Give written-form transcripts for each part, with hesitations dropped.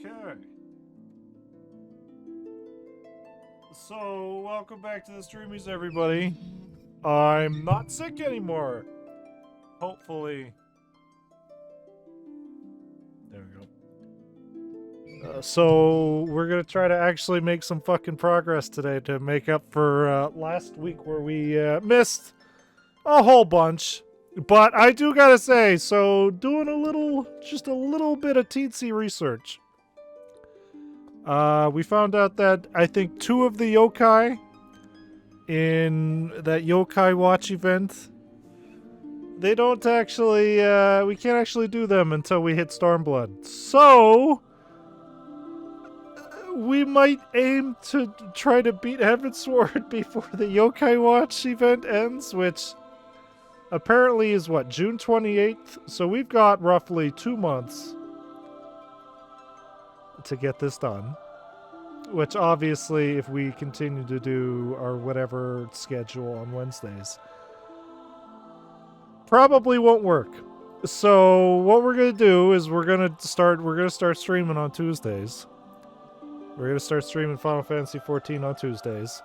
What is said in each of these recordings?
Okay. So, welcome back to the streamies, everybody. I'm not sick anymore. Hopefully. There we go. So, we're gonna try to actually make some fucking progress today to make up for last week where we missed a whole bunch. But I do gotta say, so doing just a little bit of teensy research. We found out that I think 2 of the yokai in that yokai watch event, they don't actually, we can't actually do them until we hit Stormblood. So, we might aim to try to beat Heavensward before the yokai watch event ends, which apparently is what, June 28th? So we've got roughly 2 months to get this done. Which obviously, if we continue to do our whatever schedule on Wednesdays, probably won't work. So what we're gonna do is we're gonna start streaming on Tuesdays. We're gonna start streaming Final Fantasy XIV on Tuesdays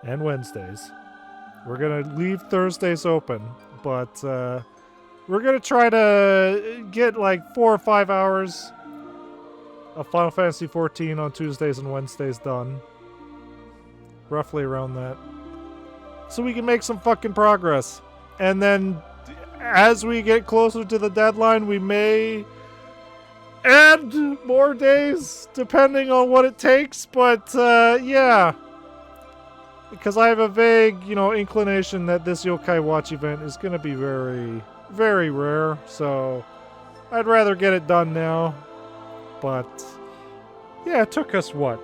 and Wednesdays. We're gonna leave Thursdays open, but we're gonna try to get like 4 or 5 hours of Final Fantasy XIV on Tuesdays and Wednesdays done. Roughly around that. So we can make some fucking progress. And then, as we get closer to the deadline, we may add more days, depending on what it takes. But, yeah. Because I have a vague, inclination that this Yokai Watch event is going to be very, very rare. So, I'd rather get it done now. But, yeah, it took us, what?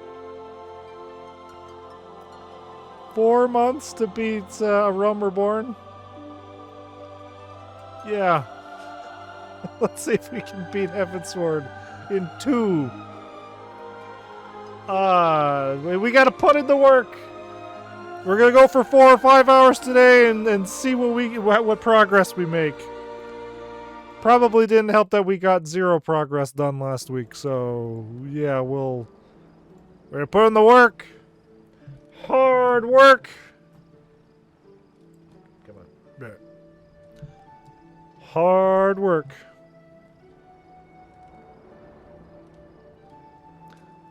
4 months to beat A Realm Reborn? Yeah. Let's see if we can beat Heavensward in 2. We gotta put in the work. We're gonna go for 4 or 5 hours today and see what progress we make. Probably didn't help that we got 0 progress done last week, so yeah, we're gonna put in the work. Hard work. Come on. There. Hard work.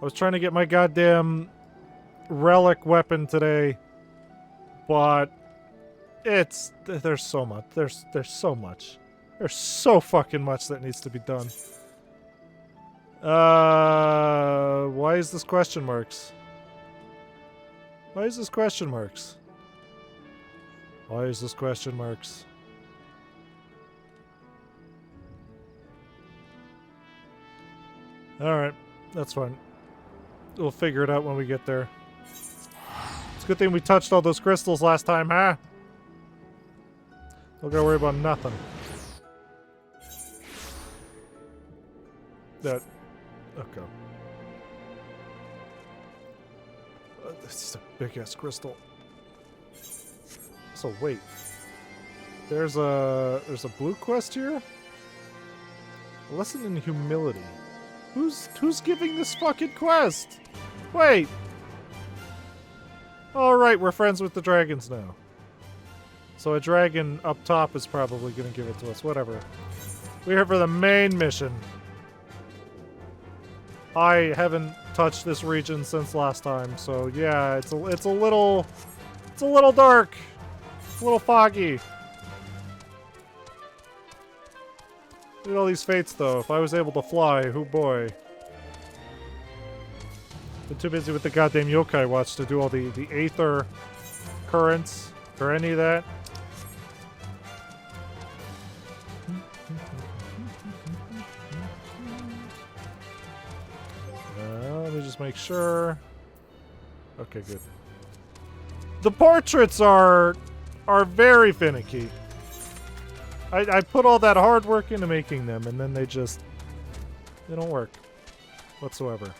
I was trying to get my goddamn relic weapon today, but there's so much. There's so much. There's so fucking much that needs to be done. Why is this question marks? Why is this question marks? Why is this question marks? Alright, that's fine. We'll figure it out when we get there. It's a good thing we touched all those crystals last time, huh? Don't gotta worry about nothing. That. Okay. This is a big ass crystal. So wait. There's a blue quest here? A lesson in humility. Who's giving this fucking quest? Wait. Alright, we're friends with the dragons now. So a dragon up top is probably gonna give it to us. Whatever. We're here for the main mission. I haven't touched this region since last time, so yeah, it's a little dark. It's a little foggy. Look at all these fates though. If I was able to fly, oh boy. Been too busy with the goddamn yokai watch to do all the aether currents or any of that. Let me just make sure. Okay, good. The portraits are very finicky. I put all that hard work into making them, and then they don't work whatsoever.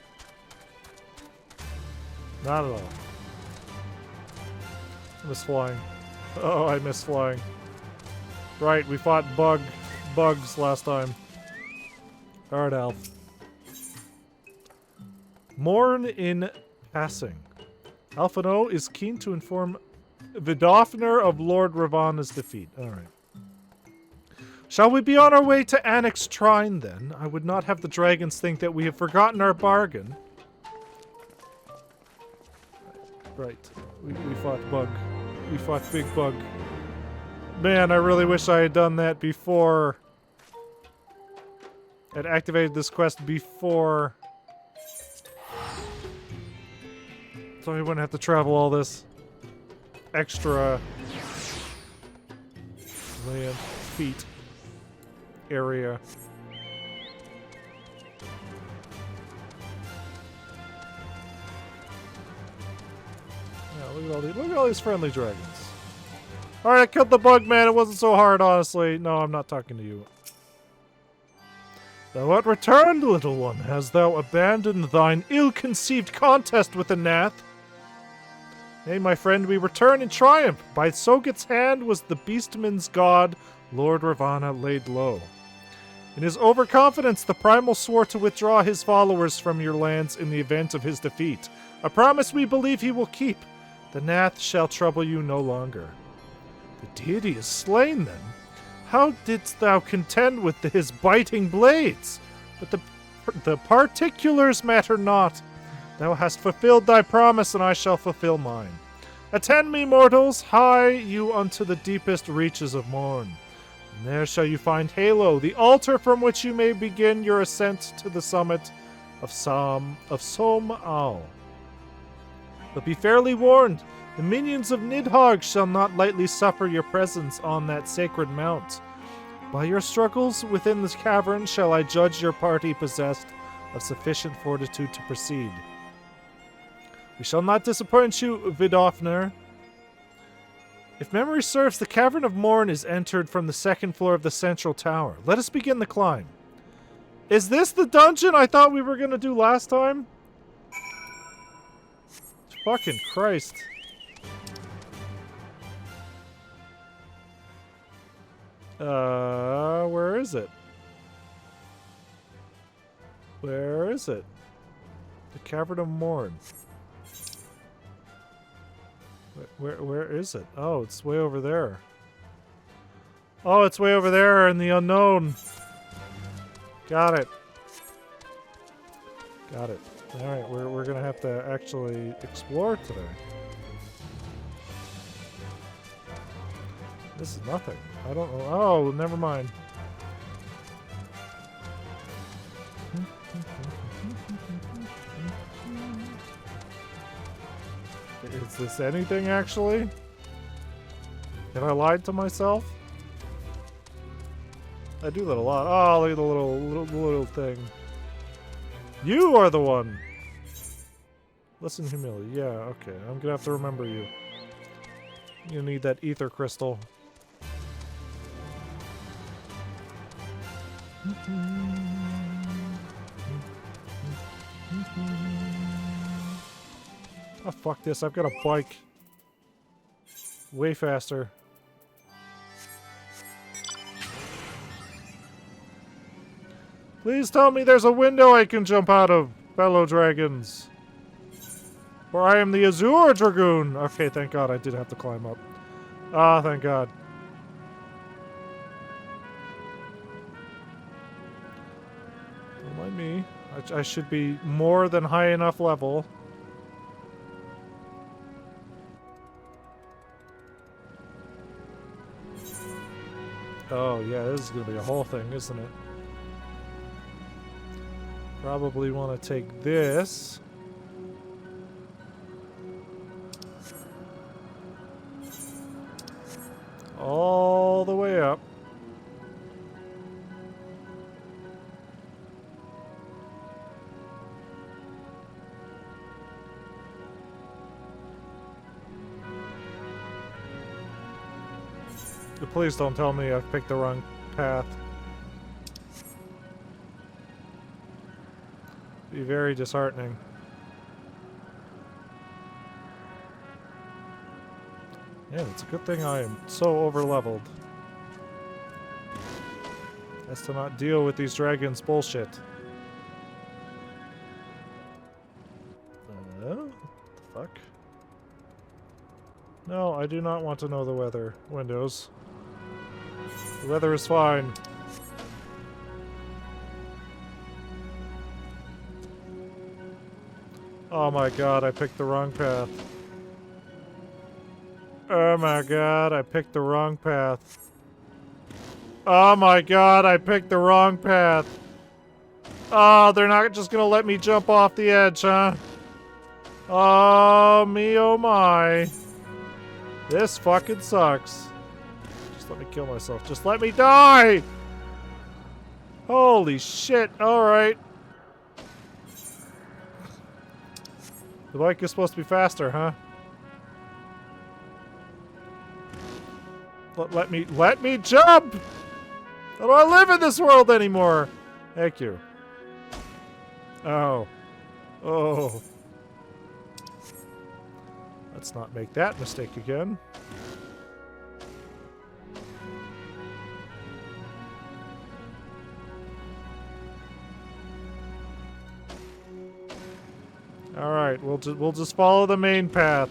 Not at all. I miss flying. Oh, I miss flying. Right, we fought bugs last time. Hard elf. Morn in passing. Alphino is keen to inform Vidofner of Lord Ravana's defeat. Alright. Shall we be on our way to Annex Trine, then? I would not have the dragons think that we have forgotten our bargain. Right. We fought Bug. We fought Big Bug. Man, I really wish I had done that before. I'd activated this quest before. So I wouldn't have to travel all this extra land, feet, area. Yeah, look at all these friendly dragons. Alright, I killed the bug, man. It wasn't so hard, honestly. No, I'm not talking to you. Thou art returned, little one. Hast thou abandoned thine ill-conceived contest with the Nath? Nay, my friend, we return in triumph. By Soget's hand was the beastman's god, Lord Ravana, laid low. In his overconfidence, the Primal swore to withdraw his followers from your lands in the event of his defeat. A promise we believe he will keep. The Nath shall trouble you no longer. The deity is slain, then. How didst thou contend with his biting blades? But the particulars matter not. Thou hast fulfilled thy promise, and I shall fulfill mine. Attend me, mortals, hie you unto the deepest reaches of morn. And there shall you find Halo, the altar from which you may begin your ascent to the summit of Som Al. But be fairly warned, the minions of Nidhogg shall not lightly suffer your presence on that sacred mount. By your struggles within this cavern shall I judge your party possessed of sufficient fortitude to proceed. We shall not disappoint you, Vidofner. If memory serves, the Cavern of Morn is entered from the second floor of the central tower. Let us begin the climb. Is this the dungeon I thought we were going to do last time? Fucking Christ. Where is it? Where is it? The Cavern of Morn. Where is it? Oh, it's way over there. Oh, it's way over there in the unknown. Got it. Got it. Alright, we're gonna have to actually explore today. This is nothing. I don't know. Oh, never mind. Is this anything, actually? Have I lied to myself? I do that a lot. Oh, look at the little thing. You are the one! Listen, humility. Yeah, okay. I'm gonna have to remember you. You need that ether crystal. Oh, fuck this. I've got a bike. Way faster. Please tell me there's a window I can jump out of, fellow dragons. For I am the Azure Dragoon. Okay, thank God I did have to climb up. Ah, thank God. Don't mind me. I should be more than high enough level. Oh, yeah, this is going to be a whole thing, isn't it? Probably want to take this. All the way up. Please don't tell me I've picked the wrong path. Be very disheartening. Yeah, it's a good thing I am so over-leveled as to not deal with these dragons' bullshit. I do not want to know the weather. Windows. The weather is fine. Oh my god, I picked the wrong path. Oh my god, I picked the wrong path. Oh my god, I picked the wrong path. Oh, they're not just gonna let me jump off the edge, huh? Oh, me oh my. This fucking sucks. Just let me kill myself. Just let me die! Holy shit, alright. The bike is supposed to be faster, huh? Let me jump! How do I live in this world anymore? Thank you. Oh. Oh. Let's not make that mistake again. Alright, we'll just follow the main path.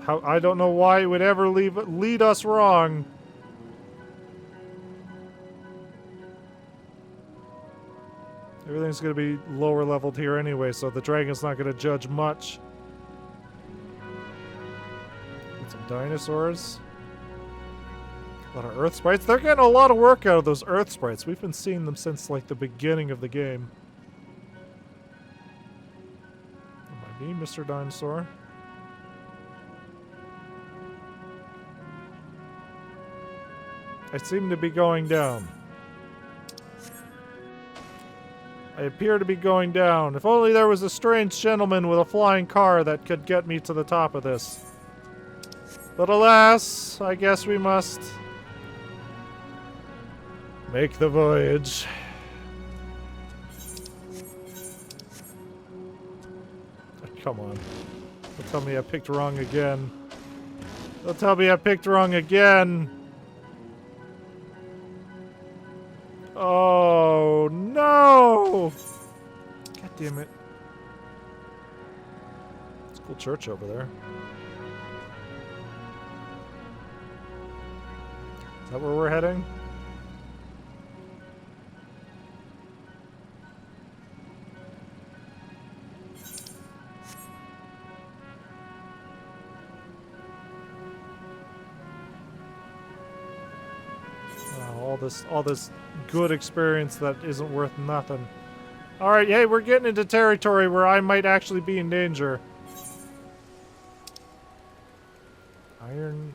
I don't know why it would ever lead us wrong. Everything's going to be lower leveled here anyway, so the dragon's not going to judge much. Get some dinosaurs. A lot of earth sprites. They're getting a lot of work out of those earth sprites. We've been seeing them since like the beginning of the game. That might be Mr. Dinosaur. I seem to be going down. I appear to be going down. If only there was a strange gentleman with a flying car that could get me to the top of this. But alas, I guess we must make the voyage. Oh, come on. Don't tell me I picked wrong again. Don't tell me I picked wrong again. Oh, no! God damn it. It's a cool church over there. Is that where we're heading? All this good experience that isn't worth nothing. Alright, hey, we're getting into territory where I might actually be in danger. Iron...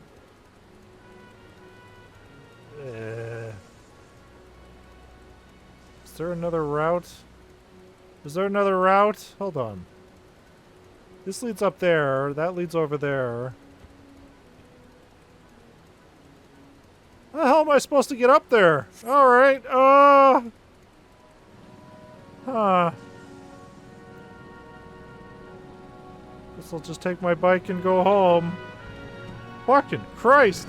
Is there another route? Is there another route? Hold on. This leads up there. That leads over there. How the hell am I supposed to get up there? Alright, Huh. Guess I'll just take my bike and go home. Fucking Christ!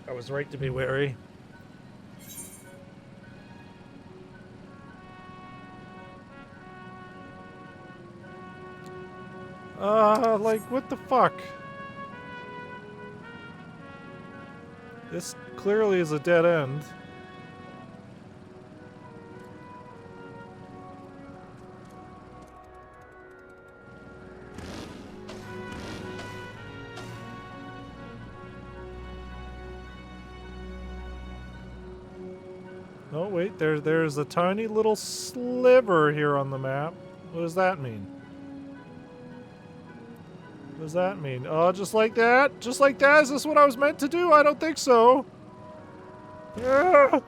I was right to be wary. Like, what the fuck? This clearly is a dead end. Oh wait, there's a tiny little sliver here on the map. What does that mean? What does that mean? Oh, just like that? Just like that? Is this what I was meant to do? I don't think so. Yeah.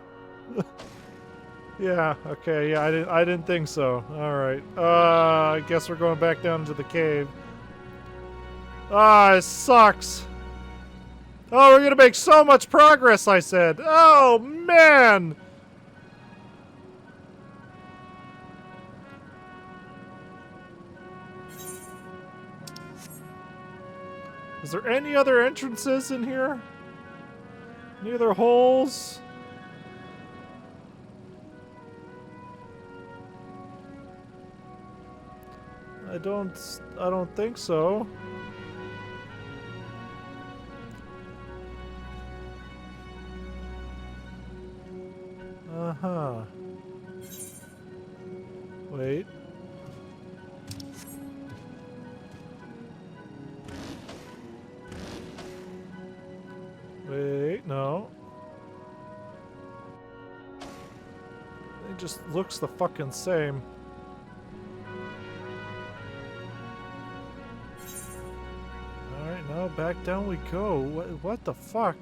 Yeah, okay, yeah, I didn't think so. Alright. I guess we're going back down to the cave. Ah, it sucks. Oh, we're gonna make so much progress, I said. Oh, man! Is there any other entrances in here? Any other holes? don't think so. Uh-huh. Wait. Wait, no. It just looks the fucking same. Alright, now back down we go. What the fuck?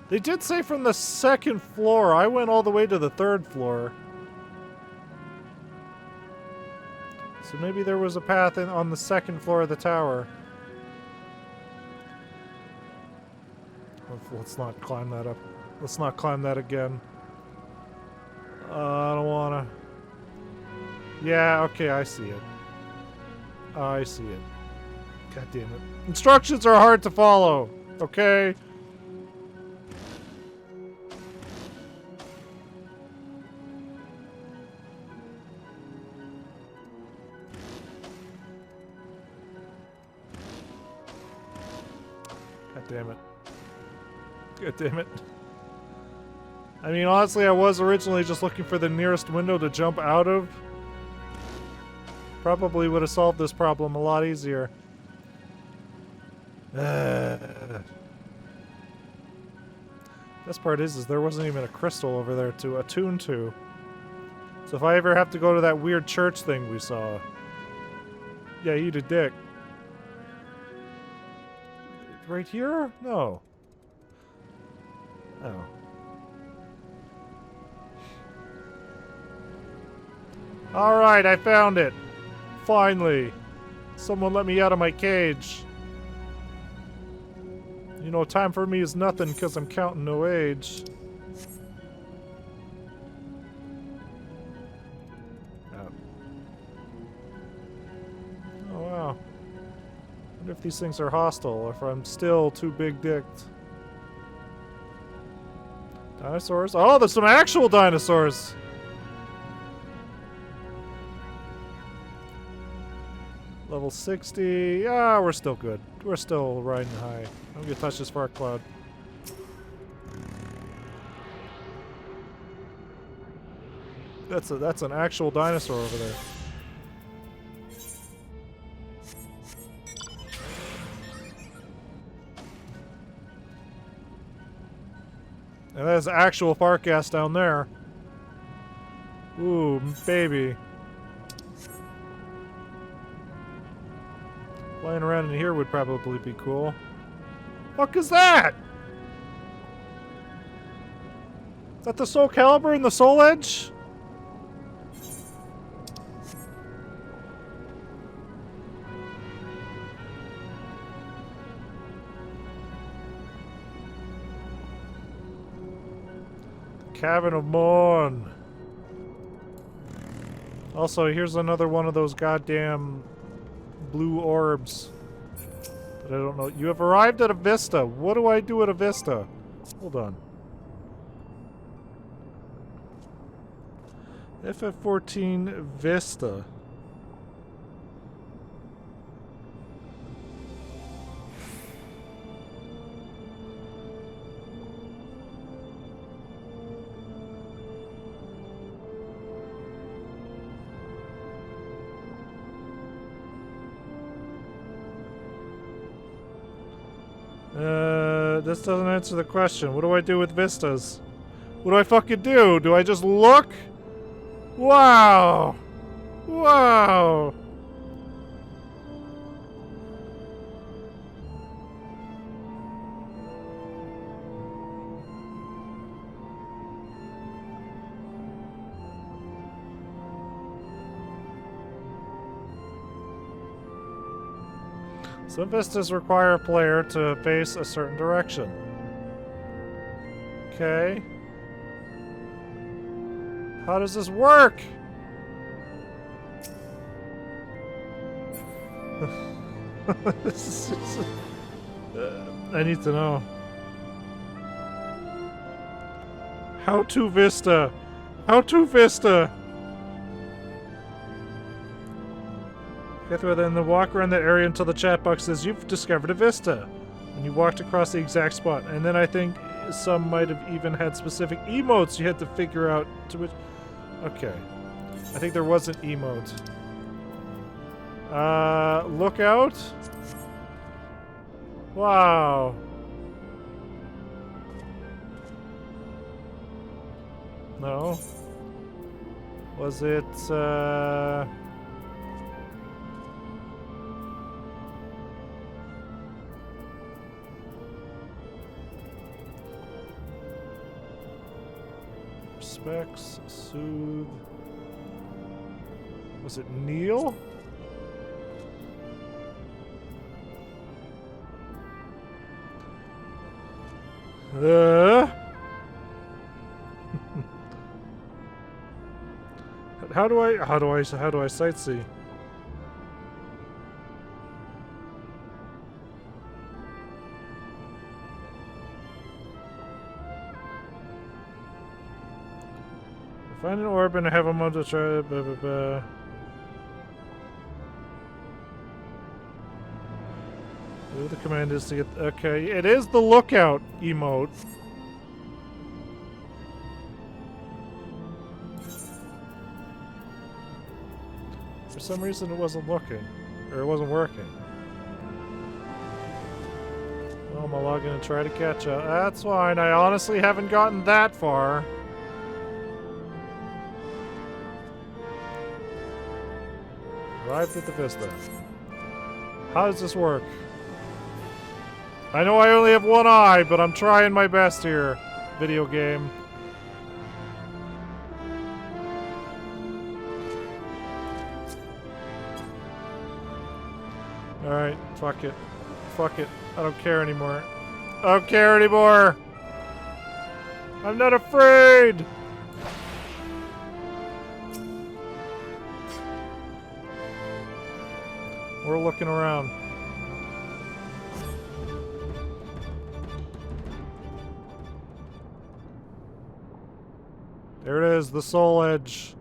They did say from the second floor. I went all the way to the third floor. So maybe there was a path on the second floor of the tower. Let's not climb that up. Let's not climb that again. I don't wanna. Yeah, okay, I see it. I see it. God damn it. Instructions are hard to follow, okay? Damn it. God damn it. I mean, honestly, I was originally just looking for the nearest window to jump out of. Probably would have solved this problem a lot easier. Best part is there wasn't even a crystal over there to attune to. So if I ever have to go to that weird church thing we saw... Yeah, eat a dick. Right here? No. Oh. Alright, I found it. Finally. Someone let me out of my cage. You know, time for me is nothing because I'm counting no age. Oh. Oh, wow. I wonder if these things are hostile, or if I'm still too big-dicked. Dinosaurs? Oh, there's some actual dinosaurs! Level 60. Ah, we're still good. We're still riding high. I'm gonna touch this spark cloud. That's an actual dinosaur over there. And there's actual fart gas down there. Ooh, baby. Flying around in here would probably be cool. Fuck is that? Is that the Soul Calibur and the Soul Edge? Cabin of Morn. Also, here's another one of those goddamn blue orbs that I don't know. You have arrived at a vista. What do I do at a vista? Hold on. FF14 Vista. This doesn't answer the question. What do I do with vistas? What do I fucking do? Do I just look? Wow! Wow! Some vistas require a player to face a certain direction. Okay. How does this work? I need to know. How to Vista. How to Vista? Get through then walk around that area until the chat box says you've discovered a vista. And you walked across the exact spot. And then I think some might have even had specific emotes you had to figure out to which. Okay. I think there was an emote. Look out. Wow. No. Was it, Respects, soothe. Was it Neil? How do I sightsee? Find an orb and have a moment to try. Blah, blah, blah. Who the command is to get. Okay, it is the lookout emote. For some reason, it wasn't looking, or it wasn't working. Well, I'm gonna log in and try to catch up. That's fine. I honestly haven't gotten that far. Arrived at the Vista. How does this work? I know I only have one eye, but I'm trying my best here. Video game. Alright, fuck it. Fuck it. I don't care anymore. I don't care anymore! I'm not afraid! We're looking around. There it is, the Soul Edge.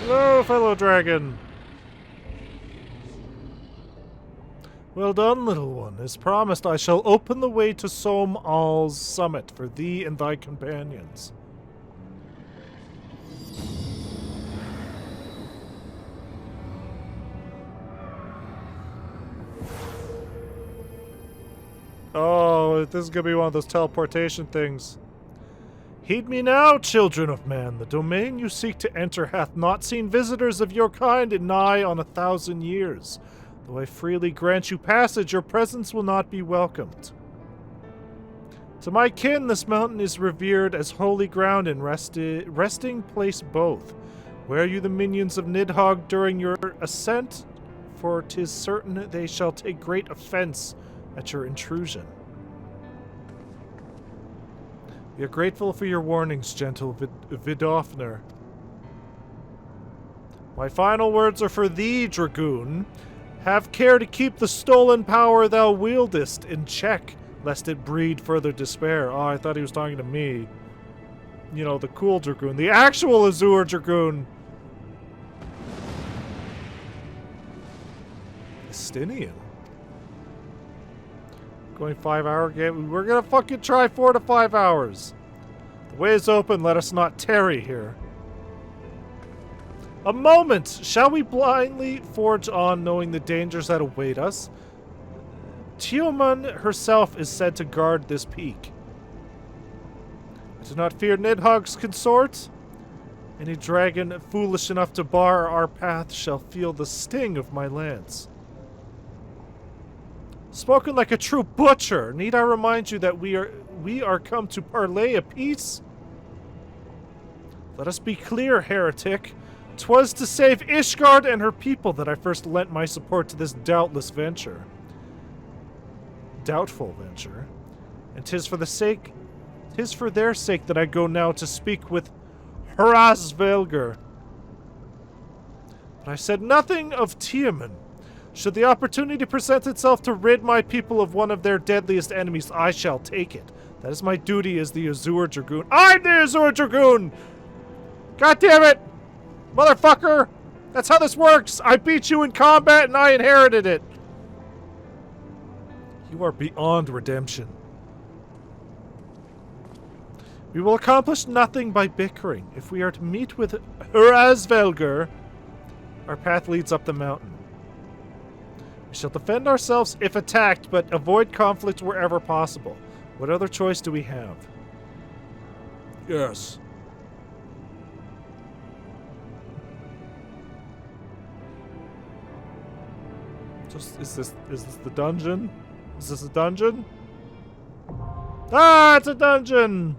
Hello, fellow dragon. Well done, little one. As promised, I shall open the way to Som-Al's summit for thee and thy companions. Oh, this is gonna be one of those teleportation things. Heed me now, children of man. The domain you seek to enter hath not seen visitors of your kind in nigh on 1,000 years. Though I freely grant you passage, your presence will not be welcomed. To my kin, this mountain is revered as holy ground and resting place both. Where you the minions of Nidhogg during your ascent? For 'tis certain they shall take great offense at your intrusion. We are grateful for your warnings, gentle Vidofner. My final words are for thee, Dragoon. Have care to keep the stolen power thou wieldest in check, lest it breed further despair. Oh, I thought he was talking to me. You know, the cool Dragoon. The actual Azure Dragoon. Estinian. Going 5-hour game. We're gonna fucking try 4 to 5 hours. The way is open. Let us not tarry here. A moment! Shall we blindly forge on, knowing the dangers that await us? Teoman herself is said to guard this peak. I do not fear Nidhogg's consort. Any dragon foolish enough to bar our path shall feel the sting of my lance. Spoken like a true butcher. Need I remind you that we are come to parley a peace? Let us be clear, heretic. 'Twas to save Ishgard and her people that I first lent my support to this doubtful venture. And 'tis for their sake that I go now to speak with Hrasvelgr. But I said nothing of Tiaman. Should the opportunity present itself to rid my people of one of their deadliest enemies, I shall take it. That is my duty as the Azure Dragoon. I'm the Azure Dragoon! God damn it! Motherfucker! That's how this works! I beat you in combat and I inherited it! You are beyond redemption. We will accomplish nothing by bickering. If we are to meet with Rasvelger, our path leads up the mountain. We shall defend ourselves if attacked, but avoid conflict wherever possible. What other choice do we have? Yes. Is this the dungeon? Is this a dungeon? Ah, it's a dungeon!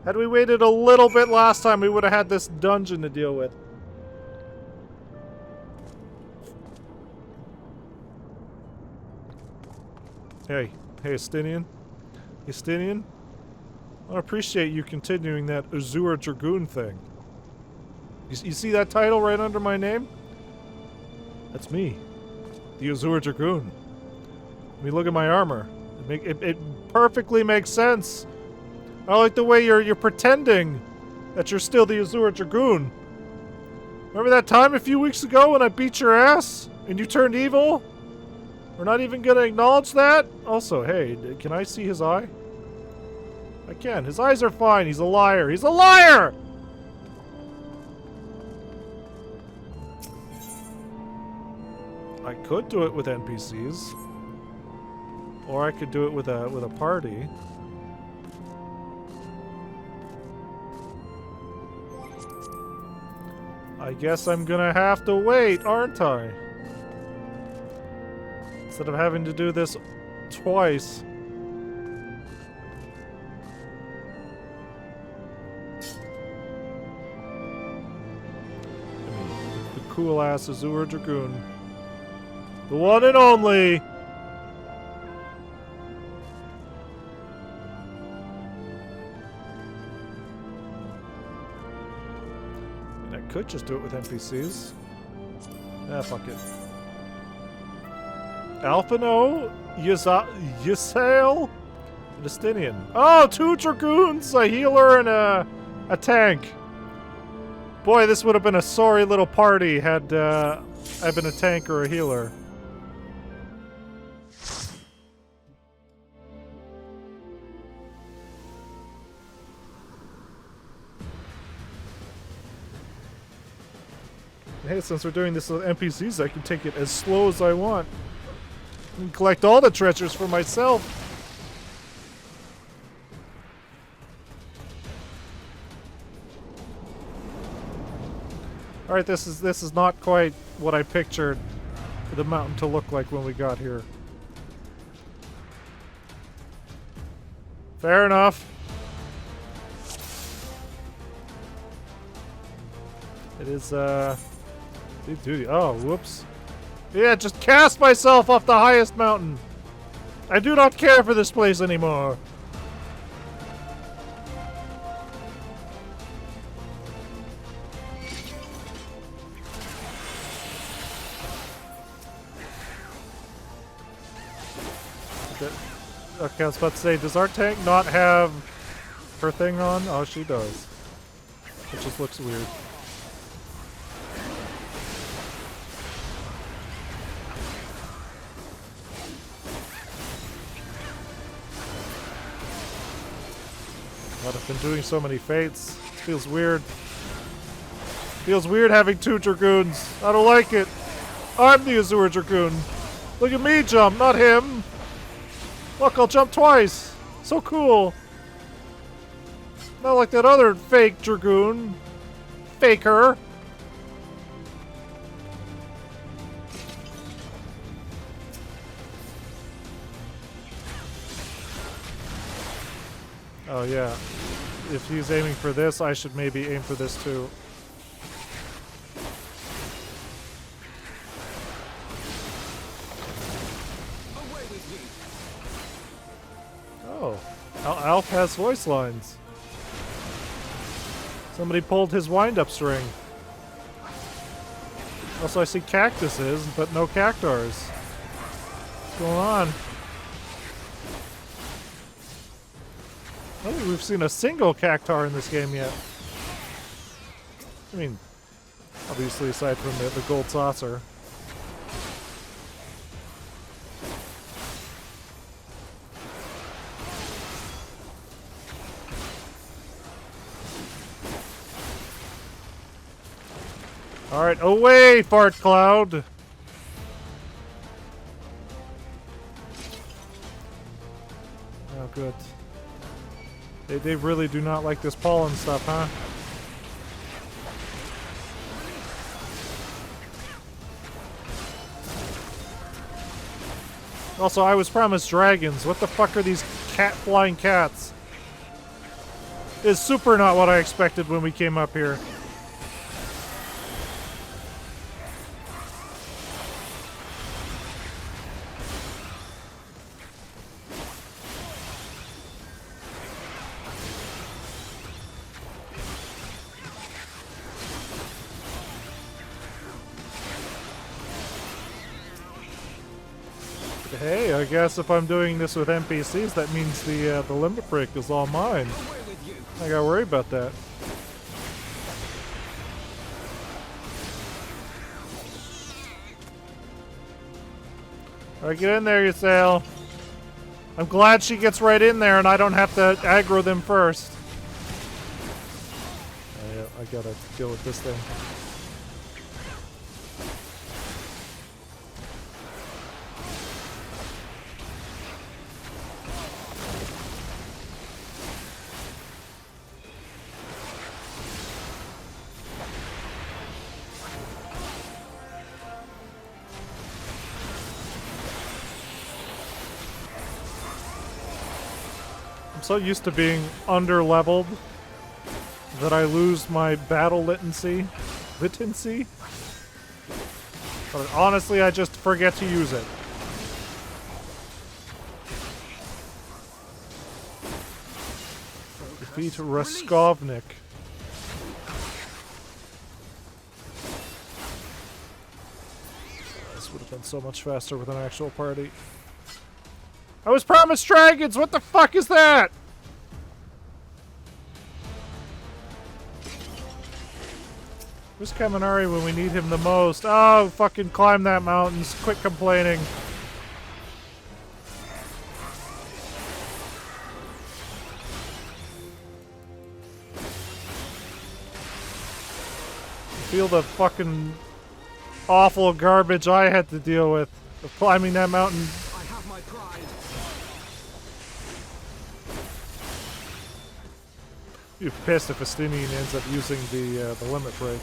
Had we waited a little bit last time, we would have had this dungeon to deal with. Hey, Estinian. Estinian? I appreciate you continuing that Azure Dragoon thing. You see that title right under my name? That's me. The Azure Dragoon. I mean, look at my armor. It perfectly makes sense. I like the way you're pretending that you're still the Azure Dragoon. Remember that time a few weeks ago when I beat your ass and you turned evil? We're not even gonna acknowledge that? Also, hey, can I see his eye? I can. His eyes are fine. He's a liar. He's a liar! I could do it with NPCs. Or I could do it with a party. I guess I'm gonna have to wait, aren't I? Instead of having to do this twice. The cool-ass Azure Dragoon. The one and only! Could just do it with NPCs. Ah, fuck it. Alphino, Ysael, and Estinian. Oh, 2 Dragoons, a healer, and a tank. Boy, this would have been a sorry little party had I been a tank or a healer. Hey, since we're doing this with NPCs, I can take it as slow as I want. And collect all the treasures for myself. Alright, this is not quite what I pictured the mountain to look like when we got here. Fair enough. It is, duty. Oh, whoops. Yeah, just cast myself off the highest mountain. I do not care for this place anymore. Okay, I was about to say, does our tank not have her thing on? Oh, she does. It just looks weird. God, I've been doing so many fates. It feels weird. Feels weird having 2 Dragoons. I don't like it. I'm the Azure Dragoon. Look at me jump, not him. Look, I'll jump twice. So cool. Not like that other fake Dragoon. Faker. Oh yeah. If he's aiming for this, I should maybe aim for this too. Oh. Alf has voice lines. Somebody pulled his wind-up string. Also, I see cactuses, but no cactars. What's going on? I don't think we've seen a single cactar in this game yet. I mean, obviously aside from the gold saucer. Alright, away, fart cloud! Oh, good. They really do not like this pollen stuff, huh? Also, I was promised dragons. What the fuck are these flying cats? It's super not what I expected when we came up here. Hey, I guess if I'm doing this with NPCs, that means the limit break is all mine. I gotta worry about that. Alright, get in there, you sail. I'm glad she gets right in there and I don't have to aggro them first. I gotta deal with this thing. I'm so used to being under-leveled that I lose my battle latency. But honestly, I just forget to use it. Defeat SOGESNAKE. This would have been so much faster with an actual party. I was promised dragons! What the fuck is that? Where's Kaminari when we need him the most? Oh, fucking climb that mountain. Quit complaining. Feel the fucking awful garbage I had to deal with of climbing that mountain. I have my pride. You're pissed if Estinian ends up using the limit break.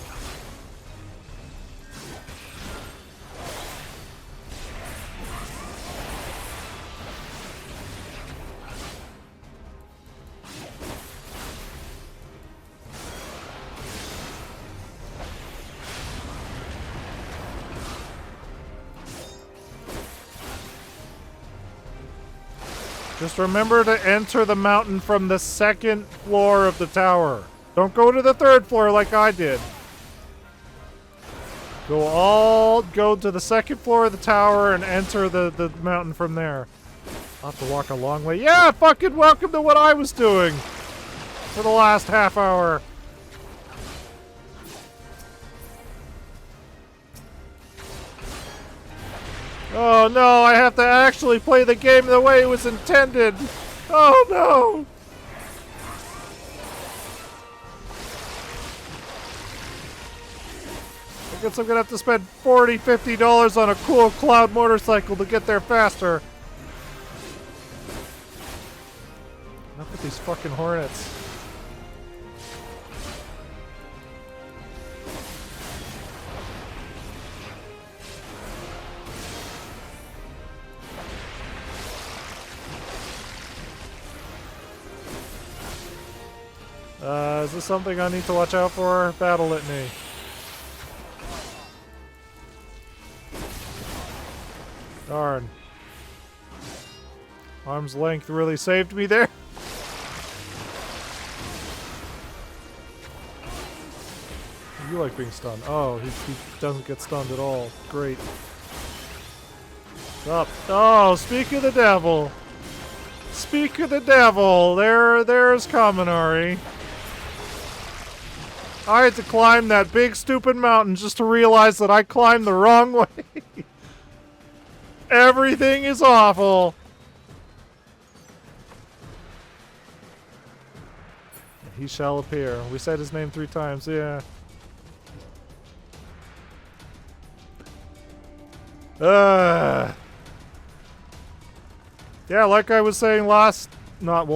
Just remember to enter the mountain from the second floor of the tower. Don't go to the third floor like I did. Go to the second floor of the tower and enter the mountain from there. I'll have to walk a long way. Yeah, fucking welcome to what I was doing for the last half hour. Oh no, I have to actually play the game the way it was intended. Oh no. I guess I'm gonna have to spend $40, $50 on a cool cloud motorcycle to get there faster. Enough with these fucking hornets. Is this something I need to watch out for? Battle litany. Darn. Arm's length really saved me there. You you like being stunned? Oh, he doesn't get stunned at all. Great. Up. Oh, speak of the devil. Speak of the devil. There's Kaminari. I had to climb that big stupid mountain just to realize that I climbed the wrong way. Everything is awful. He shall appear. We said his name 3 times, yeah. Yeah, like I was saying not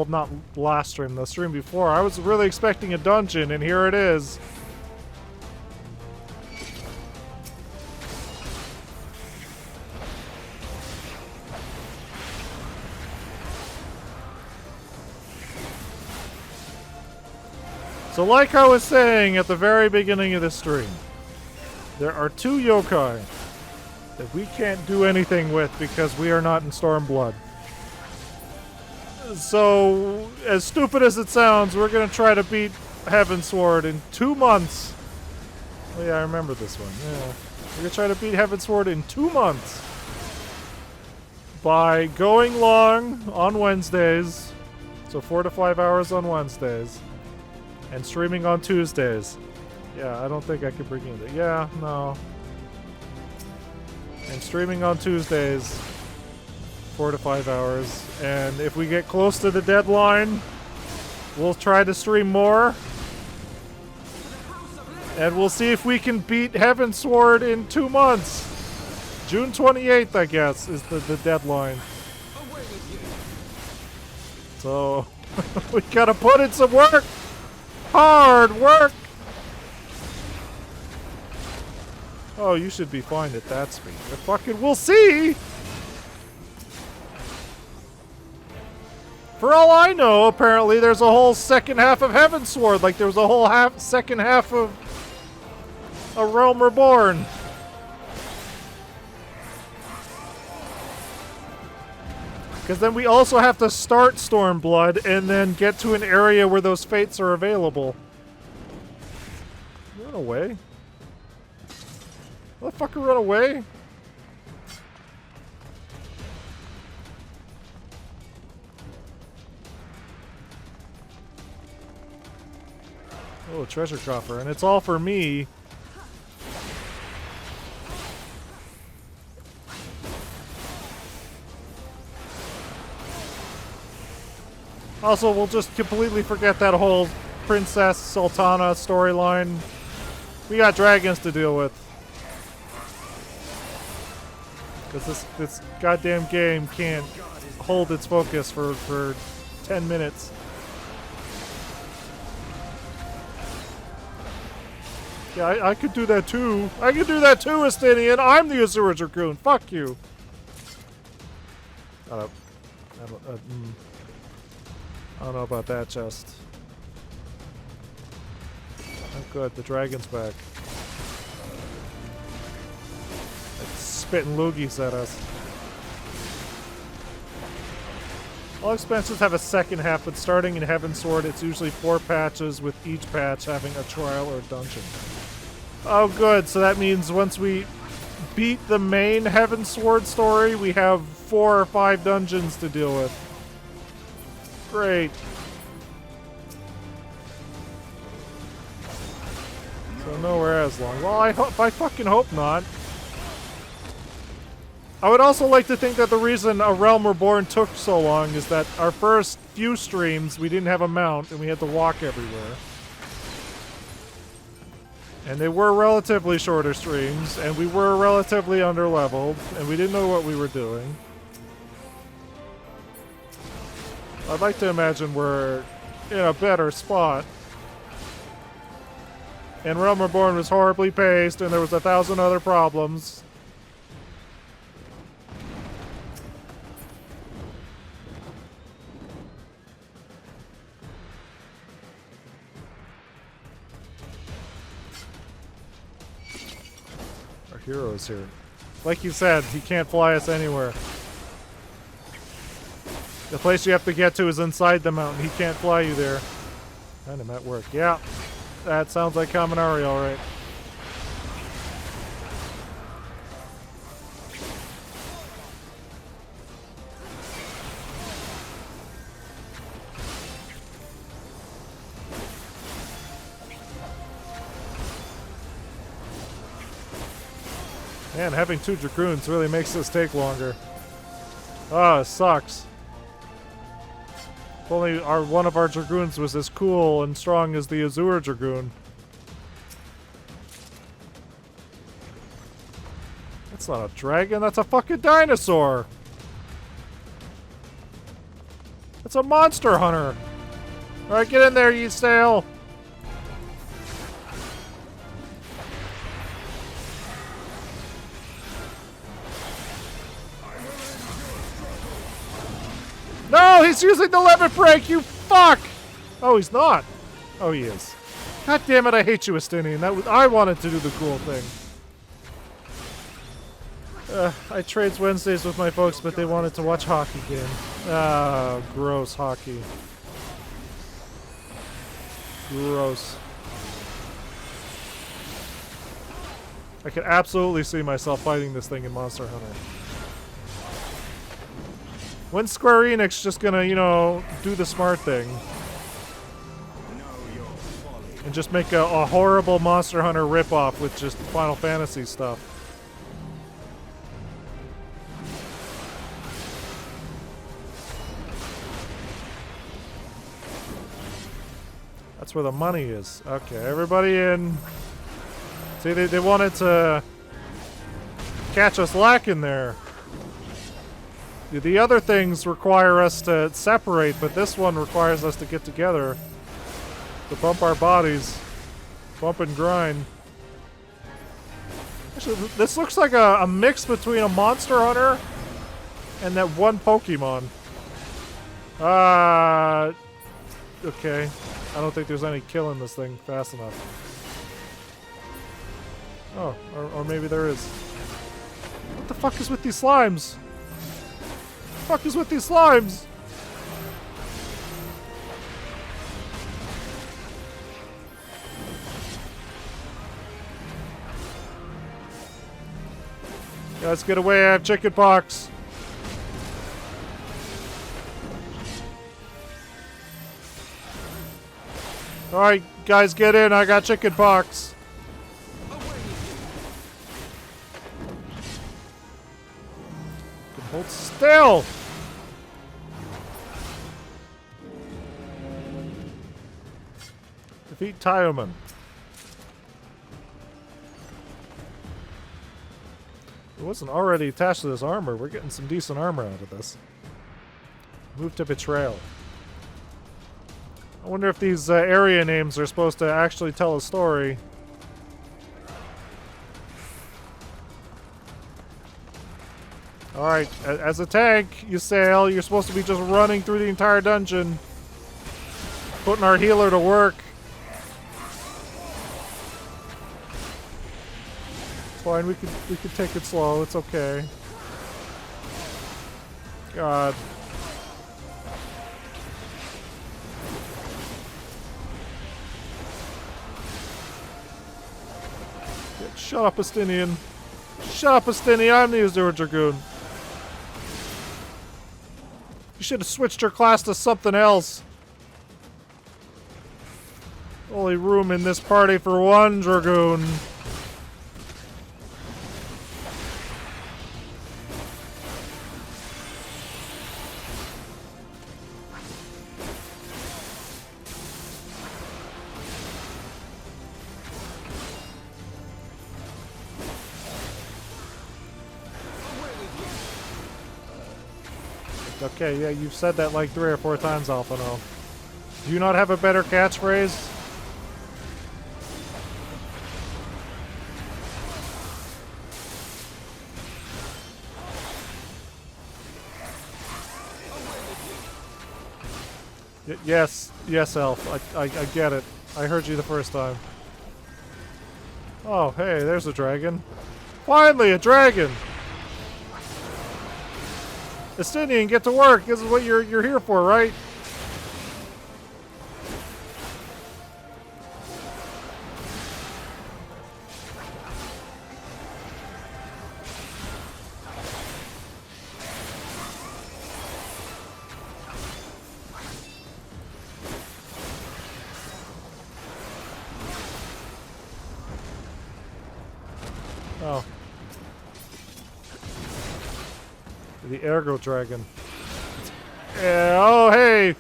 last stream, the stream before, I was really expecting a dungeon, and here it is. So like I was saying at the very beginning of this stream, there are 2 yokai that we can't do anything with because we are not in Stormblood. So, as stupid as it sounds, we're going to try to beat Heavensward in 2 months. Oh yeah, I remember this one. Yeah. We're going to try to beat Heavensward in 2 months. By going long on Wednesdays. So 4 to 5 hours on Wednesdays. And streaming on Tuesdays. Yeah, I don't think I could bring you there. Yeah, no. And streaming on Tuesdays. 4 to 5 hours. And if we get close to the deadline, we'll try to stream more. And we'll see if we can beat Heavensward in 2 months. June 28th, I guess, is the deadline. So, we gotta put in some work! Hard work! Oh, you should be fine at that speed. But fucking, we'll see! For all I know, apparently there's a whole second half of Heavensward, like there was a whole second half of A Realm Reborn. Because then we also have to start Stormblood and then get to an area where those fates are available. Run away? Motherfucker, run away? Oh, treasure coffer, and it's all for me. Also, we'll just completely forget that whole Princess Sultana storyline. We got dragons to deal with. Because this goddamn game can't hold its focus for 10 minutes. Yeah, I could do that too. I could do that too, Estinian. I'm the Azura's Raccoon. Fuck you. I don't know about that chest. Oh good, the dragon's back. It's spitting loogies at us. All expansions have a second half, but starting in Heavensward, it's usually 4 patches, with each patch having a trial or dungeon. Oh good, so that means once we beat the main Heavensward story, we have 4 or 5 dungeons to deal with. Great. So nowhere as long. Well, I fucking hope not. I would also like to think that the reason A Realm Reborn took so long is that our first few streams, we didn't have a mount and we had to walk everywhere. And they were relatively shorter streams, and we were relatively underleveled, and we didn't know what we were doing. I'd like to imagine we're in a better spot. And Realm Reborn was horribly paced, and there was 1,000 other problems. Our hero is here. Like you said, he can't fly us anywhere. The place you have to get to is inside the mountain. He can't fly you there. Kinda might work. Yeah. That sounds like Kaminari, alright. Man, having 2 Dragoons really makes this take longer. Oh, it sucks. If only one of our Dragoons was as cool and strong as the Azure Dragoon. That's not a dragon, that's a fucking dinosaur! It's a monster hunter! Alright, get in there, you sail! No, he's using the limit break, you fuck! Oh, he's not. Oh, he is. God damn it, I hate you, Estinian. I wanted to do the cool thing. I trades Wednesdays with my folks, but they wanted to watch hockey game. Oh, gross hockey. Gross. I can absolutely see myself fighting this thing in Monster Hunter. When's Square Enix just gonna, you know, do the smart thing? And just make a horrible Monster Hunter ripoff with just Final Fantasy stuff. That's where the money is. Okay, everybody in. See, they wanted to catch us lacking there. The other things require us to separate, but this one requires us to get together. To bump our bodies. Bump and grind. Actually, this looks like a mix between a Monster Hunter and that one Pokemon. Okay. I don't think there's any killing this thing fast enough. Oh, or maybe there is. What the fuck is with these slimes? What the fuck is with these slimes? Guys, get away, I have chicken pox. Alright, guys, get in, I got chicken pox. Hold still! Defeat Tyoman. It wasn't already attached to this armor. We're getting some decent armor out of this. Move to Betrayal. I wonder if these area names are supposed to actually tell a story. Alright, as a tank, you sail. You're supposed to be just running through the entire dungeon. Putting our healer to work. It's fine, we could take it slow, it's okay. God. Shut up, Estinian. Shut up, Estinian, I'm the Azure Dragoon. You should have switched your class to something else. Only room in this party for one Dragoon. Okay, yeah, you've said that like 3 or 4 times, Alphano. Do you not have a better catchphrase? Yes, Elf. I get it. I heard you the first time. Oh, hey, there's a dragon. Finally, a dragon! Estinian, get to work. This is what you're here for, right? Oh. Ergo Dragon. Yeah, oh, hey!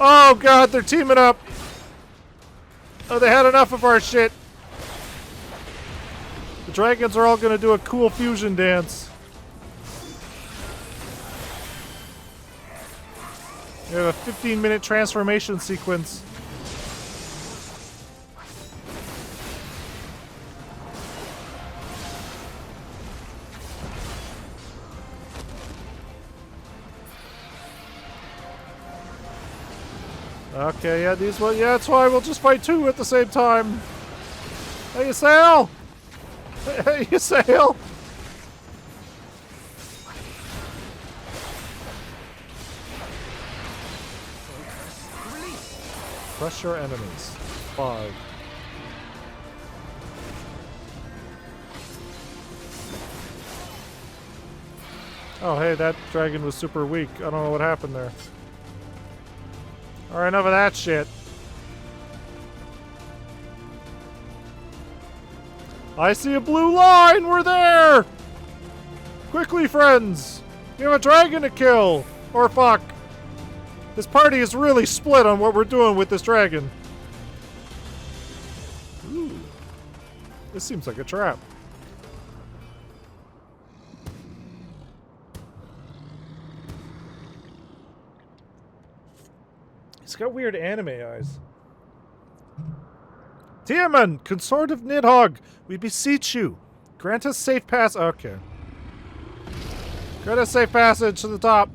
Oh, God, they're teaming up! Oh, they had enough of our shit! The dragons are all gonna do a cool fusion dance. We have a 15-minute transformation sequence. Okay, yeah, these will. Yeah, that's why we'll just fight two at the same time. Hey, you sail! Hey, you sail! Crush your enemies. 5. Oh, hey, that dragon was super weak. I don't know what happened there. Alright, enough of that shit. I see a blue line! We're there! Quickly, friends! We have a dragon to kill! Or fuck. This party is really split on what we're doing with this dragon. Ooh. This seems like a trap. He's got weird anime eyes. Tiaman, consort of Nidhogg, we beseech you. Grant us safe pass. Okay. Grant us safe passage to the top.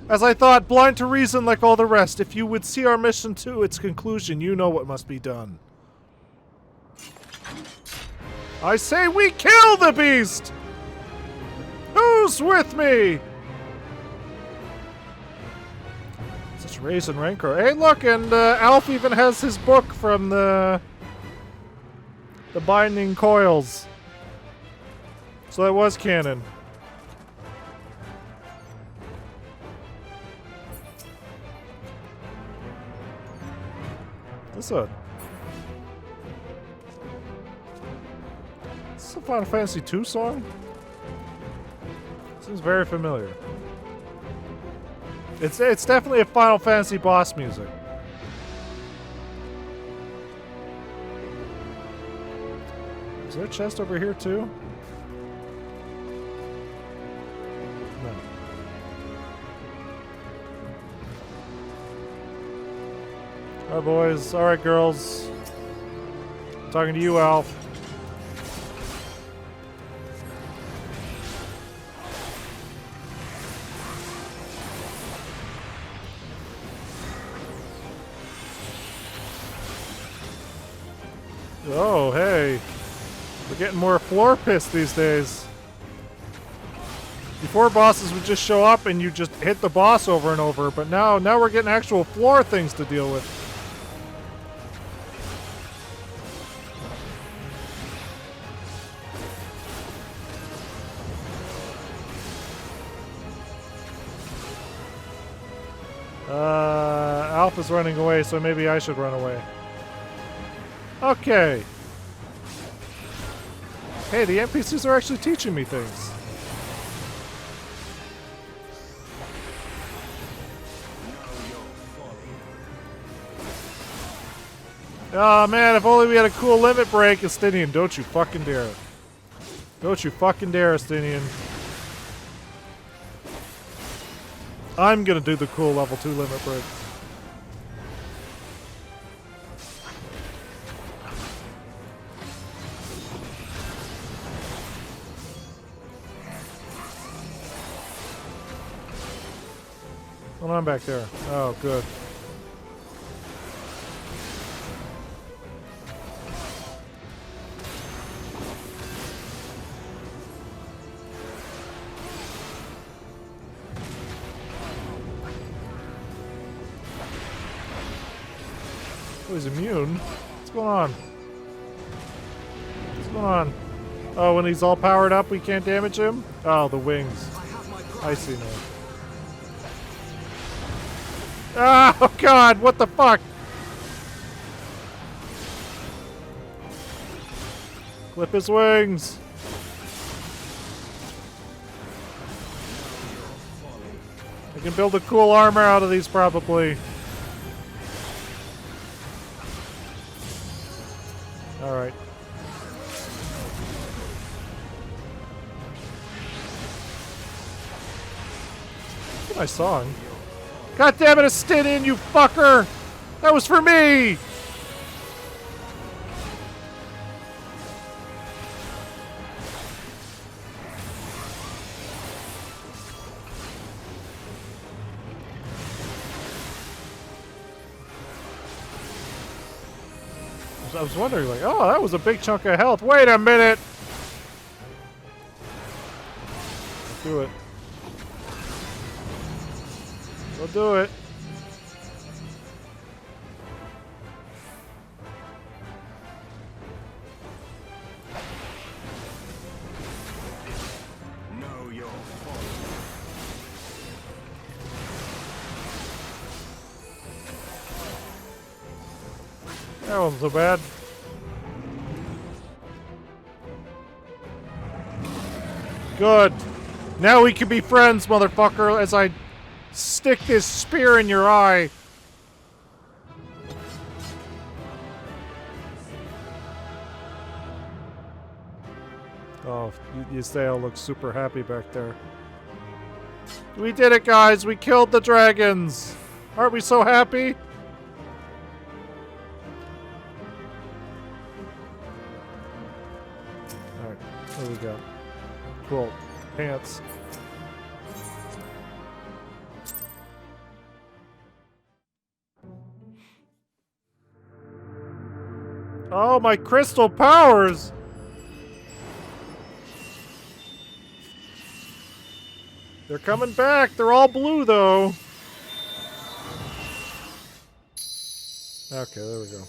As I thought, blind to reason like all the rest, if you would see our mission to its conclusion, you know what must be done. I say we kill the beast! Who's with me? Such rage and rancor. Hey, look, and Alf even has his book from the Binding Coils. So that was canon. This is a Final Fantasy II song? Seems very familiar. It's definitely a Final Fantasy boss music. Is there a chest over here too? No. Alright, boys. Alright, girls. I'm talking to you, Alf. Oh, hey. We're getting more floor piss these days. Before bosses would just show up and you just hit the boss over and over, but now we're getting actual floor things to deal with. Alpha's running away, so maybe I should run away. Okay. Hey, the NPCs are actually teaching me things. Oh man, if only we had a cool limit break, Estinian. Don't you fucking dare. Don't you fucking dare, Estinian. I'm gonna do the cool level 2 limit break. What's going on back there? Oh, good. Oh, he's immune? What's going on? What's going on? Oh, when he's all powered up, we can't damage him? Oh, the wings. I see now. Oh god, what the fuck? Clip his wings. can build a cool armor out of these, probably. Alright. Look at my song. God damn it, Estinian, you fucker! That was for me! I was wondering, like, oh, that was a big chunk of health. Wait a minute! Let's do it. We'll do it. Know your fault. That wasn't so bad. Good. Now we can be friends, motherfucker, as I stick this spear in your eye. Oh, Ysael looks super happy back there. We did it, guys! We killed the dragons! Aren't we so happy? Alright, what do we got? Cool. Pants. Oh, my crystal powers! They're coming back. They're all blue, though. Okay, there we go.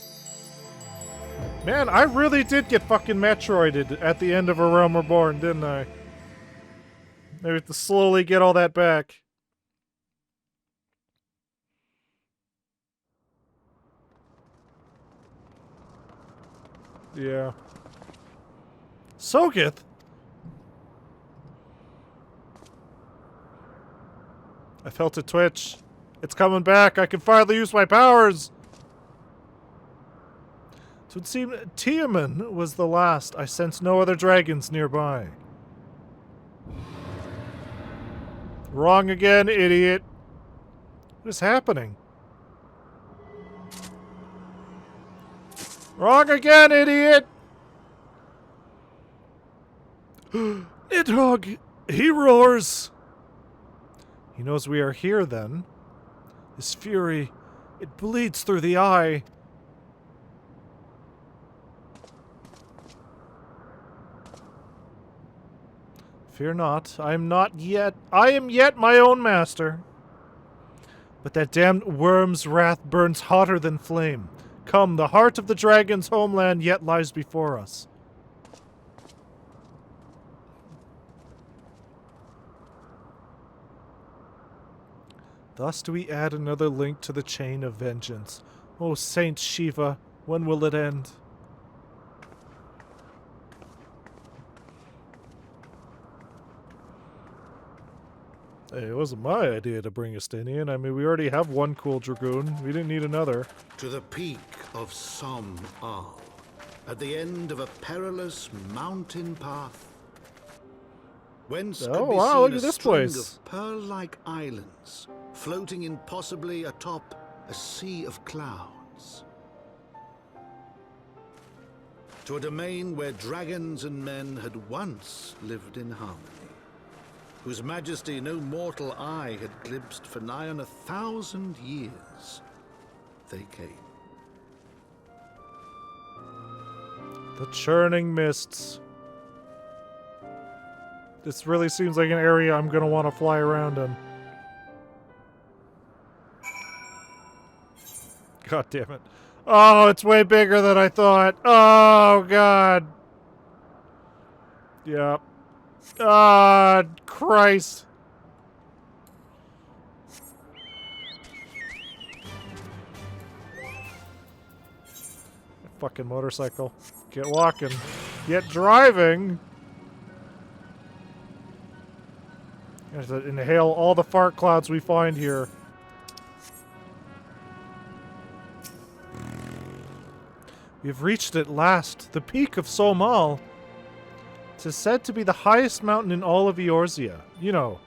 Man, I really did get fucking Metroided at the end of A Realm Reborn, didn't I? Maybe have to slowly get all that back. Yeah. Sogeth? I felt it twitch. It's coming back. I can finally use my powers. So it seemed Tiaman was the last. I sense no other dragons nearby. Wrong again, idiot. What is happening? Wrong again, idiot! Nidhogg! He roars! He knows we are here, then. His fury, it bleeds through the eye. Fear not, I am yet my own master. But that damned worm's wrath burns hotter than flame. Come, the heart of the dragon's homeland yet lies before us. Thus do we add another link to the chain of vengeance. O Saint Shiva, when will it end? Hey, it wasn't my idea to bring Estinian. I mean, we already have one cool dragoon. We didn't need another. To the peak of Som Al, at the end of a perilous mountain path. Whence could be wow, look seen at a this string place. of pearl-like islands, floating impossibly atop a sea of clouds. To a domain where dragons and men had once lived in harmony, whose majesty no mortal eye had glimpsed for nigh on 1,000 years, they came. The churning mists. This really seems like an area I'm gonna want to fly around in. God damn it. Oh, it's way bigger than I thought. Oh, God. Yep. Ah, Christ. Fucking motorcycle. Get walking. Get driving. Inhale all the fart clouds we find here. We've reached at last the peak of Somal. 'Tis said to be the highest mountain in all of Eorzea. You know,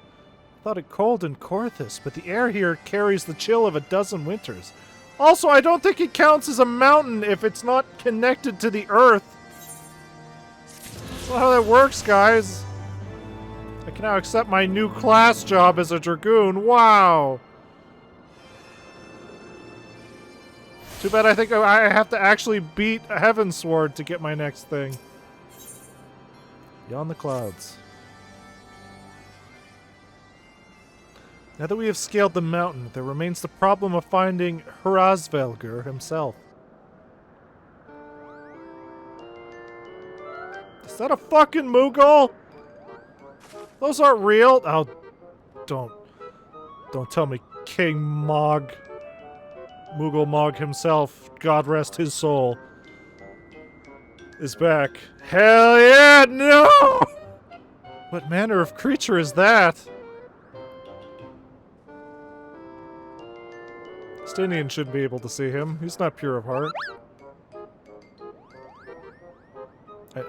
I thought it cold in Korthus, but the air here carries the chill of a dozen winters. Also, I don't think it counts as a mountain if it's not connected to the earth. That's not how that works, guys. I can now accept my new class job as a dragoon. Wow. Too bad I think I have to actually beat a Heavensward to get my next thing. Beyond the clouds. Now that we have scaled the mountain, there remains the problem of finding Hrazvelgr himself. Is that a fucking Moogle? Those aren't real. Oh, don't tell me King Mog. Moogle Mog himself, God rest his soul, is back. Hell yeah, no! What manner of creature is that? Stinian shouldn't be able to see him. He's not pure of heart.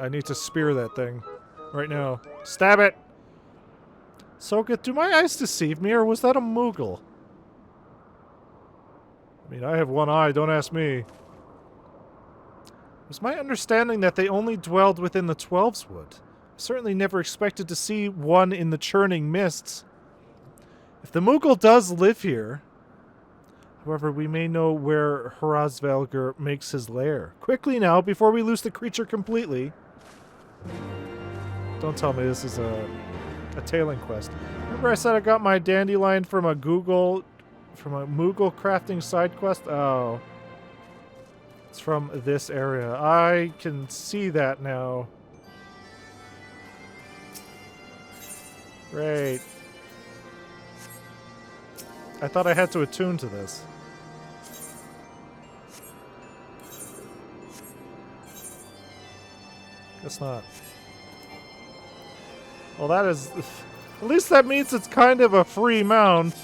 I need to spear that thing right now. Stab it! Soga, do my eyes deceive me, or was that a Moogle? I mean, I have one eye, don't ask me. It was my understanding that they only dwelled within the Twelveswood. I certainly never expected to see one in the churning mists. If the Moogle does live here, however, we may know where Hrazvelgr makes his lair. Quickly now, before we lose the creature completely. Don't tell me this is a tailing quest. Remember I said I got my dandelion from a Moogle crafting side quest? Oh. It's from this area. I can see that now. Great. I thought I had to attune to this. Guess not. Well, that is... At least that means it's kind of a free mount.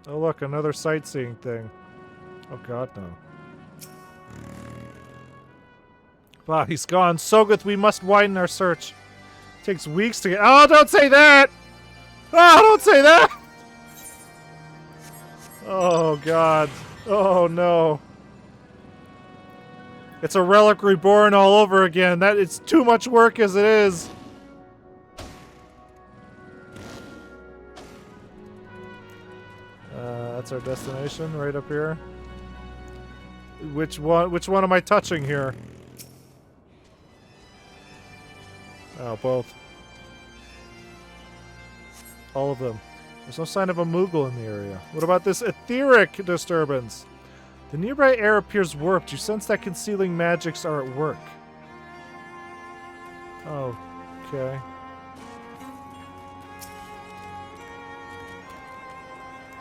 Oh look, another sightseeing thing. Oh god, no. Wow, he's gone. Sogoth, we must widen our search. Takes weeks to get... Oh, don't say that! Oh, don't say that! Oh god. Oh no. It's a Relic Reborn all over again. It's too much work as it is. That's our destination, right up here. Which one am I touching here? Oh, both. All of them. There's no sign of a Moogle in the area. What about this etheric disturbance? The nearby air appears warped. You sense that concealing magics are at work. Oh, okay.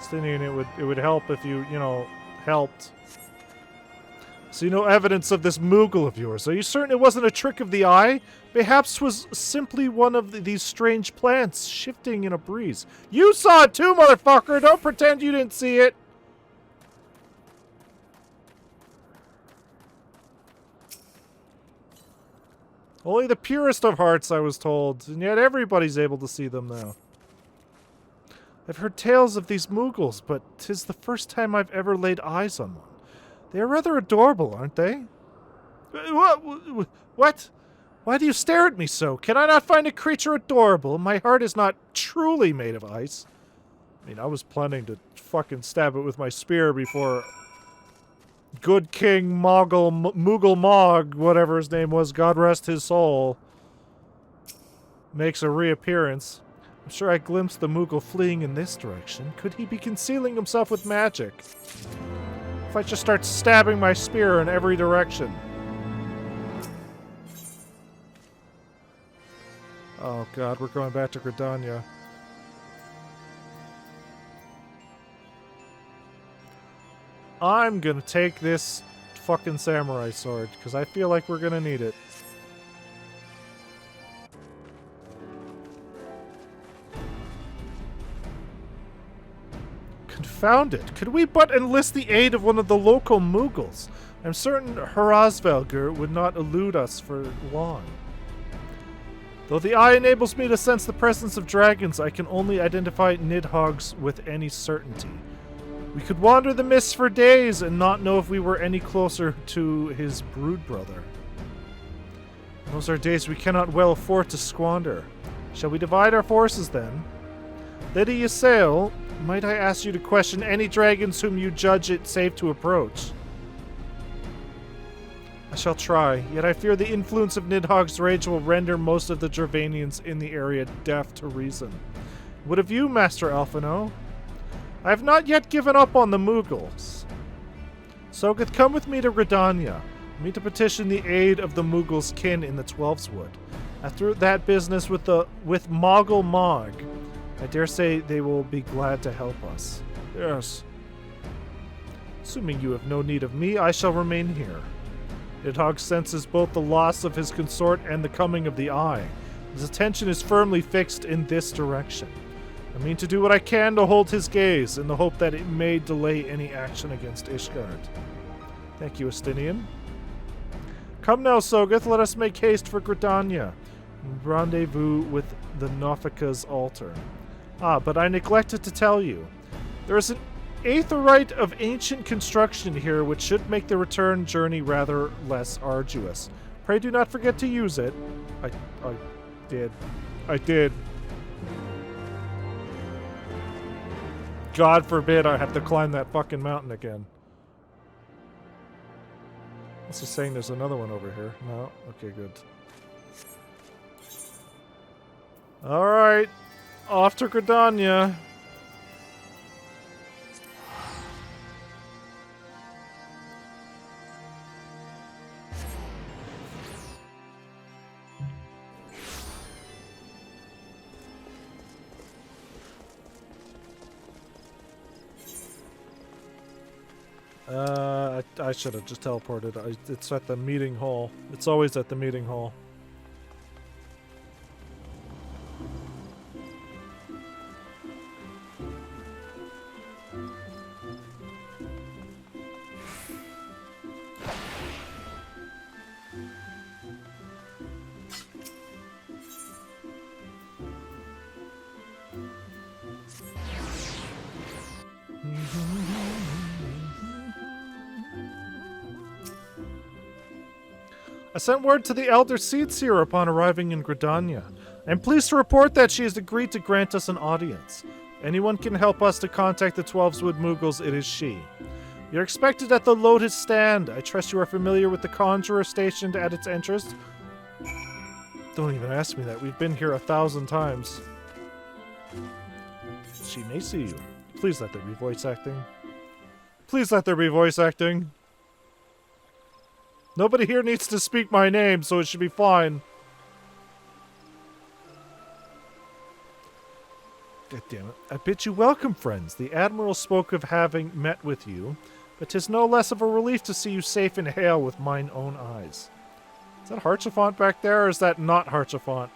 Stinian, it would help if you know, helped. See no evidence of this Moogle of yours. Are you certain it wasn't a trick of the eye? Perhaps 'twas simply one of these strange plants shifting in a breeze. You saw it too, motherfucker! Don't pretend you didn't see it! Only the purest of hearts, I was told, and yet everybody's able to see them now. I've heard tales of these Moogles, but 'tis the first time I've ever laid eyes on one. They are rather adorable, aren't they? What? Why do you stare at me so? Can I not find a creature adorable? My heart is not truly made of ice. I mean, I was planning to fucking stab it with my spear before good King Moogle Mog, whatever his name was, God rest his soul, makes a reappearance. I'm sure I glimpsed the Moogle fleeing in this direction. Could he be concealing himself with magic? If I just start stabbing my spear in every direction. Oh god, we're going back to Gridania. I'm gonna take this fucking samurai sword, because I feel like we're gonna need it. Confound it. Could we but enlist the aid of one of the local Mughals? I'm certain Harazvelgur would not elude us for long. Though the eye enables me to sense the presence of dragons, I can only identify Nidhogg's with any certainty. We could wander the mists for days and not know if we were any closer to his brood brother. Those are days we cannot well afford to squander. Shall we divide our forces then? Lady Ysayle, might I ask you to question any dragons whom you judge it safe to approach? I shall try, yet I fear the influence of Nidhogg's rage will render most of the Dravanians in the area deaf to reason. What of you, Master Alphino? I have not yet given up on the Mughals. Sogeth, come with me to Gridania. Me to petition the aid of the Mughals' kin in the Twelveswood. After that business with Moggle Mog, I dare say they will be glad to help us. Yes. Assuming you have no need of me, I shall remain here. Nidhogg senses both the loss of his consort and the coming of the Eye. His attention is firmly fixed in this direction. I mean to do what I can to hold his gaze, in the hope that it may delay any action against Ishgard. Thank you, Estinian. Come now, Sogeth, let us make haste for Gridania, and rendezvous with the Nofika's altar. Ah, but I neglected to tell you. There is an aetheryte of ancient construction here which should make the return journey rather less arduous. Pray do not forget to use it. I did. God forbid I have to climb that fucking mountain again. This is saying there's another one over here. No? Okay, good. Alright. Off to Gridania. I should have just teleported. It's at the meeting hall. It's always at the meeting hall. I sent word to the Elder Seedseer upon arriving in Gridania. I am pleased to report that she has agreed to grant us an audience. Anyone can help us to contact the Twelveswood Mughals, it is she. You're expected at the Lotus Stand. I trust you are familiar with the conjurer stationed at its entrance. Don't even ask me that. We've been here 1,000 times. She may see you. Please let there be voice acting. Please let there be voice acting. Nobody here needs to speak my name, so it should be fine. God damn it. I bid you welcome, friends. The Admiral spoke of having met with you, but 'tis no less of a relief to see you safe and hale with mine own eyes. Is that Harchafont back there, or is that not Harchafont?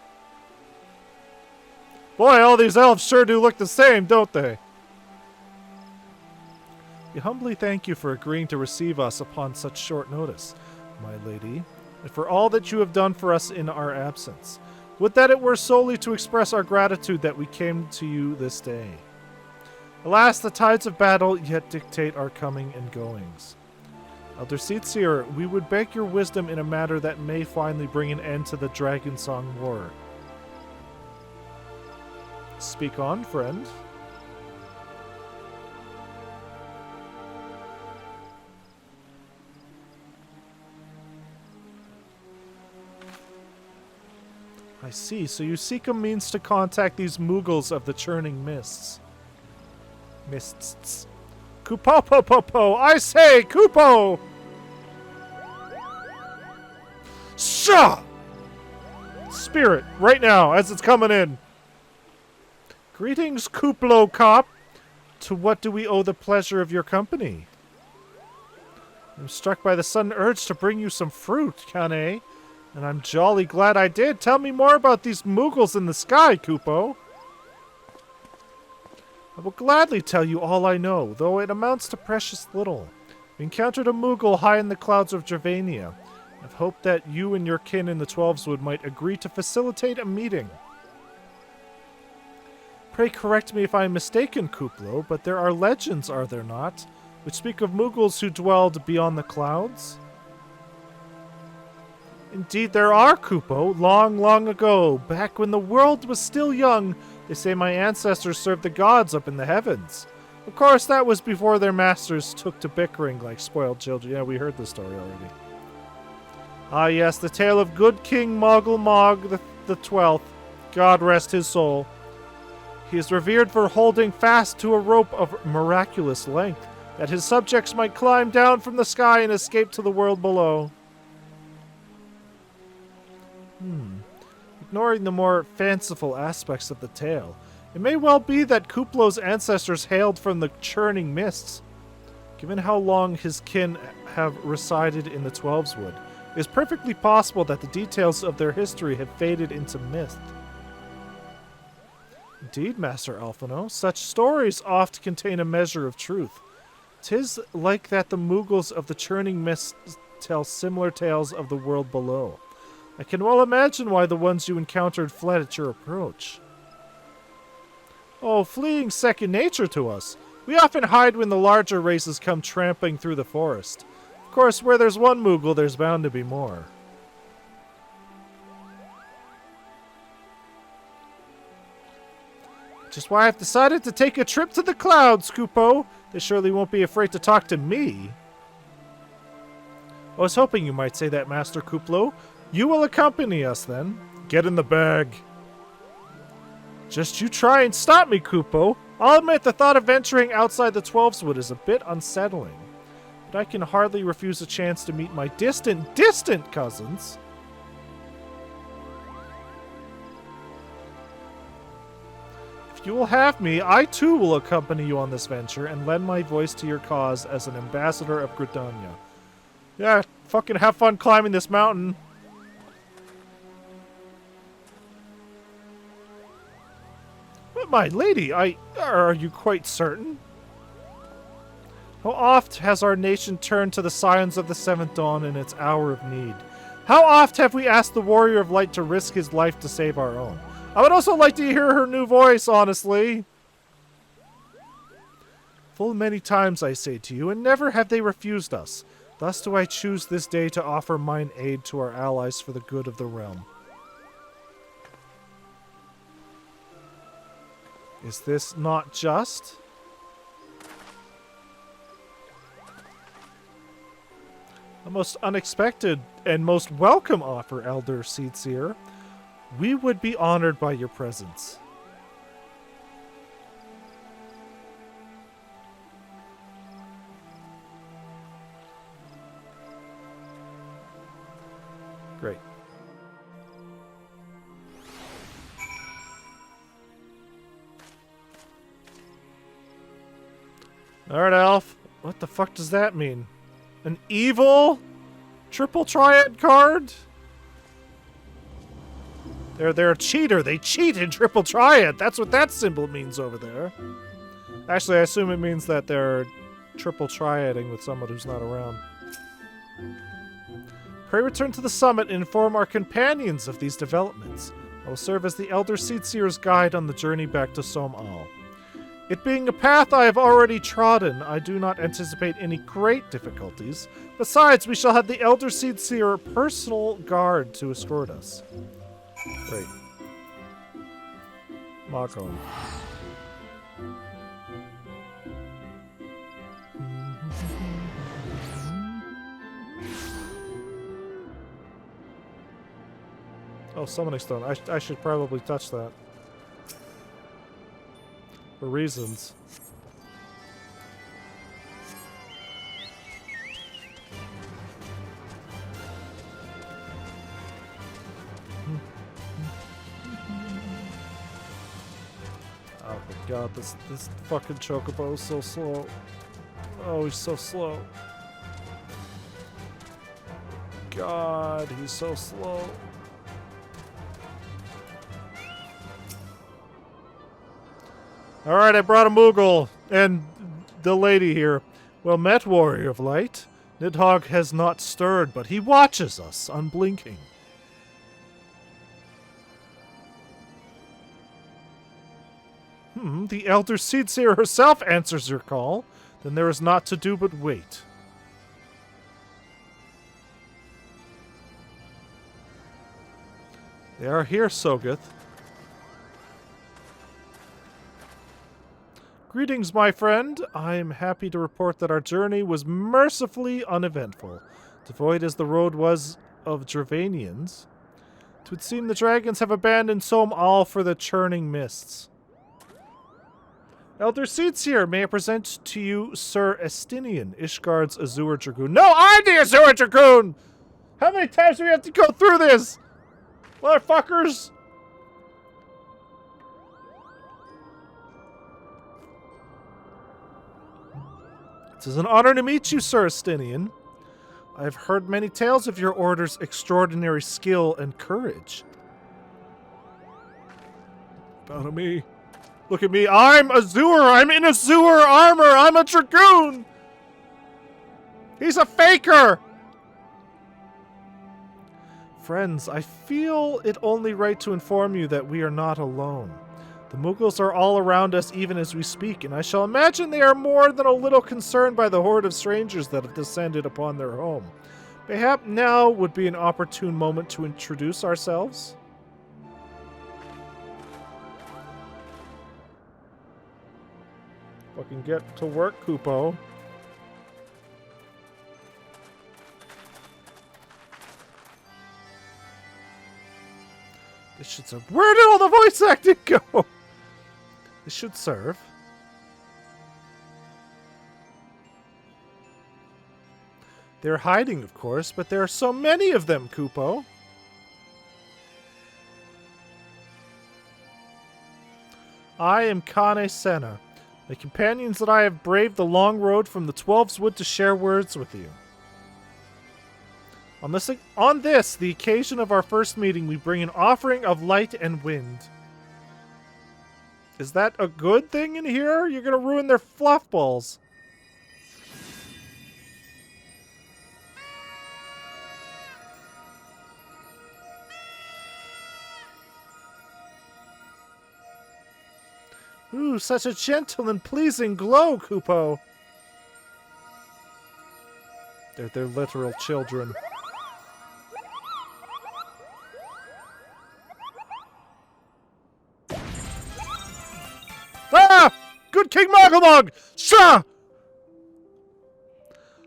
Boy, all these elves sure do look the same, don't they? We humbly thank you for agreeing to receive us upon such short notice, my lady, and for all that you have done for us in our absence. Would that it were solely to express our gratitude that we came to you this day. Alas, the tides of battle yet dictate our coming and goings. Elder Seedseer, we would beg your wisdom in a matter that may finally bring an end to the Dragon Song War. Speak on, friend. I see, so you seek a means to contact these Mughals of the churning mists. Mists. Kupo-po-po-po! I say, Kupo! Shah! Spirit, right now, as it's coming in. Greetings, Kuplo Cop. To what do we owe the pleasure of your company? I'm struck by the sudden urge to bring you some fruit, Kane. And I'm jolly glad I did. Tell me more about these Moogles in the sky, Kupo. I will gladly tell you all I know, though it amounts to precious little. We encountered a Moogle high in the clouds of Dravania. I've hoped that you and your kin in the Twelveswood might agree to facilitate a meeting. Pray correct me if I am mistaken, Kuplo, but there are legends, are there not, which speak of Moogles who dwelled beyond the clouds? Indeed there are, Kupo. Long, long ago, back when the world was still young, they say my ancestors served the gods up in the heavens. Of course, that was before their masters took to bickering like spoiled children. Yeah, we heard this story already. Ah yes, the tale of good King Moggle Mog the 12th. God rest his soul. He is revered for holding fast to a rope of miraculous length, that his subjects might climb down from the sky and escape to the world below. Ignoring the more fanciful aspects of the tale, it may well be that Kuplo's ancestors hailed from the churning mists. Given how long his kin have resided in the Twelveswood, it is perfectly possible that the details of their history have faded into myth. Indeed, Master Alphino, such stories oft contain a measure of truth. 'Tis like that the Moogles of the churning mists tell similar tales of the world below. I can well imagine why the ones you encountered fled at your approach. Oh, fleeing second nature to us. We often hide when the larger races come tramping through the forest. Of course, where there's one Moogle, there's bound to be more. Just why I've decided to take a trip to the clouds, Kupo. They surely won't be afraid to talk to me. I was hoping you might say that, Master Kuplo. You will accompany us, then. Get in the bag. Just you try and stop me, Kupo. I'll admit the thought of venturing outside the Twelveswood is a bit unsettling. But I can hardly refuse a chance to meet my distant cousins. If you will have me, I too will accompany you on this venture and lend my voice to your cause as an ambassador of Gridania. Yeah, fucking have fun climbing this mountain. But my lady, are you quite certain? How oft has our nation turned to the Scions of the Seventh Dawn in its hour of need? How oft have we asked the Warrior of Light to risk his life to save our own? I would also like to hear her new voice, honestly. Full many times, I say to you, and never have they refused us. Thus do I choose this day to offer mine aid to our allies for the good of the realm. Is this not just? A most unexpected and most welcome offer, Elder Seedseer. We would be honored by your presence. Great. Alright, Alf. What the fuck does that mean? An evil triple triad card? They're a cheater. They cheat in triple triad. That's what that symbol means over there. Actually, I assume it means that they're triple triading with someone who's not around. Pray return to the summit and inform our companions of these developments. I will serve as the Elder Seedseer's guide on the journey back to Som-Al. It being a path I have already trodden, I do not anticipate any great difficulties. Besides, we shall have the Elder Seedseer personal guard to escort us. Great. Mako. Oh, summoning stone. I should probably touch that. For reasons. Oh my god, this fucking chocobo is so slow. Oh, he's so slow. god, he's so slow. Alright, I brought a Moogle and the lady here. Well met, Warrior of Light. Nidhogg has not stirred, but he watches us, unblinking. The Elder Seedseer herself answers your call. Then there is naught to do but wait. They are here, Sogeth. Greetings, my friend. I am happy to report that our journey was mercifully uneventful. Devoid as the road was of Dravanians, it would seem the dragons have abandoned Sohm all for the churning mists. Elder Seedseer, may I present to you Sir Estinian, Ishgard's Azure Dragoon. No, I'm the Azure Dragoon! How many times do we have to go through this? Motherfuckers! It is an honor to meet you, Sir Estinian. I have heard many tales of your order's extraordinary skill and courage. Bow to me. Look at me. I'm Azure. I'm in Azure armor. I'm a Dragoon. He's a faker. Friends, I feel it only right to inform you that we are not alone. The Mughals are all around us even as we speak, and I shall imagine they are more than a little concerned by the horde of strangers that have descended upon their home. Perhaps now would be an opportune moment to introduce ourselves. Fucking get to work, Kupo. This should serve. Where did all the voice acting go? This should serve. They're hiding, of course, but there are so many of them, Kupo. I am Kane Senna. My companions and I have braved the long road from the 12's Wood to share words with you. On this, the occasion of our first meeting, we bring an offering of light and wind. Is that a good thing in here? You're gonna ruin their fluff balls. Ooh, such a gentle and pleasing glow, Kupo. They're literal children. Ah! Good King Moglin! Shah!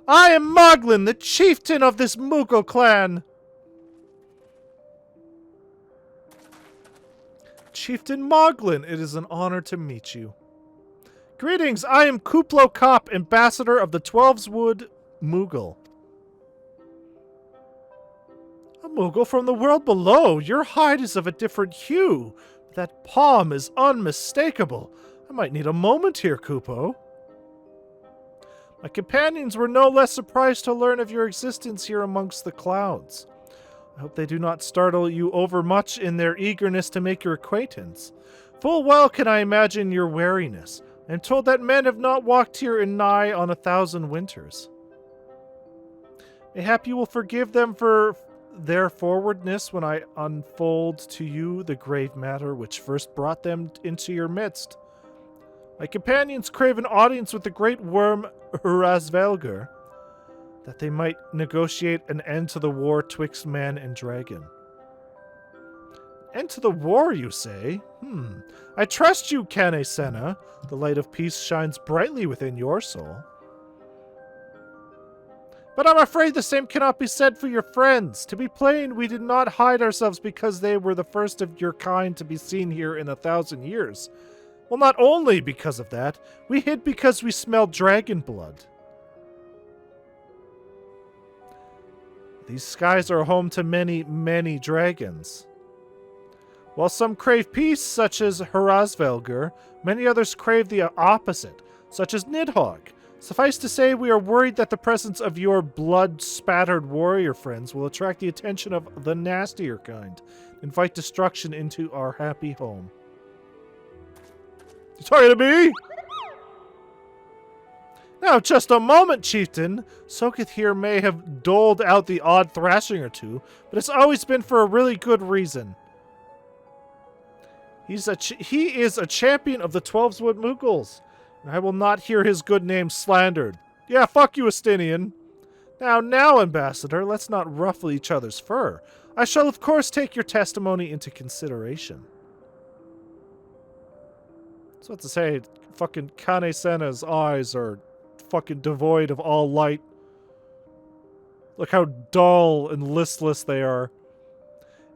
I am Moglin, the chieftain of this Moogle clan. Chieftain Moglin, it is an honor to meet you. Greetings, I am Kuplo Kopp, ambassador of the 12's Wood Moogle. A Moogle from the world below. Your hide is of a different hue. But that palm is unmistakable. I might need a moment here, Kupo. My companions were no less surprised to learn of your existence here amongst the clouds. I hope they do not startle you overmuch in their eagerness to make your acquaintance. Full well can I imagine your wariness. I am told that men have not walked here in nigh on 1,000 winters. Mayhap you will forgive them for their forwardness when I unfold to you the grave matter which first brought them into your midst. My companions crave an audience with the great worm Hrazvelgr, that they might negotiate an end to the war twixt man and dragon. End to the war, you say? I trust you, Kane Senna. The light of peace shines brightly within your soul. But I'm afraid the same cannot be said for your friends. To be plain, we did not hide ourselves because they were the first of your kind to be seen here in 1,000 years. Well, not only because of that, we hid because we smelled dragon blood. These skies are home to many, many dragons. While some crave peace, such as Hrazvelgr, many others crave the opposite, such as Nidhogg. Suffice to say, we are worried that the presence of your blood-spattered warrior friends will attract the attention of the nastier kind, invite destruction into our happy home. You talking to me? Now, just a moment, Chieftain. Sogeth here may have doled out the odd thrashing or two, but it's always been for a really good reason. He is a champion of the Twelveswood Moogles, and I will not hear his good name slandered. Yeah, fuck you, Estinian. Now, Ambassador, let's not ruffle each other's fur. I shall, of course, take your testimony into consideration. So what to say, fucking Kane Senna's eyes are fucking devoid of all light. Look how dull and listless they are.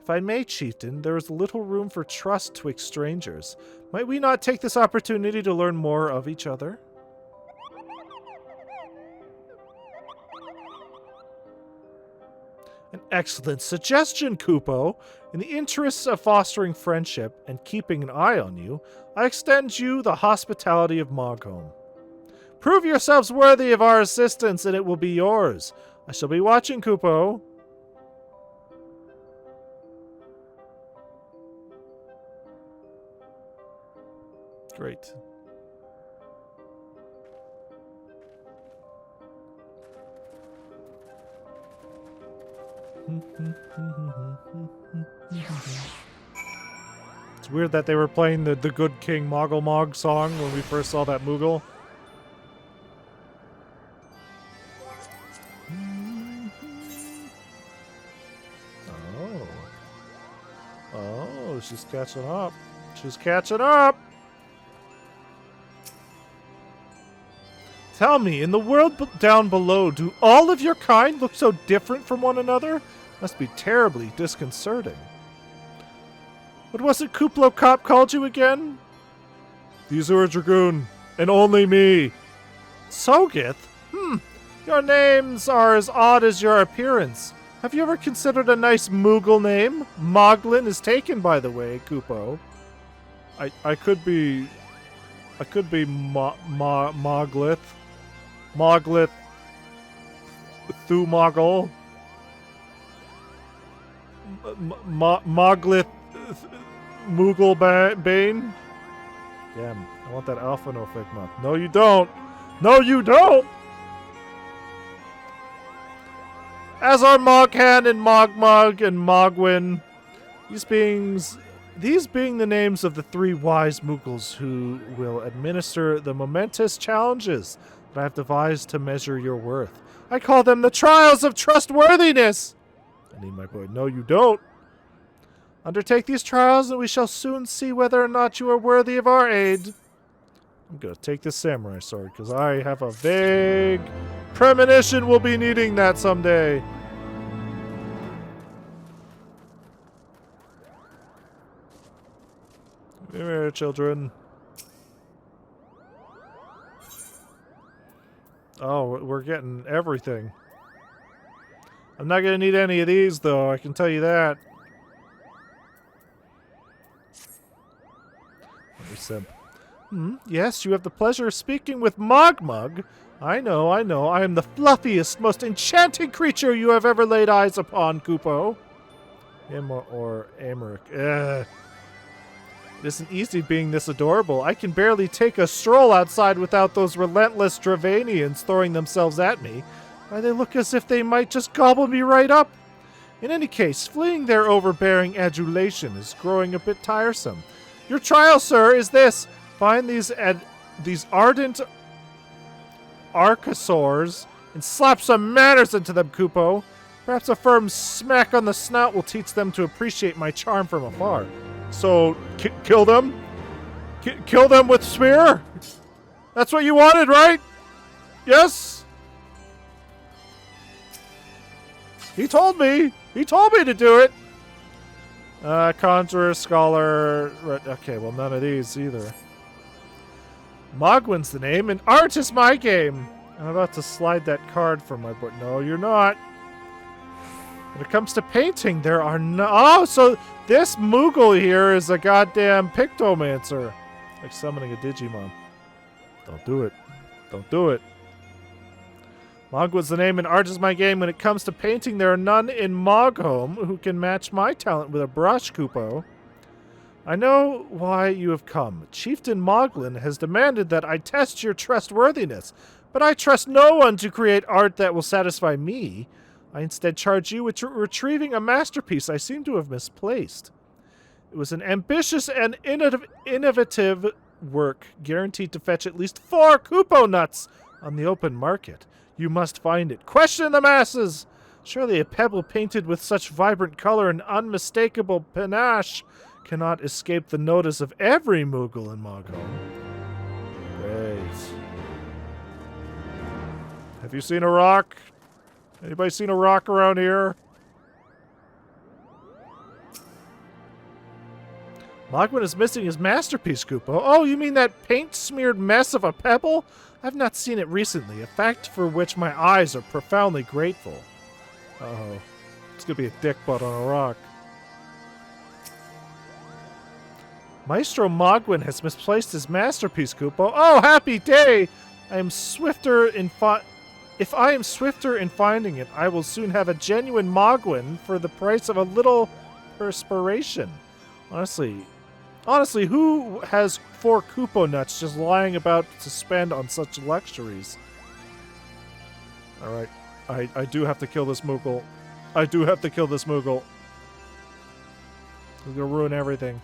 If I may, Chieftain, there is little room for trust twixt strangers. Might we not take this opportunity to learn more of each other? An excellent suggestion, Kupo. In the interests of fostering friendship and keeping an eye on you, I extend you the hospitality of Mogholm. Prove yourselves worthy of our assistance, and it will be yours. I shall be watching, Kupo. Great. It's weird that they were playing the Good King Moggle Mog song when we first saw that Moogle. Oh, she's catching up. She's catching up! Tell me, in the world down below, do all of your kind look so different from one another? Must be terribly disconcerting. What was it Kuplo Cop called you again? The Azure Dragoon, and only me. Sogeth? Your names are as odd as your appearance. Have you ever considered a nice Moogle name? Moglin is taken, by the way, Kupo. I could be Moglith. Moglith Thumoggle. Moglith Moogle Bane. Damn, I want that Alpha No Figma. No, you don't. No, you don't. As are Moghan and Mogmug and Mogwin, these being the names of the three wise Moogles who will administer the momentous challenges that I have devised to measure your worth. I call them the trials of trustworthiness. I need my boy. No, you don't. Undertake these trials, and we shall soon see whether or not you are worthy of our aid. I'm gonna take this samurai sword, because I have a vague premonition we'll be needing that someday. Come here, children. Oh, we're getting everything. I'm not gonna need any of these, though, I can tell you that. Let me simp. Yes, you have the pleasure of speaking with Mogmug. I know. I am the fluffiest, most enchanting creature you have ever laid eyes upon, Kupo. Or Amaric. It isn't easy being this adorable. I can barely take a stroll outside without those relentless Dravanians throwing themselves at me. Why, they look as if they might just gobble me right up. In any case, fleeing their overbearing adulation is growing a bit tiresome. Your trial, sir, is this. Find these ardent archosaurs and slap some manners into them, Kupo. Perhaps a firm smack on the snout will teach them to appreciate my charm from afar. So, kill them? Kill them with spear? That's what you wanted, right? Yes? He told me. He told me to do it. Conjurer, Scholar... Okay, well, none of these either. Mogwin's the name, and art is my game. I'm about to slide that card from my book. No, you're not. When it comes to painting, there are no... Oh, so this Moogle here is a goddamn Pictomancer. Like summoning a Digimon. Don't do it. Don't do it. Mogwin's the name and art is my game. When it comes to painting, there are none in Mogholm who can match my talent with a brush, Kupo. I know why you have come. Chieftain Moglin has demanded that I test your trustworthiness, but I trust no one to create art that will satisfy me. I instead charge you with retrieving a masterpiece I seem to have misplaced. It was an ambitious and innovative work, guaranteed to fetch at least 4 Kupo nuts on the open market. You must find it. Question the masses! Surely a pebble painted with such vibrant color and unmistakable panache cannot escape the notice of every Moogle in Mogholm. Great. Have you seen a rock? Anybody seen a rock around here? Mogwin is missing his masterpiece, Kupo. Oh, you mean that paint-smeared mess of a pebble? I've not seen it recently, a fact for which my eyes are profoundly grateful. Uh-oh. It's gonna be a dick butt on a rock. Maestro Mogwin has misplaced his masterpiece, Kupo. Oh, happy day! If I am swifter in finding it, I will soon have a genuine Mogwin for the price of a little perspiration. Honestly, who has 4 Kupo nuts just lying about to spend on such luxuries? Alright, I do have to kill this Moogle. I do have to kill this Moogle. He's gonna ruin everything.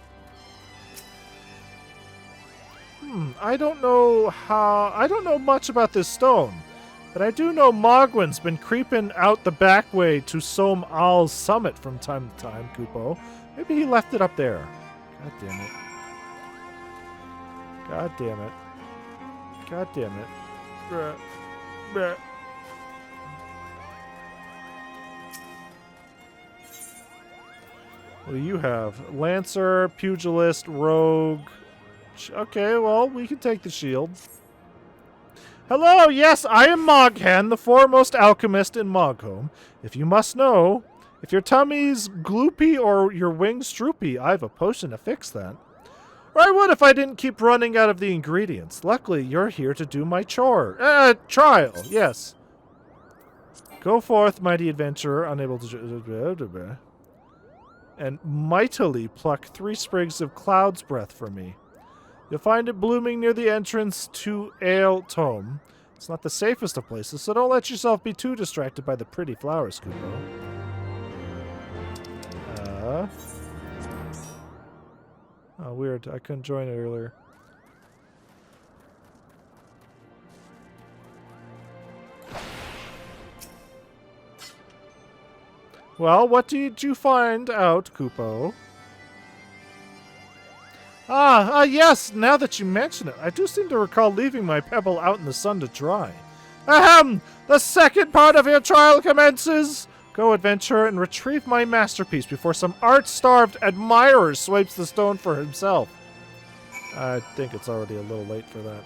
I don't know much about this stone, but I do know Mogwin's been creeping out the back way to Som Al's summit from time to time, Kupo. Maybe he left it up there. God damn it. God damn it. God damn it. Bruh. Bruh. What do you have? Lancer, Pugilist, Rogue. Okay, well, we can take the shield. Hello, yes, I am Moghan, the foremost alchemist in Mogholm. If you must know, if your tummy's gloopy or your wings droopy, I have a potion to fix that. Or I would if I didn't keep running out of the ingredients. Luckily, you're here to do my trial, yes. Go forth, mighty adventurer, unable to... and mightily pluck 3 sprigs of cloud's breath from me. You'll find it blooming near the entrance to Ale Tome. It's not the safest of places, so don't let yourself be too distracted by the pretty flowers, Kupo. Oh, weird. I couldn't join it earlier. Well, what did you find out, Kupo? Yes, now that you mention it, I do seem to recall leaving my pebble out in the sun to dry. Ahem! The second part of your trial commences! Go, adventurer, and retrieve my masterpiece before some art-starved admirer swipes the stone for himself. I think it's already a little late for that.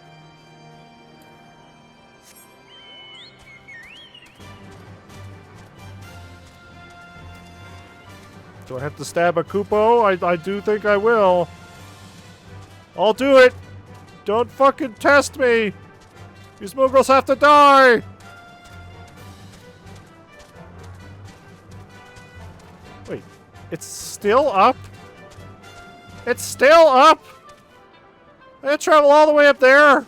Do I have to stab a Kupo? I do think I will. I'll do it! Don't fucking test me! These Moogles have to die! Wait, it's still up? It's still up? I gotta travel all the way up there?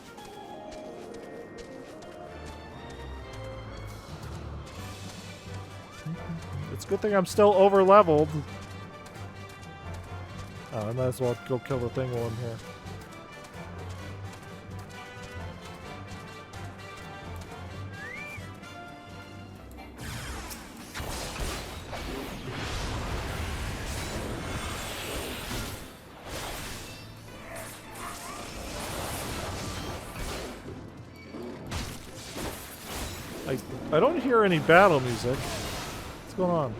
It's a good thing I'm still over-leveled. Oh, I might as well go kill the thing while I'm here. I don't hear any battle music. What's going on?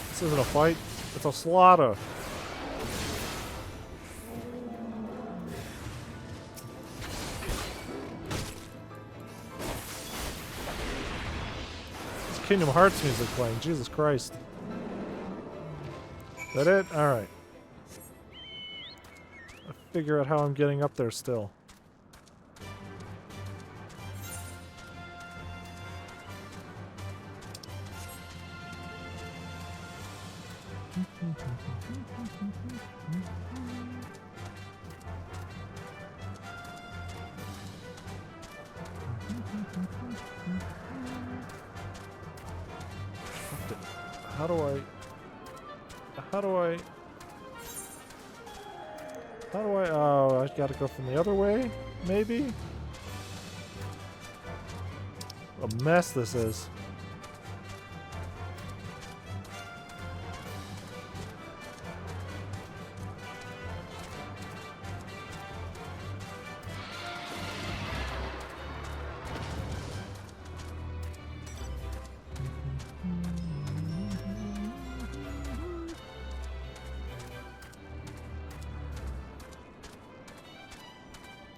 This isn't a fight. It's a slaughter. It's Kingdom Hearts music playing. Jesus Christ. Is that it? Alright. I'll figure out how I'm getting up there still. How do I... How do I... How do I... Oh, I gotta go from the other way? Maybe? What a mess this is.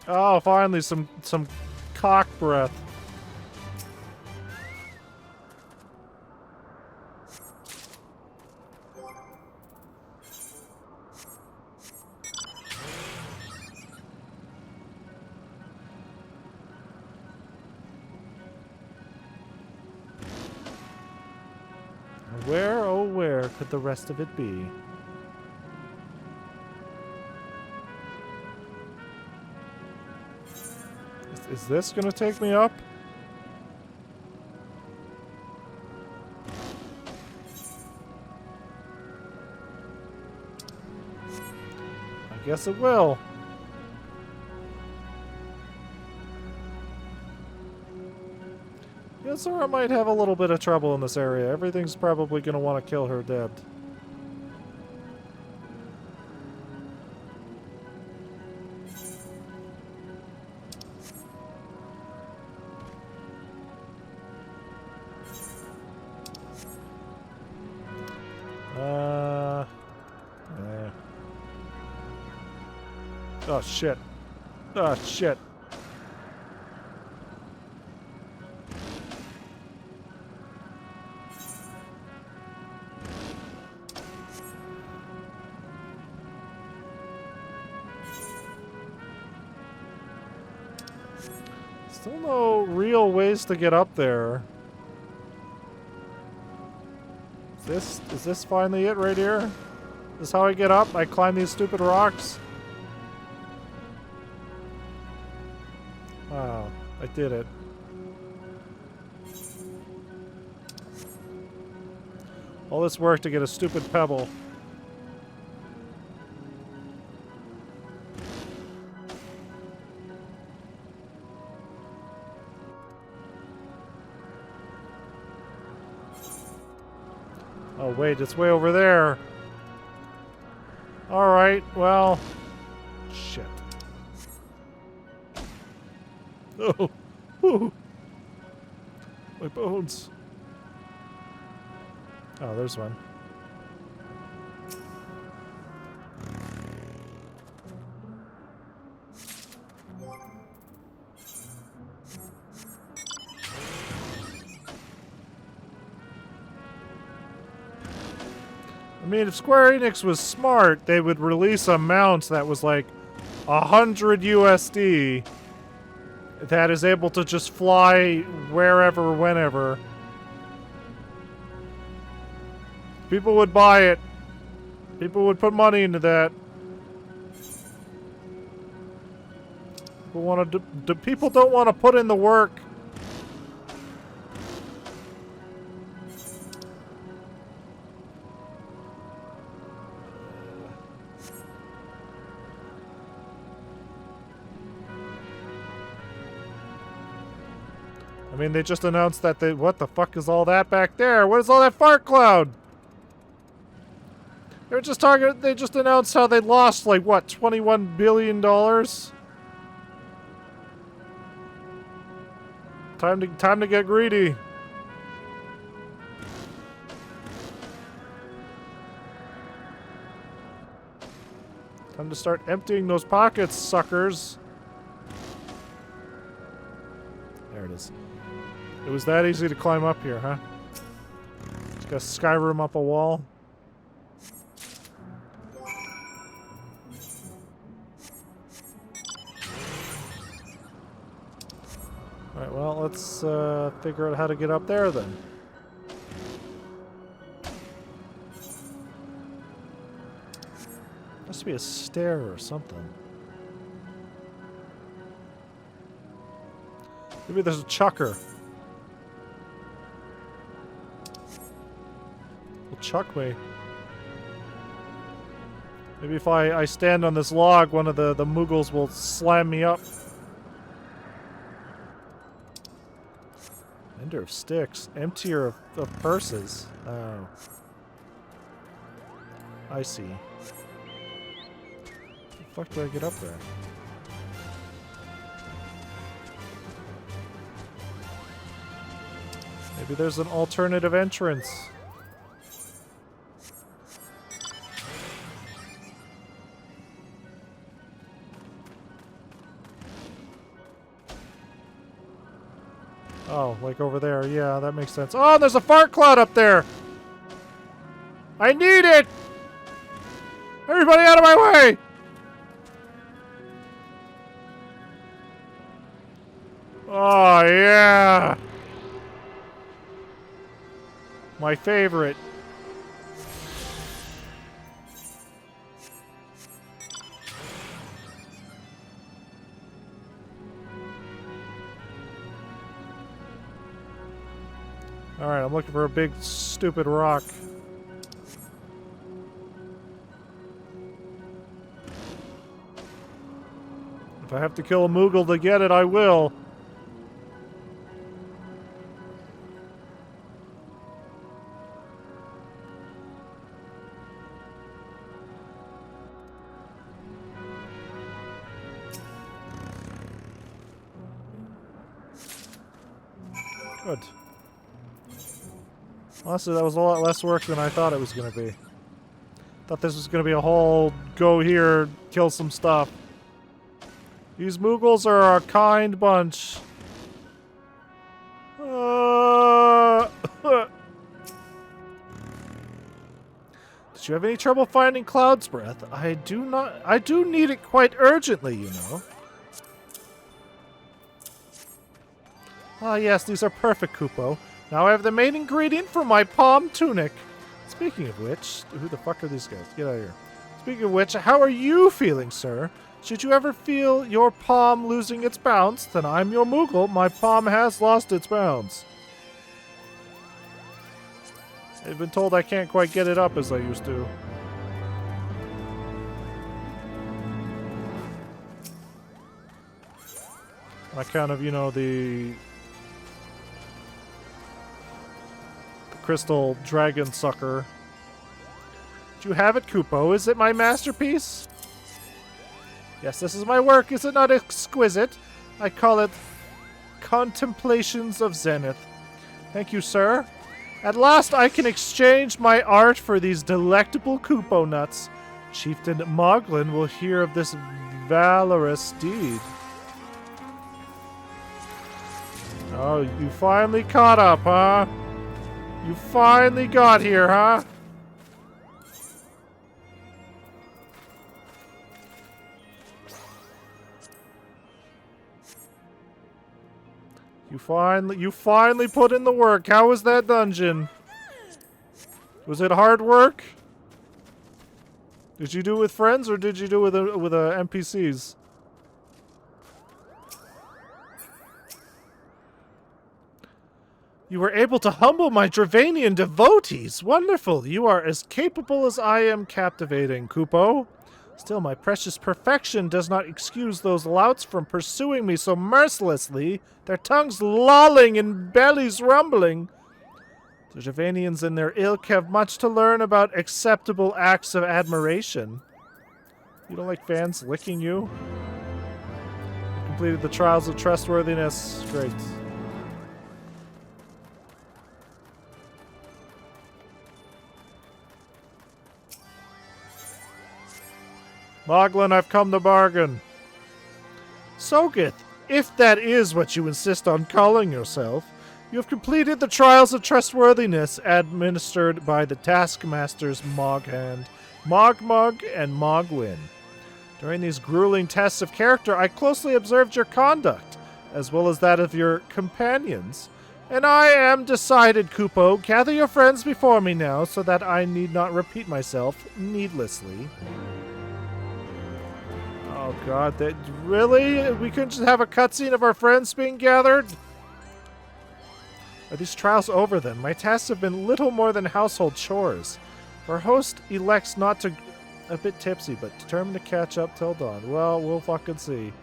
Oh, finally some cock breath. Where, oh where could the rest of it be? Is this gonna take me up? I guess it will. Yeah, Sora might have a little bit of trouble in this area. Everything's probably gonna want to kill her dead. Oh shit. Oh shit. Still no real ways to get up there. Is this finally it right here? Is this how I get up? I climb these stupid rocks? Wow, I did it. All this work to get a stupid pebble. Oh wait, it's way over there. Alright, well... Shit. Oh! Whew. My bones. Oh, there's one. I mean, if Square Enix was smart, they would release a mount that was like 100 USD that is able to just fly wherever, whenever. People would buy it. People would put money into that. People don't want to put in the work. I mean, they just announced that they... What the fuck is all that back there? What is all that fart cloud? They were just talking... They just announced how they lost, like, what, $21 billion? Time to get greedy. Time to start emptying those pockets, suckers. There it is. It was that easy to climb up here, huh? Just got Skyrim up a wall. Alright, well, let's figure out how to get up there then. Must be a stair or something. Maybe there's a chucker. Will chuck me. Maybe if I stand on this log, one of the Muggles will slam me up. Ender of sticks. Emptier of purses. Oh. I see. How the fuck do I get up there? Maybe there's an alternative entrance. Oh, like over there. Yeah, that makes sense. Oh, there's a fart cloud up there! I need it! Everybody out of my way! Oh, yeah! My favorite. Alright, I'm looking for a big, stupid rock. If I have to kill a Moogle to get it, I will. Good. Honestly, that was a lot less work than I thought it was going to be. Thought this was going to be a whole go here, kill some stuff. These Muggles are a kind bunch. Did you have any trouble finding Cloud's Breath? I do need it quite urgently, you know. Ah, yes, these are perfect, Kupo. Now I have the main ingredient for my palm tunic. Speaking of which, who the fuck are these guys? Get out of here. Speaking of which, how are you feeling, sir? Should you ever feel your palm losing its bounds, then I'm your Moogle. My palm has lost its bounds. I've been told I can't quite get it up as I used to. I kind of, you know, the crystal dragon sucker. Do you have it, Kupo? Is it my masterpiece? Yes, this is my work. Is it not exquisite? I call it Contemplations of Zenith. Thank you, sir. At last I can exchange my art for these delectable Kupo nuts. Chieftain Moglin will hear of this valorous deed. Oh, you finally caught up, huh? You finally got here, huh? You finally put in the work. How was that dungeon? Was it hard work? Did you do it with friends or did you do it with NPCs? You were able to humble my Dravanian devotees. Wonderful. You are as capable as I am captivating, Kupo. Still, my precious perfection does not excuse those louts from pursuing me so mercilessly, their tongues lolling and bellies rumbling. The Dravanians and their ilk have much to learn about acceptable acts of admiration. You don't like fans licking you? Completed the trials of trustworthiness. Great. Moglin, I've come to bargain. Sogeth, if that is what you insist on calling yourself, you have completed the trials of trustworthiness administered by the taskmasters Moghand, Mogmug, and Mogwin. During these grueling tests of character, I closely observed your conduct, as well as that of your companions. And I am decided, Kupo. Gather your friends before me now, so that I need not repeat myself needlessly. Oh god, that really? We couldn't just have a cutscene of our friends being gathered? Are these trials over then? My tasks have been little more than household chores. Our host elects not to... A bit tipsy, but determined to catch up till dawn. Well, we'll fucking see.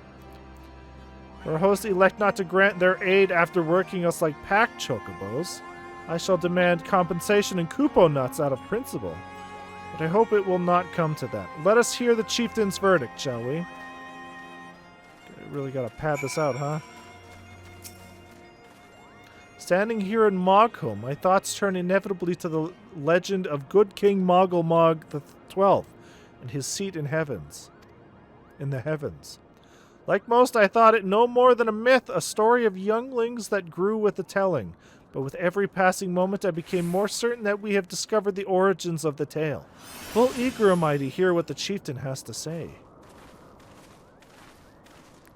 Our hosts elect not to grant their aid after working us like pack chocobos. I shall demand compensation and Kupo nuts out of principle. But I hope it will not come to that. Let us hear the chieftain's verdict, shall we? Really gotta pad this out, huh? Standing here in Mogholm, my thoughts turn inevitably to the legend of good King Moggle the XII and his seat in the heavens. Like most, I thought it no more than a myth, a story of younglings that grew with the telling. But with every passing moment, I became more certain that we have discovered the origins of the tale. Full eager am I to hear what the chieftain has to say.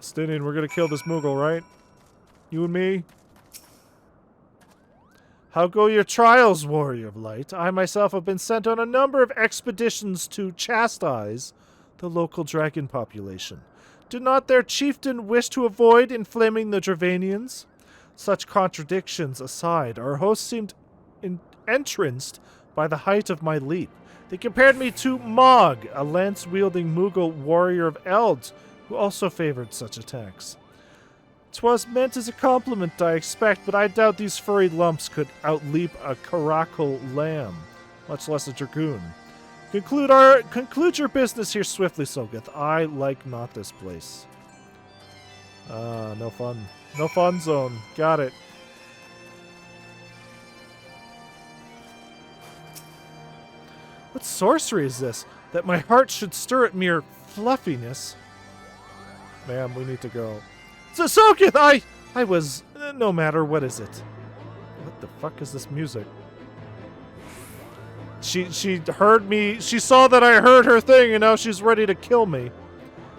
Stinian, we're gonna kill this Moogle, right? You and me? How go your trials, warrior of light? I myself have been sent on a number of expeditions to chastise the local dragon population. Did not their chieftain wish to avoid inflaming the Dravanians? Such contradictions aside, our host seemed entranced by the height of my leap. They compared me to Mog, a lance-wielding Moogle warrior of Eld, who also favored such attacks. 'Twas meant as a compliment, I expect, but I doubt these furry lumps could outleap a caracal lamb, much less a dragoon. Conclude your business here swiftly, Sogeth. I like not this place. No fun. No fun zone. Got it. What sorcery is this? That my heart should stir at mere fluffiness. Ma'am, we need to go. Sogeth, I was... no matter, what is it? What the fuck is this music? She heard me, she saw that I heard her thing, and now she's ready to kill me.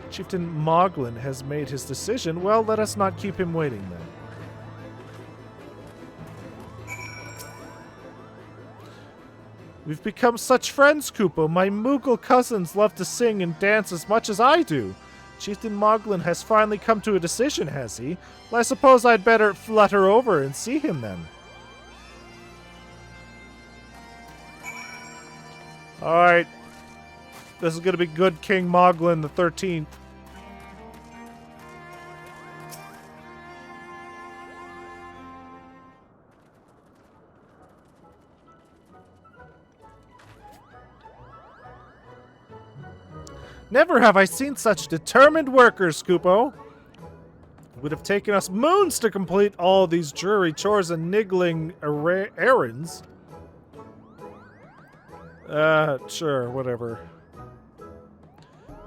Chieftain Moglin has made his decision. Well, let us not keep him waiting then. We've become such friends, Kupo. My Moogle cousins love to sing and dance as much as I do. Chieftain Moglin has finally come to a decision, has he? Well, I suppose I'd better flutter over and see him then. Alright. This is going to be good King Moglin the 13th. Never have I seen such determined workers, Kupo. It would have taken us moons to complete all these dreary chores and niggling errands. Sure, whatever.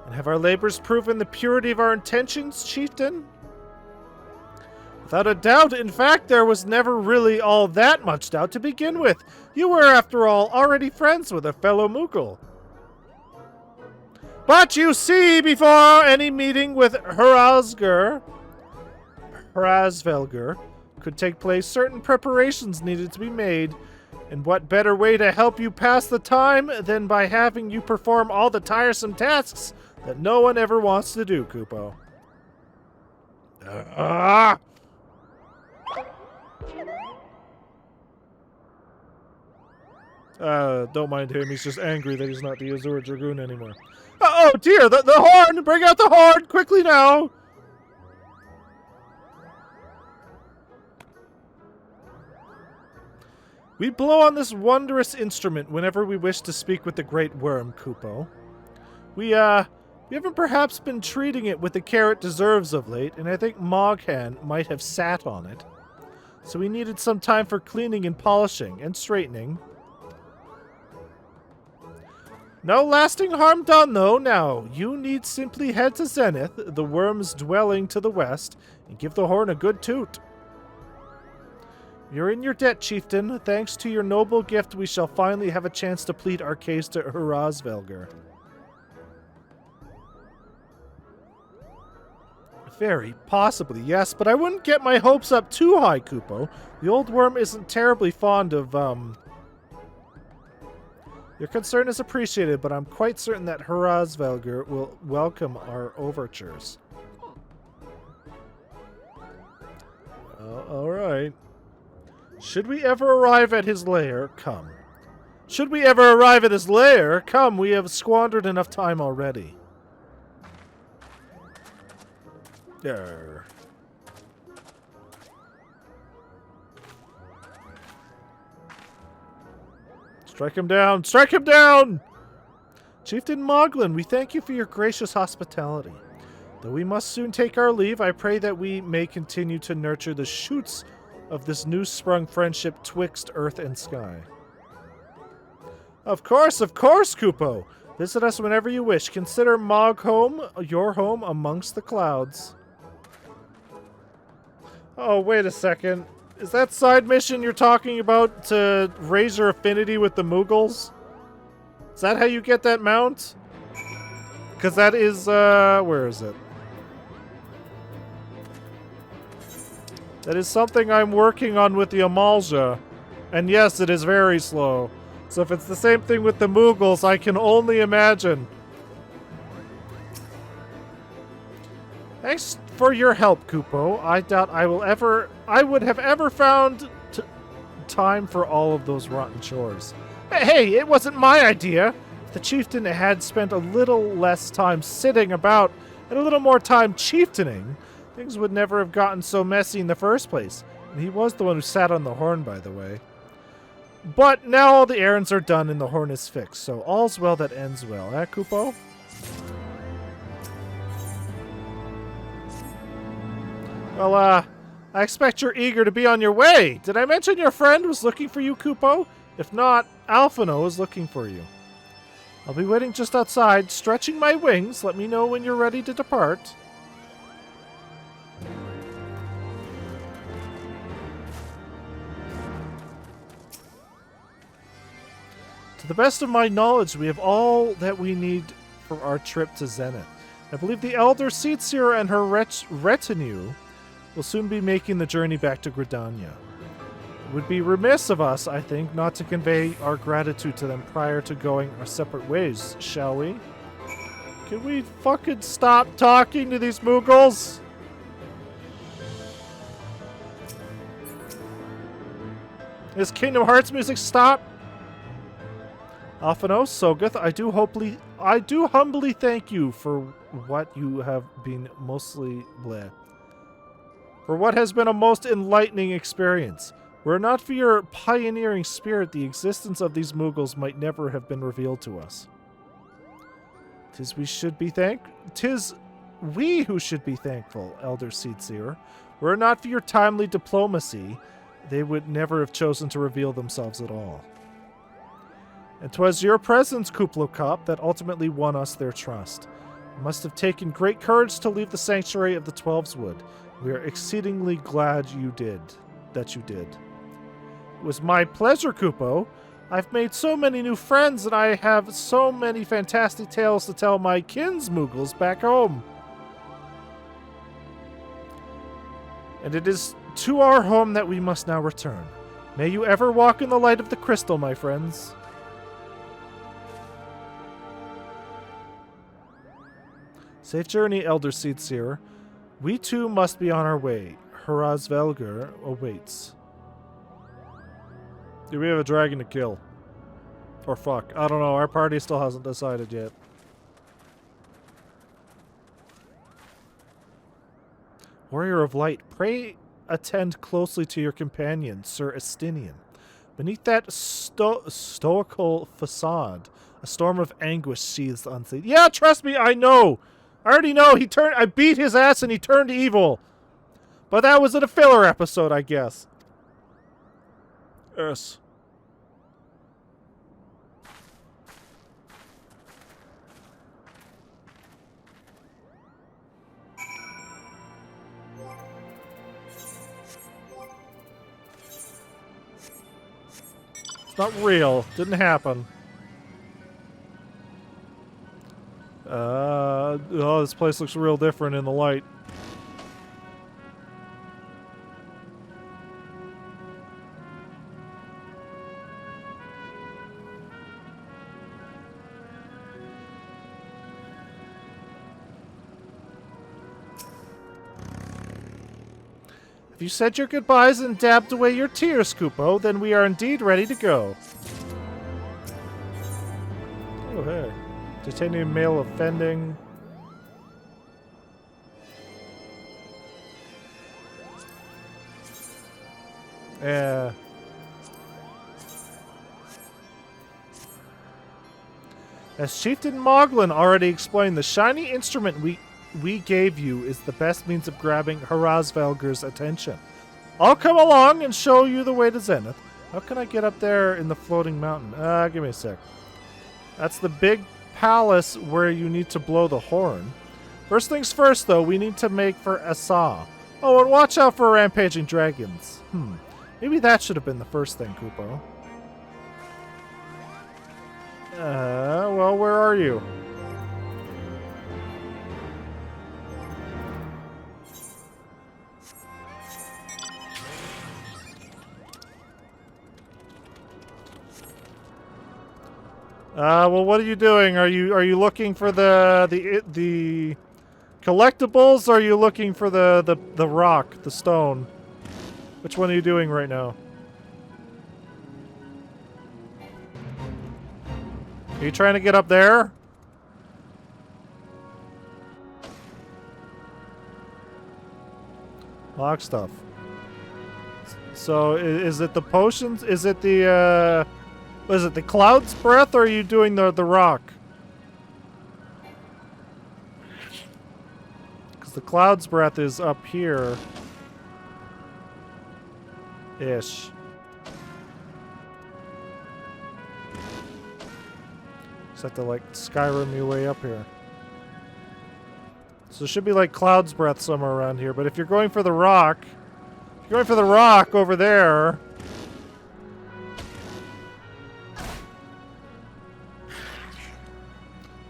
And have our labors proven the purity of our intentions, chieftain? Without a doubt. In fact, there was never really all that much doubt to begin with. You were, after all, already friends with a fellow Moogle. But you see, before any meeting with Hrazvelger could take place, certain preparations needed to be made. And what better way to help you pass the time than by having you perform all the tiresome tasks that no one ever wants to do, Kupo? Don't mind him. He's just angry that he's not the Azure Dragoon anymore. Oh dear, the horn! Bring out the horn! Quickly now! We blow on this wondrous instrument whenever we wish to speak with the Great Worm, Kupo. We haven't perhaps been treating it with the care it deserves of late, and I think Moghan might have sat on it. So we needed some time for cleaning and polishing and straightening. No lasting harm done, though. Now, you need simply head to Zenith, the worm's dwelling to the west, and give the horn a good toot. You're in your debt, chieftain. Thanks to your noble gift, we shall finally have a chance to plead our case to Hrazvelger. Very possibly, yes, but I wouldn't get my hopes up too high, Kupo. The old worm isn't terribly fond of, Your concern is appreciated, but I'm quite certain that Hrazvelgr will welcome our overtures. Alright. Should we ever arrive at his lair, come. Should we ever arrive at his lair, come, we have squandered enough time already. There. Strike him down! Strike him down! Chieftain Moglin, we thank you for your gracious hospitality. Though we must soon take our leave, I pray that we may continue to nurture the shoots of this new-sprung friendship twixt earth and sky. Of course, Kupo! Visit us whenever you wish. Consider Mog home, your home amongst the clouds. Oh, wait a second. Is that side mission you're talking about to raise your affinity with the Mughals? Is that how you get that mount? Because that is, where is it? That is something I'm working on with the Amalja. And yes, it is very slow. So if it's the same thing with the Mughals, I can only imagine. Thanks for your help, Kupo. I doubt I would have ever found time for all of those rotten chores. Hey, it wasn't my idea. If the chieftain had spent a little less time sitting about and a little more time chieftaining, things would never have gotten so messy in the first place. And he was the one who sat on the horn, by the way. But now all the errands are done and the horn is fixed, so all's well that ends well, eh, Kupo? Well, I expect you're eager to be on your way. Did I mention your friend was looking for you, Kupo? If not, Alphino is looking for you. I'll be waiting just outside, stretching my wings. Let me know when you're ready to depart. To the best of my knowledge, we have all that we need for our trip to Zenith. I believe the Elder Seatseer and her retinue will soon be making the journey back to Gridania. It would be remiss of us, I think, not to convey our gratitude to them prior to going our separate ways, shall we? Can we fucking stop talking to these Mughals? Is Kingdom Hearts music stop? Alphino, Sogoth, I do humbly thank you for what you have been for what has been a most enlightening experience. Were it not for your pioneering spirit, the existence of these Mughals might never have been revealed to us. 'Tis we who should be thankful, Elder Seatseer. Were it not for your timely diplomacy, they would never have chosen to reveal themselves at all. And 'twas your presence, Kuplokop, that ultimately won us their trust. It must have taken great courage to leave the sanctuary of the Twelveswood. We are exceedingly glad that you did. It was my pleasure, Kupo. I've made so many new friends, and I have so many fantastic tales to tell my kinsmuggles back home. And it is to our home that we must now return. May you ever walk in the light of the crystal, my friends. Safe journey, Elder Seatseer. We too must be on our way. Hrazvelgr awaits. Do we have a dragon to kill? Or fuck. I don't know. Our party still hasn't decided yet. Warrior of Light, pray attend closely to your companion, Sir Estinian. Beneath that stoical facade, a storm of anguish seethes unseen. Yeah, trust me, I know! I already know. I beat his ass and he turned evil. But that was in a filler episode, I guess. Yes. It's not real. Didn't happen. Oh, this place looks real different in the light. If you said your goodbyes and dabbed away your tears, Kupo, then we are indeed ready to go. Oh, hey. Titanium male offending. Yeah. As Chieftain Moglin already explained, the shiny instrument we gave you is the best means of grabbing Harazvelger's attention. I'll come along and show you the way to Zenith. How can I get up there in the floating mountain? Give me a sec. That's the big palace where you need to blow the horn. First things first, though, we need to make for Asa. Oh, and watch out for rampaging dragons. Maybe that should have been the first thing, Kupo. Well, where are you? Well, what are you doing? Are you looking for the collectibles, or are you looking for the rock, the stone? Which one are you doing right now? Are you trying to get up there? Lock stuff. So, is it the potions? Is it the, what is it, the cloud's breath, or are you doing the rock? Because the cloud's breath is up here. Ish. Just have to, like, Skyrim your way up here. So it should be like cloud's breath somewhere around here. But if you're going for the rock, over there.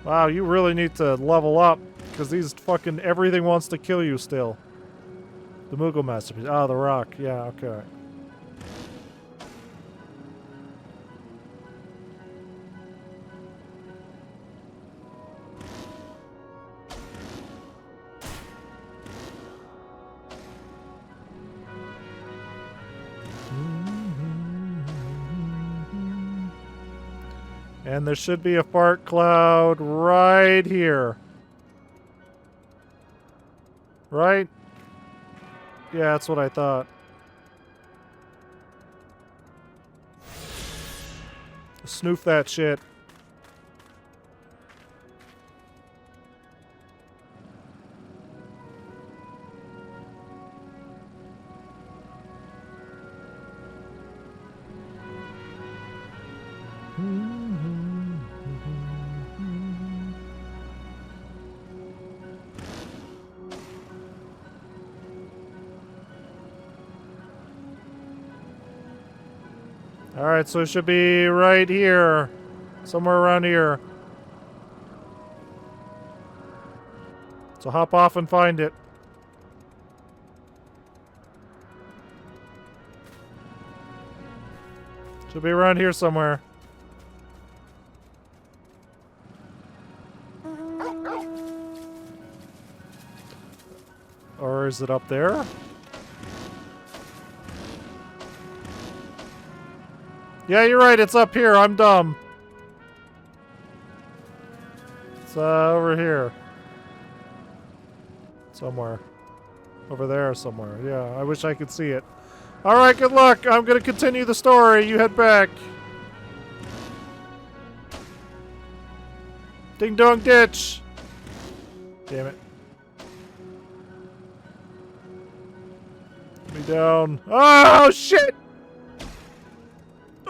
Wow, you really need to level up, because these fucking everything wants to kill you still. The Moogle masterpiece. Ah, the rock. Yeah, okay. And there should be a fart cloud right here. Right? Yeah, that's what I thought. Snoof that shit. Alright, so it should be right here. Somewhere around here. So hop off and find it. Should be around here somewhere. Or is it up there? Yeah, you're right. It's up here. I'm dumb. It's over here. Somewhere. Over there somewhere. Yeah, I wish I could see it. Alright, good luck. I'm going to continue the story. You head back. Ding dong ditch. Damn it. Get me down. Oh, shit!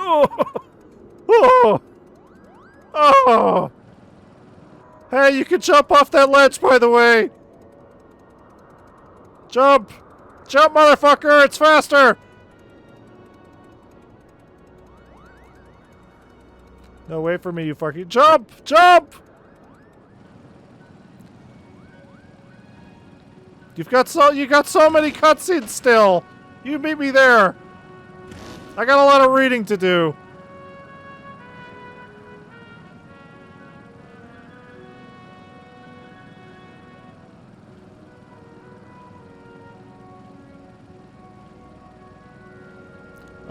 Oh! Oh! Oh! Hey, you can jump off that ledge, by the way! Jump! Jump, motherfucker! It's faster! No, wait for me, you fucking... Jump! Jump! You got so many cutscenes still! You meet me there! I got a lot of reading to do.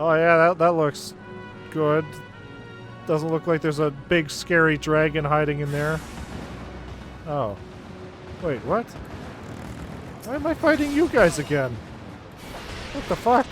Oh yeah, that looks good. Doesn't look like there's a big scary dragon hiding in there. Oh. Wait, what? Why am I fighting you guys again? What the fuck?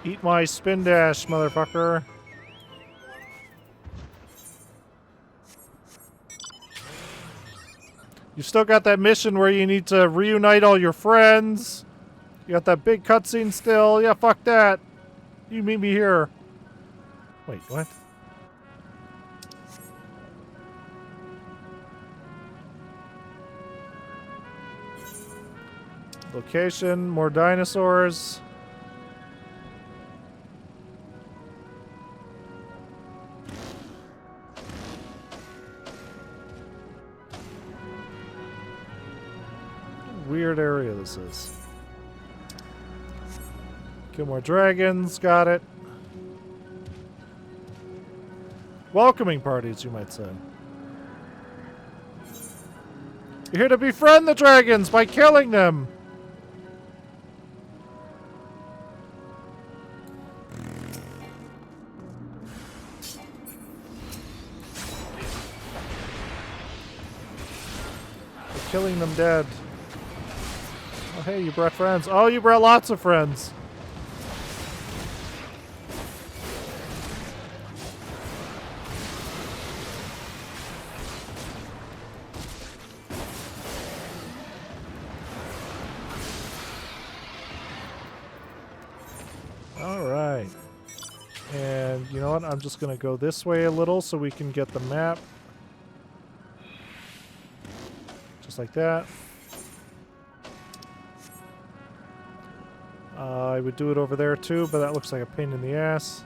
Eat my spin dash, motherfucker. You still got that mission where you need to reunite all your friends. You got that big cutscene still. Yeah, fuck that. You meet me here. Wait, what? Location, more dinosaurs. Weird area this is. Kill more dragons, got it. Welcoming parties, you might say. You're here to befriend the dragons by killing them. You're killing them dead. Oh, hey, you brought friends. Oh, you brought lots of friends. All right. And you know what? I'm just going to go this way a little so we can get the map. Just like that. I would do it over there too, but that looks like a pain in the ass.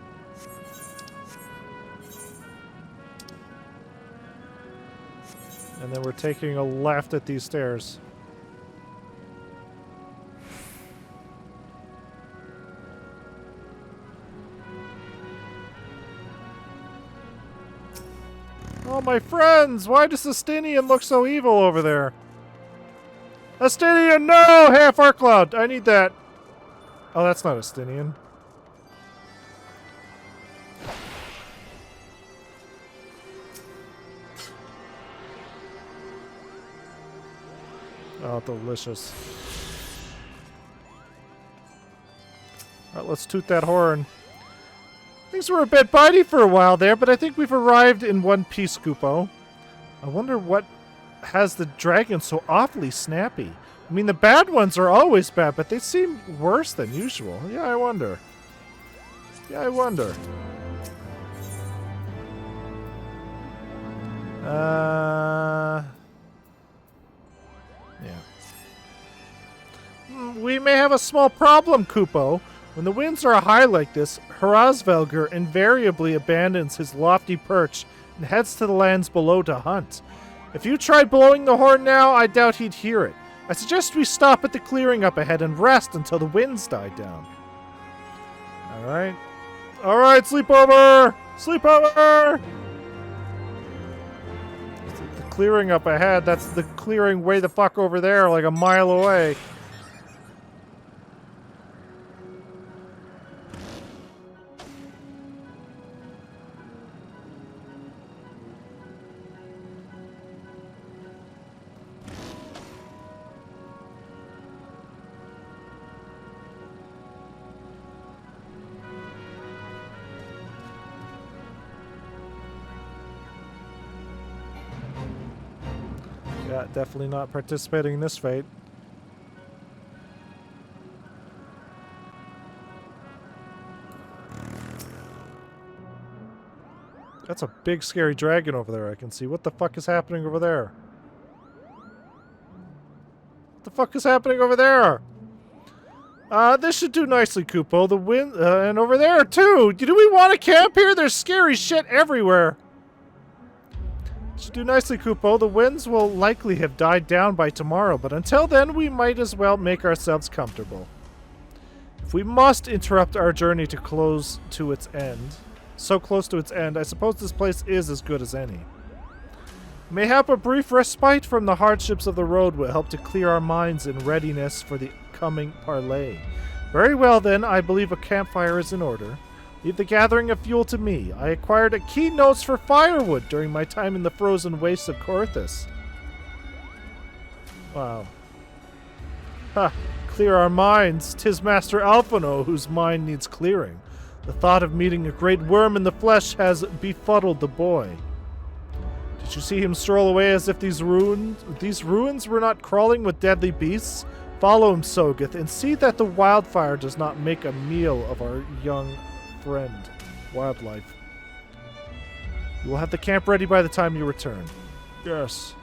And then we're taking a left at these stairs. Oh, my friends! Why does Astinian look so evil over there? Astinian, no! Half Arc Cloud! I need that. Oh, that's not Astinian. Oh, delicious. Alright, let's toot that horn. Things were a bit bitey for a while there, but I think we've arrived in one piece, Kupo. I wonder what has the dragon so awfully snappy. I mean, the bad ones are always bad, but they seem worse than usual. Yeah, I wonder. Yeah, I wonder. Yeah. We may have a small problem, Kupo. When the winds are high like this, Hrazvelgr invariably abandons his lofty perch and heads to the lands below to hunt. If you tried blowing the horn now, I doubt he'd hear it. I suggest we stop at the clearing up ahead and rest until the winds die down. Alright. Alright, sleepover! Sleepover! The clearing up ahead, that's the clearing way the fuck over there, like a mile away. Yeah, definitely not participating in this fate. That's a big scary dragon over there I can see. What the fuck is happening over there? What the fuck is happening over there? This should do nicely, Kupo. The wind, and over there too. Do we want to camp here? There's scary shit everywhere. You do nicely, Kupo. The winds will likely have died down by tomorrow, but until then, we might as well make ourselves comfortable. If we must interrupt our journey to close to its end, so close to its end, I suppose this place is as good as any. Mayhap a brief respite from the hardships of the road will help to clear our minds in readiness for the coming parley. Very well, then, I believe a campfire is in order. Leave the gathering of fuel to me. I acquired a keen nose for firewood during my time in the frozen wastes of Corythus. Wow. Ha! Clear our minds. 'Tis Master Alphino whose mind needs clearing. The thought of meeting a great worm in the flesh has befuddled the boy. Did you see him stroll away as if these ruins were not crawling with deadly beasts? Follow him, Sogeth, and see that the wildfire does not make a meal of our young friend, wildlife. You will have the camp ready by the time you return. Yes.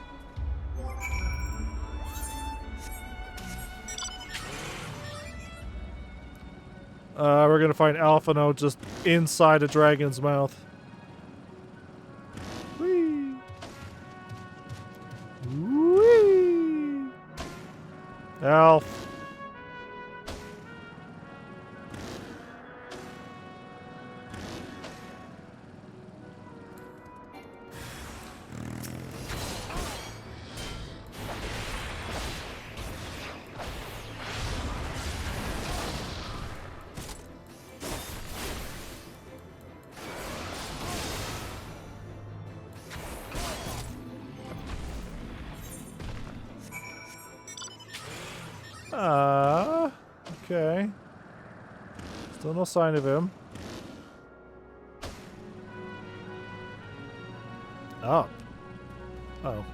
We're gonna find Alphino just inside a dragon's mouth. Whee! Whee! Alf. Okay. Still no sign of him. Oh. Oh.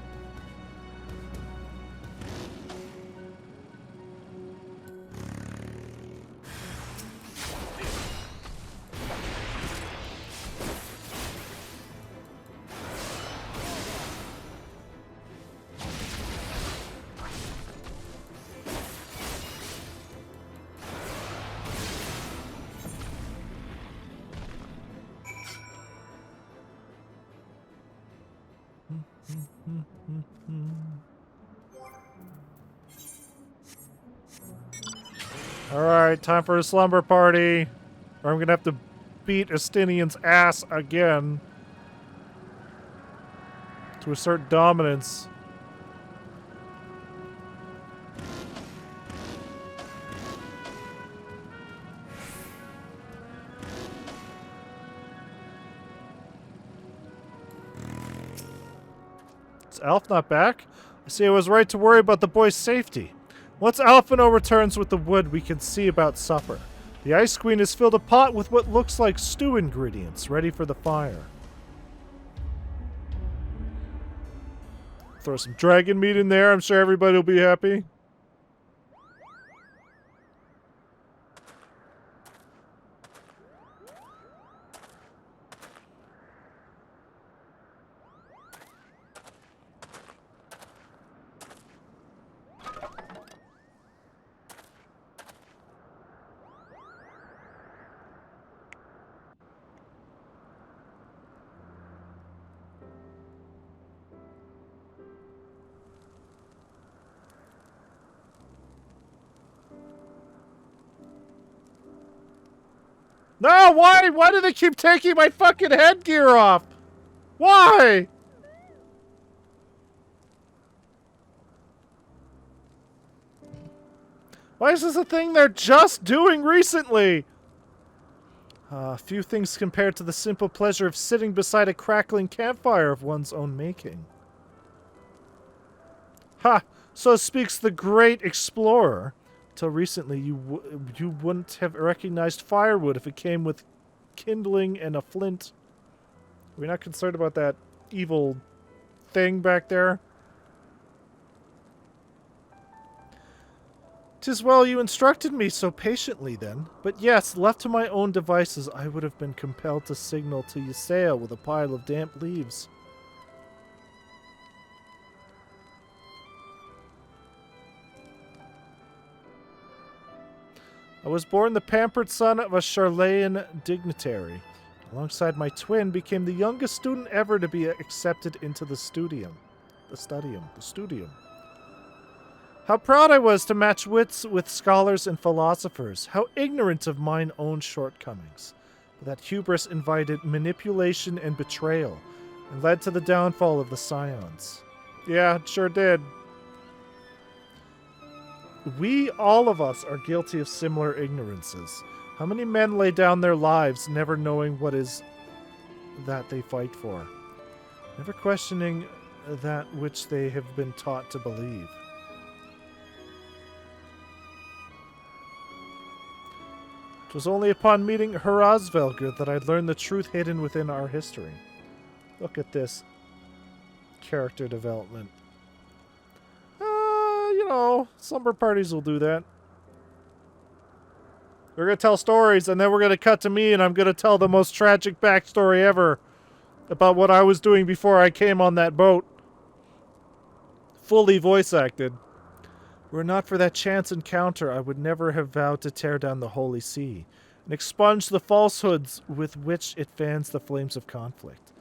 Alright, time for a slumber party. Or I'm gonna have to beat Estinian's ass again to assert dominance. Is Alf not back? I see I was right to worry about the boy's safety. Once Alphino returns with the wood, we can see about supper. The Ice Queen has filled a pot with what looks like stew ingredients, ready for the fire. Throw some dragon meat in there, I'm sure everybody will be happy. No, why? Why do they keep taking my fucking headgear off? Why? Why is this a thing they're just doing recently? Few things compared to the simple pleasure of sitting beside a crackling campfire of one's own making. Ha! So speaks the great explorer. Till recently, you wouldn't have recognized firewood if it came with kindling and a flint. We're not concerned about that evil thing back there. 'Tis well you instructed me so patiently then. But yes, left to my own devices, I would have been compelled to signal to Ysael with a pile of damp leaves. I was born the pampered son of a Charlean dignitary. Alongside my twin, became the youngest student ever to be accepted into the studium. The studium. How proud I was to match wits with scholars and philosophers. How ignorant of mine own shortcomings. That hubris invited manipulation and betrayal, and led to the downfall of the Scions. Yeah, it sure did. We, all of us, are guilty of similar ignorances. How many men lay down their lives never knowing what is that they fight for, never questioning that which they have been taught to believe? It was only upon meeting Heravsvelgr that I learned the truth hidden within our history. Look at this character development. You know, slumber parties will do that. We're going to tell stories, and then we're going to cut to me, and I'm going to tell the most tragic backstory ever about what I was doing before I came on that boat. Fully voice acted. Were it not for that chance encounter, I would never have vowed to tear down the Holy See and expunge the falsehoods with which it fans the flames of conflict.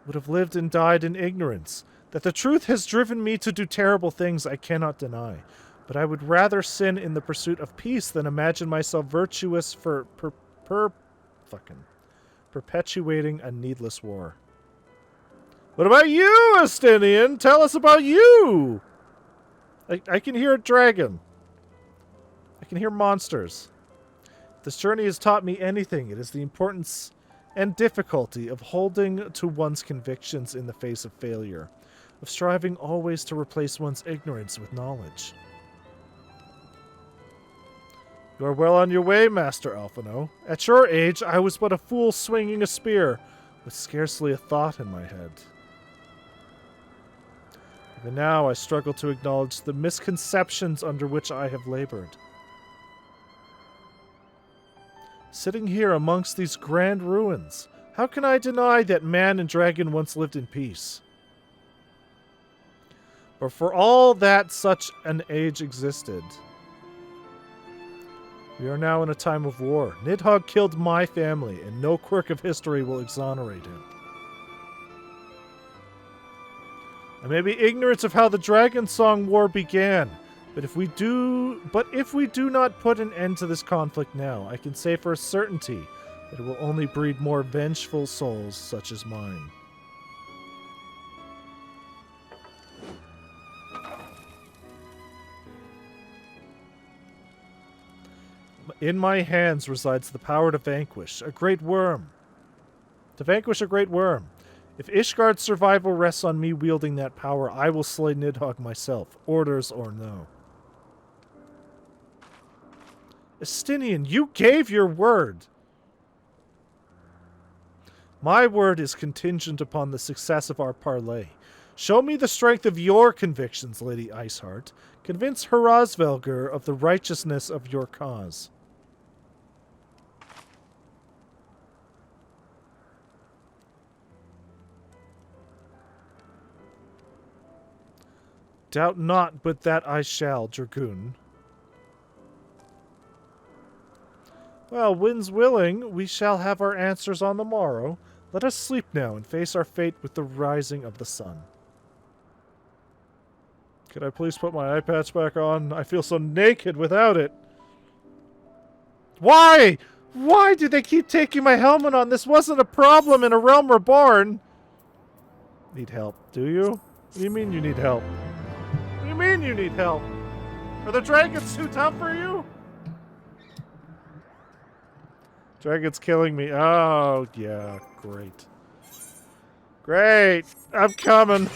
Would have lived and died in ignorance. That the truth has driven me to do terrible things I cannot deny. But I would rather sin in the pursuit of peace than imagine myself virtuous for perpetuating a needless war. What about you, Estinian? Tell us about you! I can hear a dragon. I can hear monsters. If this journey has taught me anything, it is the importance and difficulty of holding to one's convictions in the face of failure, of striving always to replace one's ignorance with knowledge. You are well on your way, Master Alphino. At your age, I was but a fool swinging a spear, with scarcely a thought in my head. Even now, I struggle to acknowledge the misconceptions under which I have labored. Sitting here amongst these grand ruins, how can I deny that man and dragon once lived in peace? But for all that such an age existed, we are now in a time of war. Nidhogg killed my family, and no quirk of history will exonerate him. I may be ignorant of how the Dragon Song War began, but if we do not put an end to this conflict now, I can say for a certainty that it will only breed more vengeful souls such as mine. In my hands resides the power to vanquish a great worm. To vanquish a great worm. If Ishgard's survival rests on me wielding that power, I will slay Nidhogg myself, orders or no. Estinian, you gave your word! My word is contingent upon the success of our parley. Show me the strength of your convictions, Lady Iceheart. Convince Heravsvelgr of the righteousness of your cause. Doubt not but that I shall, Dragoon. Well, winds willing, we shall have our answers on the morrow. Let us sleep now and face our fate with the rising of the sun. Could I please put my eye patch back on? I feel so naked without it. Why? Why do they keep taking my helmet on? This wasn't a problem in A Realm Reborn. Need help, do you? What do you mean you need help? What do you mean you need help? Are the dragons too tough for you? Dragon's killing me. Oh, yeah, great. Great! I'm coming!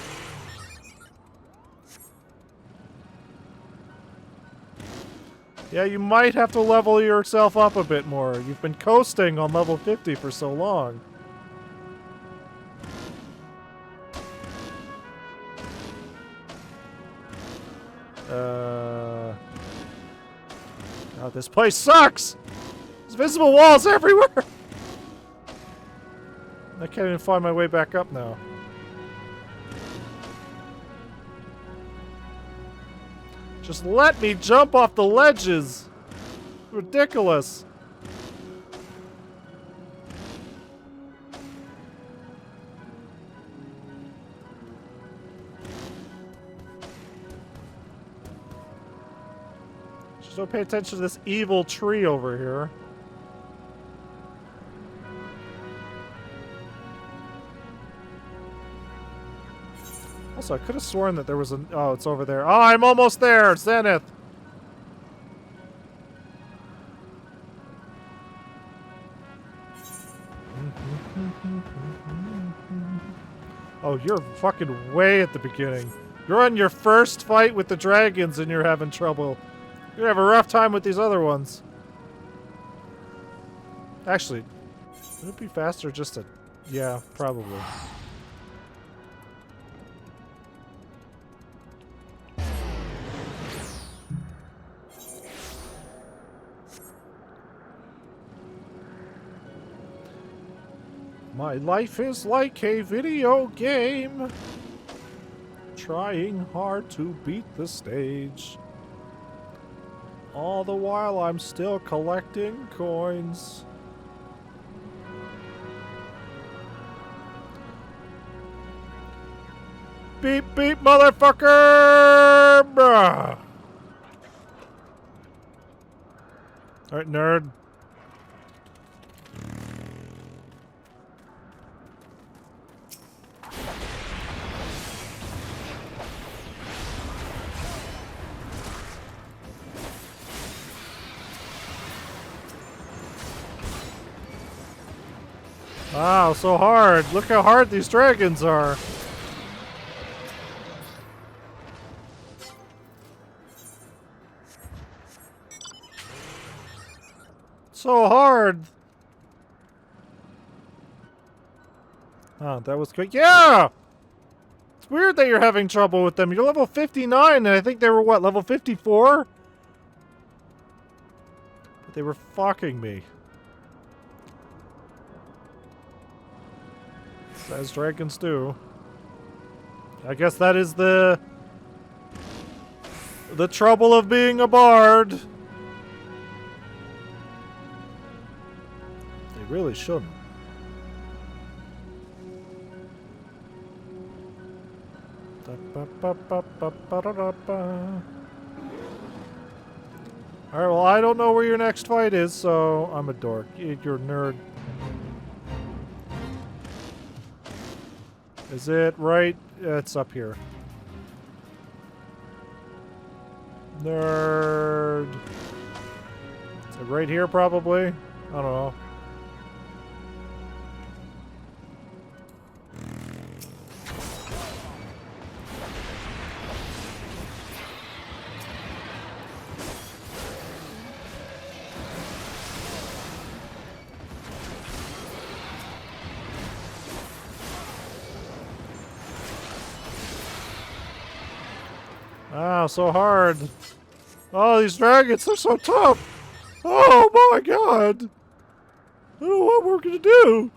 Yeah, you might have to level yourself up a bit more. You've been coasting on level 50 for so long. Oh, this place sucks! There's visible walls everywhere! I can't even find my way back up now. Just let me jump off the ledges! Ridiculous. Just don't pay attention to this evil tree over here. Also, I could have sworn that there was an... Oh, it's over there. Oh, I'm almost there! Zenith! Oh, you're fucking way at the beginning. You're on your first fight with the dragons and you're having trouble. You're gonna have a rough time with these other ones. Actually, would it be faster just to... Yeah, probably. My life is like a video game. Trying hard to beat the stage. All the while I'm still collecting coins. Beep beep motherfucker! Bruh. Alright, nerd. Wow, so hard. Look how hard these dragons are. So hard. Oh, that was good. Yeah! It's weird that you're having trouble with them. You're level 59, and I think they were, what, level 54? But they were fucking me. As dragons do. I guess that is the trouble of being a bard. They really shouldn't. Alright, well, I don't know where your next fight is, so I'm a dork. You're a nerd. Is it right? It's up here. Nerd. Is it right here, probably? I don't know. Wow, so hard. Oh, these dragons, they're so tough. Oh my god. I don't know what we're gonna do.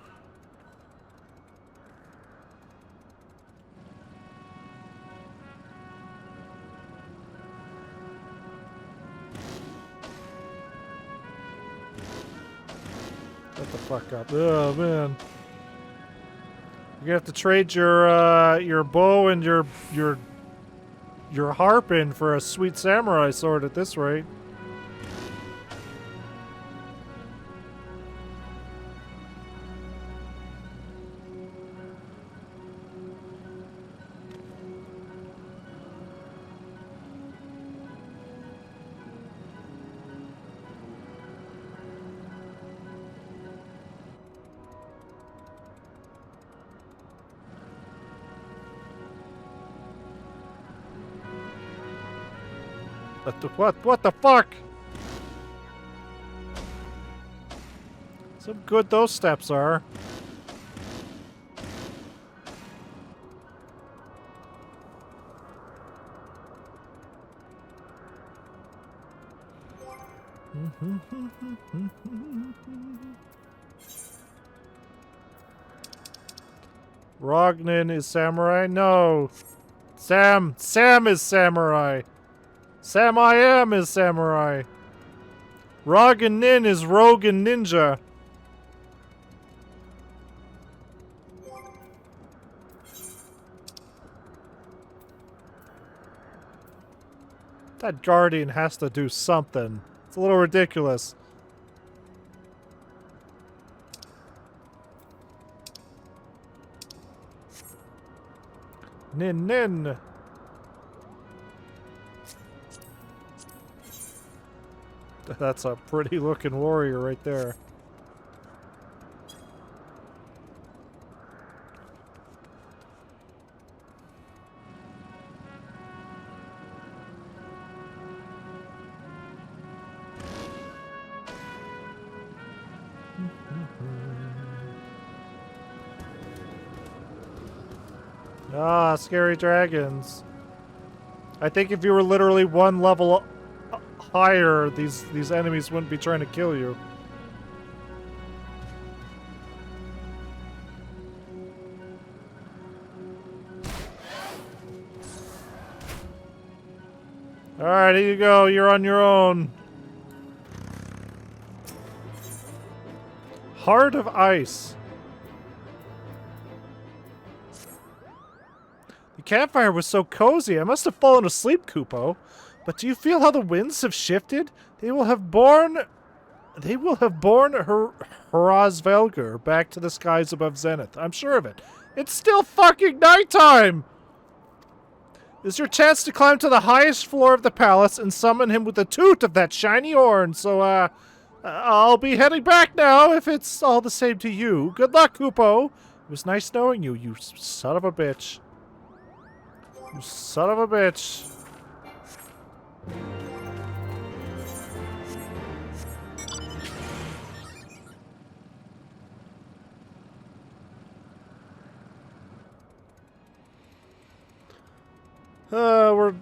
Shut the fuck up. Oh man. You're gonna have to trade your bow and your harp in for a sweet samurai sword at this rate. What the fuck? So good those steps are. Rognin is samurai? No. Sam is samurai. Sam I Am is samurai. Rog and Nin is rogue and ninja. That guardian has to do something. It's a little ridiculous. Nin nin. That's a pretty looking warrior right there. Ah, scary dragons. I think if you were literally one level higher, these enemies wouldn't be trying to kill you. Alright, here you go. You're on your own. Heart of Ice. The campfire was so cozy. I must have fallen asleep, Kupo. But do you feel how the winds have shifted? They will have borne Horazvelgur back to the skies above Zenith. I'm sure of it. It's still fucking nighttime! This is your chance to climb to the highest floor of the palace and summon him with the toot of that shiny horn. So, I'll be heading back now if it's all the same to you. Good luck, Kupo. It was nice knowing you, you son of a bitch. You son of a bitch.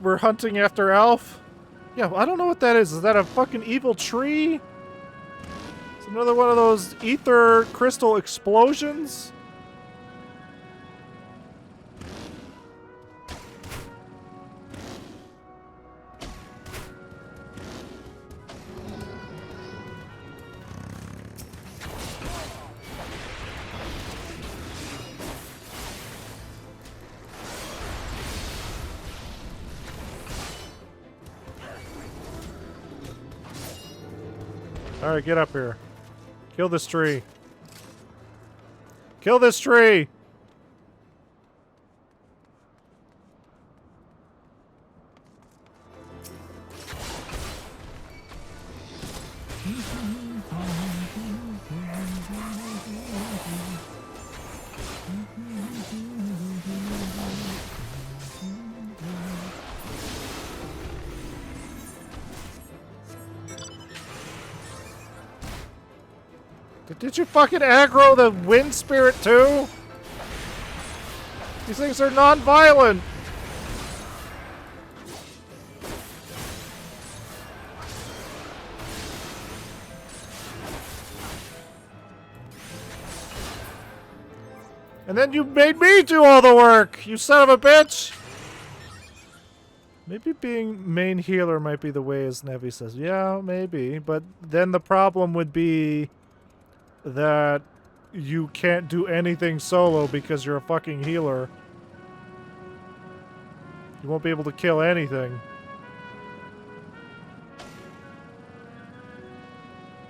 We're hunting after Alf. Yeah, well, I don't know what that is. Is that a fucking evil tree? It's another one of those ether crystal explosions? Alright, get up here. Kill this tree. Kill this tree! Did you fucking aggro the wind spirit too? These things are non-violent. And then you made me do all the work, you son of a bitch! Maybe being main healer might be the way, as Nevi says. Yeah, maybe. But then the problem would be that you can't do anything solo because you're a fucking healer. You won't be able to kill anything.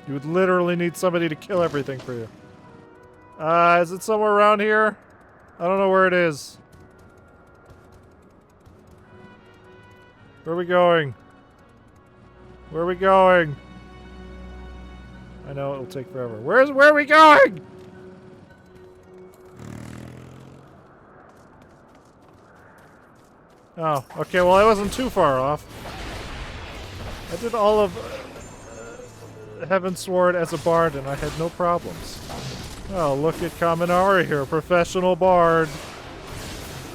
You would literally need somebody to kill everything for you. Is it somewhere around here? I don't know where it is. Where are we going? Where are we going? I know it'll take forever. Where are we going? Oh, okay, well I wasn't too far off. I did all of Heavensward as a bard and I had no problems. Oh, look at Kaminari here, professional bard.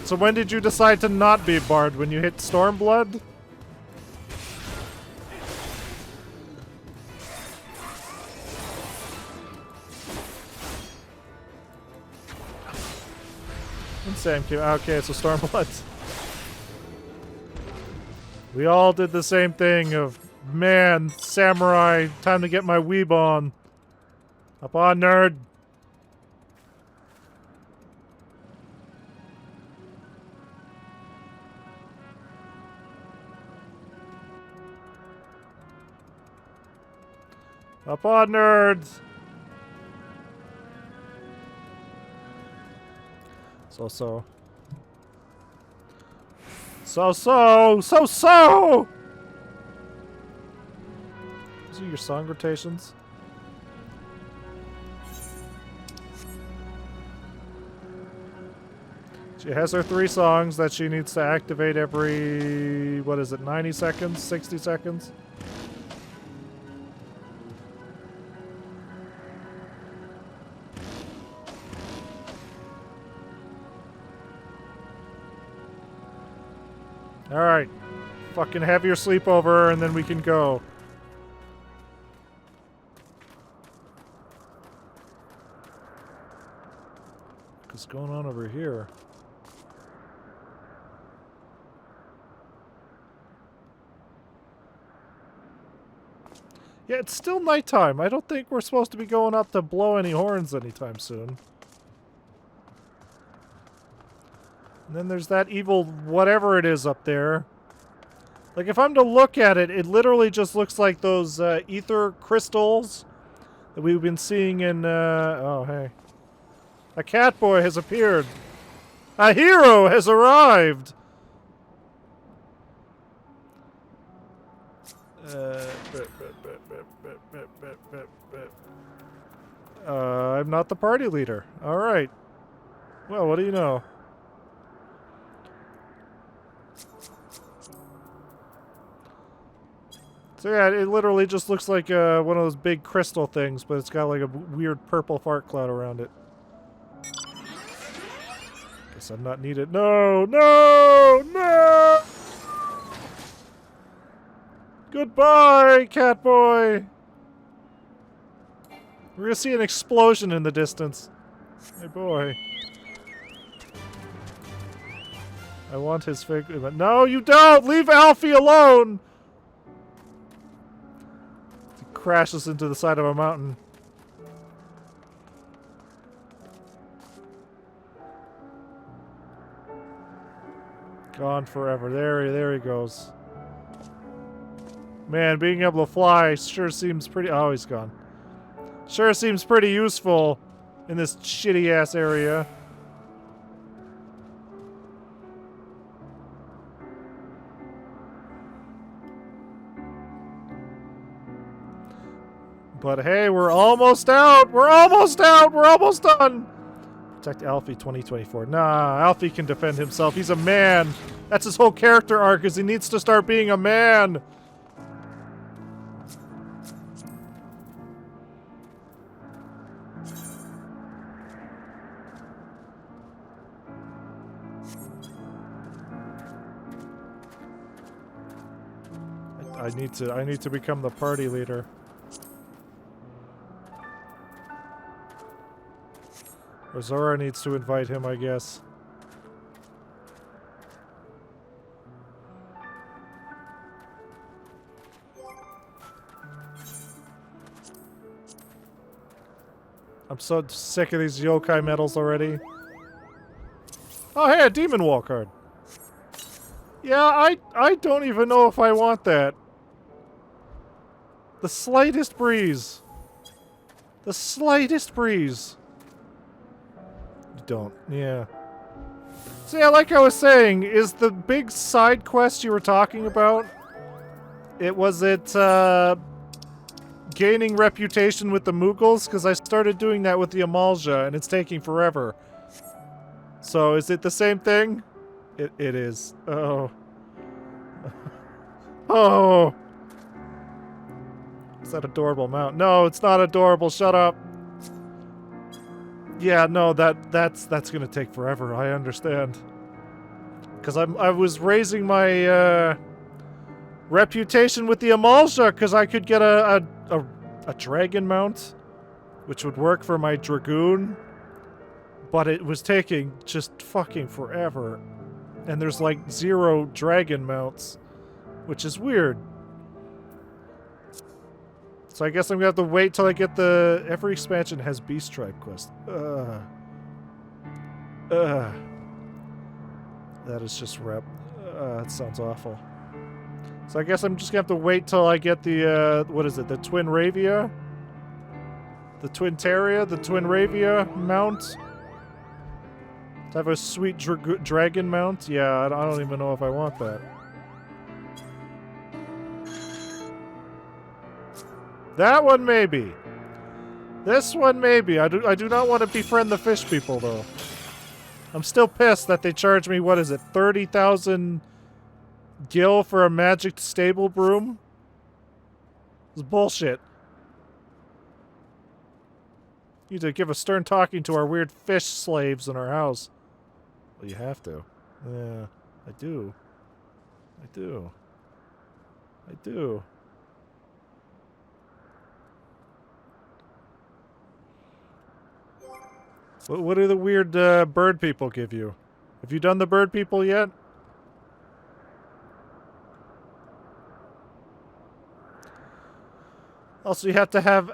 So when did you decide to not be a bard? When you hit Stormblood? Sam came. Okay, so Stormblood. We all did the same thing of, man, samurai, time to get my weeb on. Up on, nerd. Up on, nerds! So. These are your song rotations. She has her 3 songs that she needs to activate every, what is it, 90 seconds? 60 seconds? Alright. Fucking have your sleepover and then we can go. What's going on over here? Yeah, it's still nighttime. I don't think we're supposed to be going up to blow any horns anytime soon. And then there's that evil whatever it is up there. Like, if I'm to look at it, it literally just looks like those ether crystals that we've been seeing in, oh, hey. A cat boy has appeared. A hero has arrived! I'm not the party leader. Alright. Well, what do you know? So yeah, it literally just looks like one of those big crystal things, but it's got like a weird purple fart cloud around it. Guess I'm not needed. No! No! No! Goodbye, Catboy! We're gonna see an explosion in the distance. Hey, boy. I want his figure. No, you don't! Leave Alfie alone! He crashes into the side of a mountain. Gone forever. There he goes. Man, being able to fly sure seems pretty... Oh, he's gone. Sure seems pretty useful in this shitty-ass area. But hey, we're almost out! We're almost out! We're almost done! Protect Alfie 2024. Nah, Alfie can defend himself. He's a man. That's his whole character arc, is he needs to start being a man. I need to become the party leader. Or Zora needs to invite him, I guess. I'm so sick of these yokai medals already. Oh, hey, a demon wall card. Yeah, I don't even know if I want that. The slightest breeze. The slightest breeze. You don't. Yeah. So yeah, like I was saying, is the big side quest you were talking about, was it gaining reputation with the Mughals? Because I started doing that with the Amalja, and it's taking forever. So is it the same thing? It is. Oh. Oh. Is that adorable mount? No, it's not adorable. Shut up. Yeah, no, that's gonna take forever. I understand. Because I was raising my reputation with the Amalja because I could get a dragon mount, which would work for my dragoon. But it was taking just fucking forever. And there's like 0 dragon mounts, which is weird. So I guess I'm gonna have to wait till I get the... Every expansion has Beast Tribe quest. That is just rep. That sounds awful. So I guess I'm just gonna have to wait till I get the, what is it, the Twin Ravia? The Twintaria, the Twinravia mount. To have a sweet dragon mount? Yeah, I don't even know if I want that. That one maybe. This one maybe. I do not want to befriend the fish people though. I'm still pissed that they charge me, what is it, 30,000 gil for a magic stable broom? It's bullshit. You need to give a stern talking to our weird fish slaves in our house. Well, you have to. Yeah, I do. I do. I do. What do the weird bird people give you? Have you done the bird people yet? Also, you have to have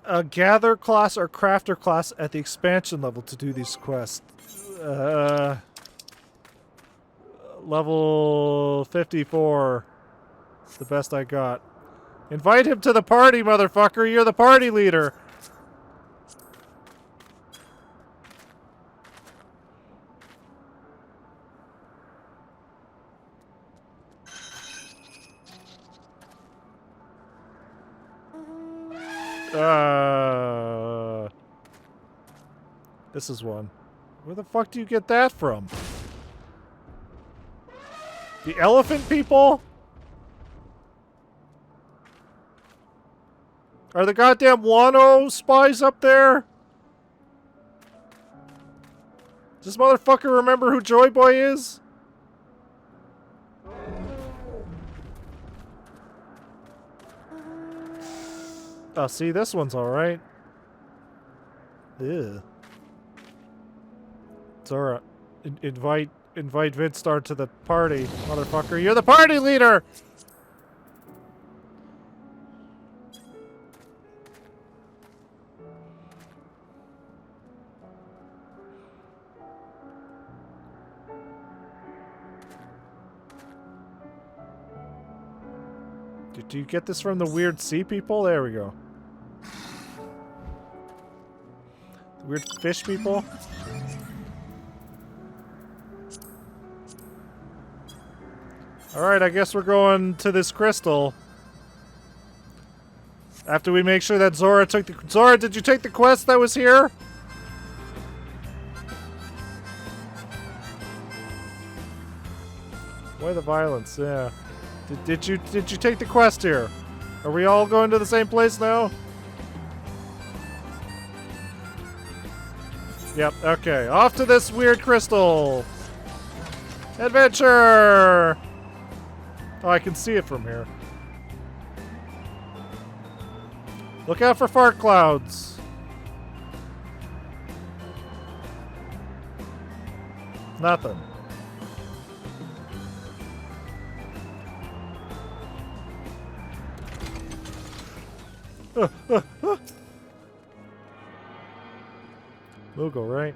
a gather class or crafter class at the expansion level to do these quests. Level 54. It's the best I got. Invite him to the party, motherfucker. You're the party leader. This is one. Where the fuck do you get that from? The elephant people? Are the goddamn Wano spies up there? Does this motherfucker remember who Joy Boy is? Oh, see, this one's alright. Ew. Zora, invite Vidstar to the party, motherfucker. You're the party leader! Do you get this from the weird sea people? There we go. The weird fish people? Alright, I guess we're going to this crystal. After we make sure that Zora took the... Zora, did you take the quest that was here? Why the violence? Yeah. Did you take the quest here? Are we all going to the same place now? Yep, okay. Off to this weird crystal! Adventure! Oh, I can see it from here. Look out for fart clouds. Nothing. Moogle, right?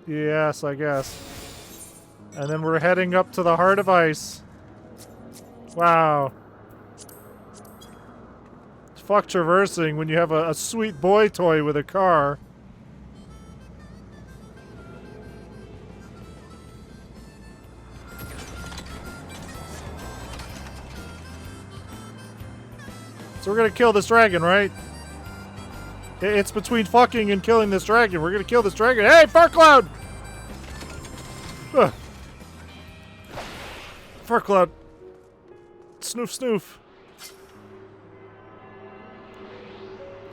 Yes, I guess. And then we're heading up to the Heart of Ice. Wow. Fuck traversing when you have a sweet boy toy with a car. So we're gonna kill this dragon, right? It's between fucking and killing this dragon. We're gonna kill this dragon. Hey, fart cloud! Fart cloud. Snoof, snoof.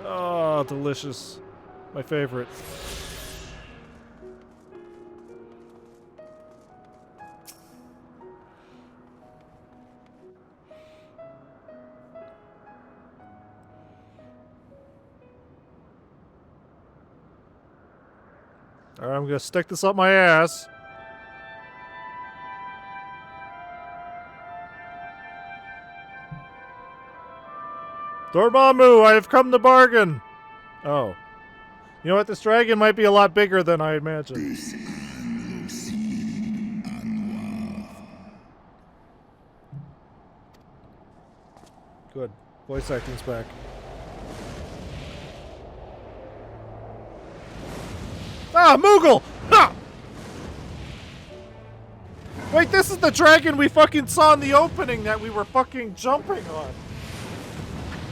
Oh, delicious. My favorite. Alright, I'm gonna stick this up my ass. Dormammu, I have come to bargain! Oh. You know what? This dragon might be a lot bigger than I imagined. Good. Voice acting's back. Ha! Moogle! Ha! Wait, this is the dragon we fucking saw in the opening that we were fucking jumping on.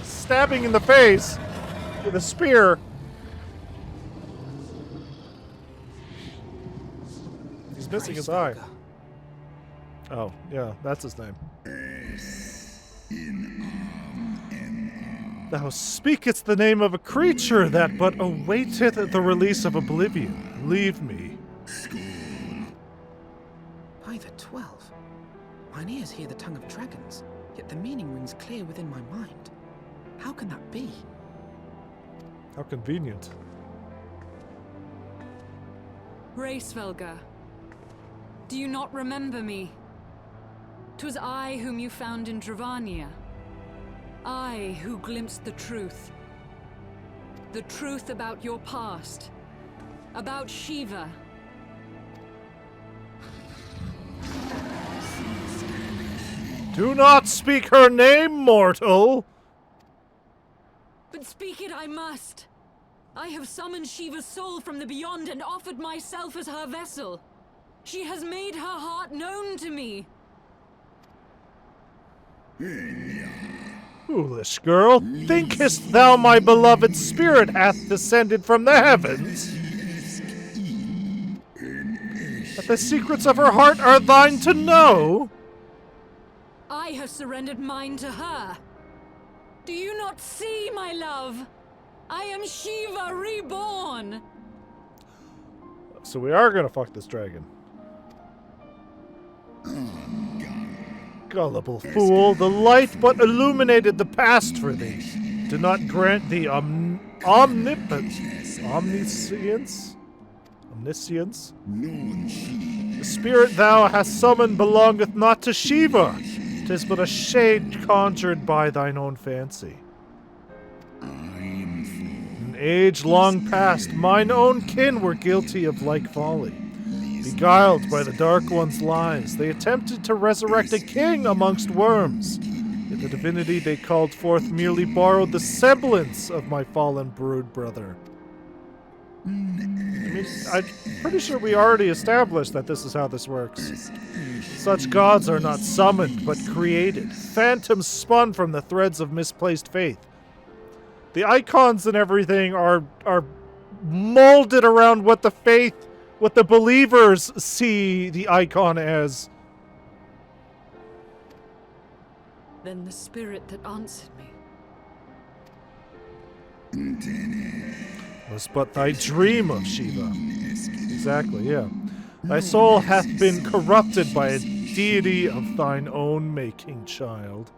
Stabbing in the face with a spear. He's missing his eye. Oh, yeah, that's his name. Thou speakest the name of a creature that but awaiteth the release of oblivion. Leave me. By the 12. Mine ears hear the tongue of dragons, yet the meaning rings clear within my mind. How can that be? How convenient. Racevelga, do you not remember me? 'Twas I whom you found in Dravania. I who glimpsed the truth. The truth about your past. About Shiva. Do not speak her name, mortal! But speak it I must. I have summoned Shiva's soul from the beyond and offered myself as her vessel. She has made her heart known to me. Foolish girl, thinkest thou my beloved spirit hath descended from the heavens? That the secrets of her heart are thine to know? I have surrendered mine to her. Do you not see, my love? I am Shiva reborn. So we are gonna fuck this dragon. Gullible fool, the light but illuminated the past for thee. Do not grant thee omniscience? Omniscience? The spirit thou hast summoned belongeth not to Shiva. 'Tis but a shade conjured by thine own fancy. In age long past, mine own kin were guilty of like folly. Beguiled by the Dark One's lies, they attempted to resurrect a king amongst worms. Yet the divinity they called forth merely borrowed the semblance of my fallen brood brother. I mean, I'm pretty sure we already established that this is how this works. Such gods are not summoned, but created. Phantoms spun from the threads of misplaced faith. The icons and everything are molded around what the faith, what the believers see the icon as. Then the spirit that answered me. Was but thy dream of Shiva. Exactly, yeah. Thy soul hath been corrupted by a deity of thine own making, child.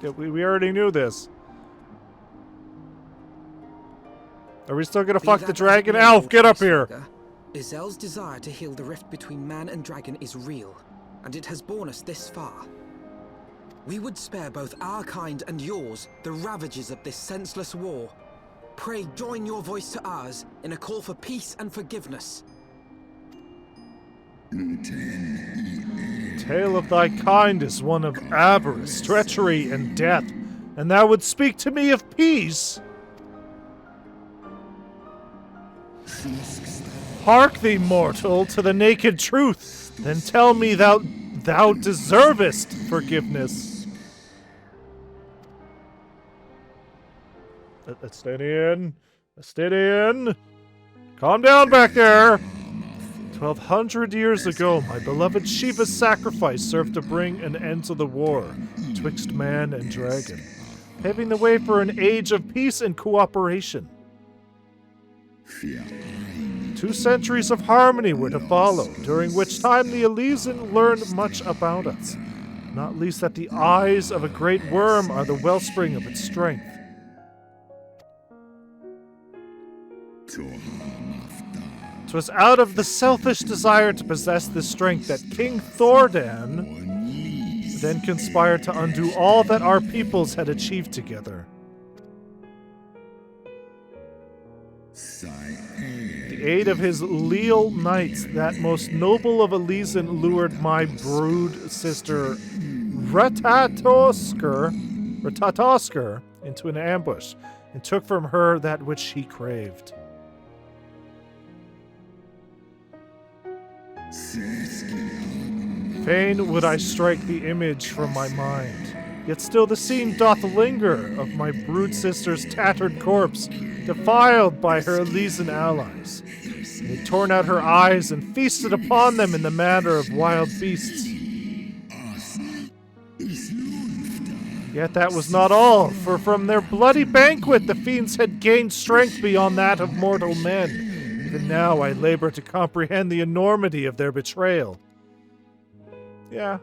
Yeah, we already knew this. Are we still gonna fuck the dragon? Alf, get up here! Izel's desire to heal the rift between man and dragon is real, and it has borne us this far. We would spare both our kind and yours the ravages of this senseless war. Pray join your voice to ours in a call for peace and forgiveness. Tale of thy kind is one of avarice, treachery, and death, and thou would speak to me of peace? Hark thee, mortal, to the naked truth, then tell me thou deservest forgiveness. Steady in. Steady in. Calm down back there. 1200 years ago, my beloved Shiva's sacrifice served to bring an end to the war twixt man and dragon, paving the way for an age of peace and cooperation. 2 centuries of harmony were to follow, during which time the Elysian learned much about us, not least that the eyes of a great worm are the wellspring of its strength. 'Twas out of the selfish desire to possess this strength that King Thordan then conspired to undo all that our peoples had achieved together. The aid of his leal knights, that most noble of Elysian, lured my brood sister Ratatosker into an ambush and took from her that which she craved. Fain would I strike the image from my mind, yet still the scene doth linger of my brood sister's tattered corpse, defiled by her Elysian allies. They had torn out her eyes and feasted upon them in the manner of wild beasts. Yet that was not all, for from their bloody banquet the fiends had gained strength beyond that of mortal men. Even now I labor to comprehend the enormity of their betrayal. Yeah.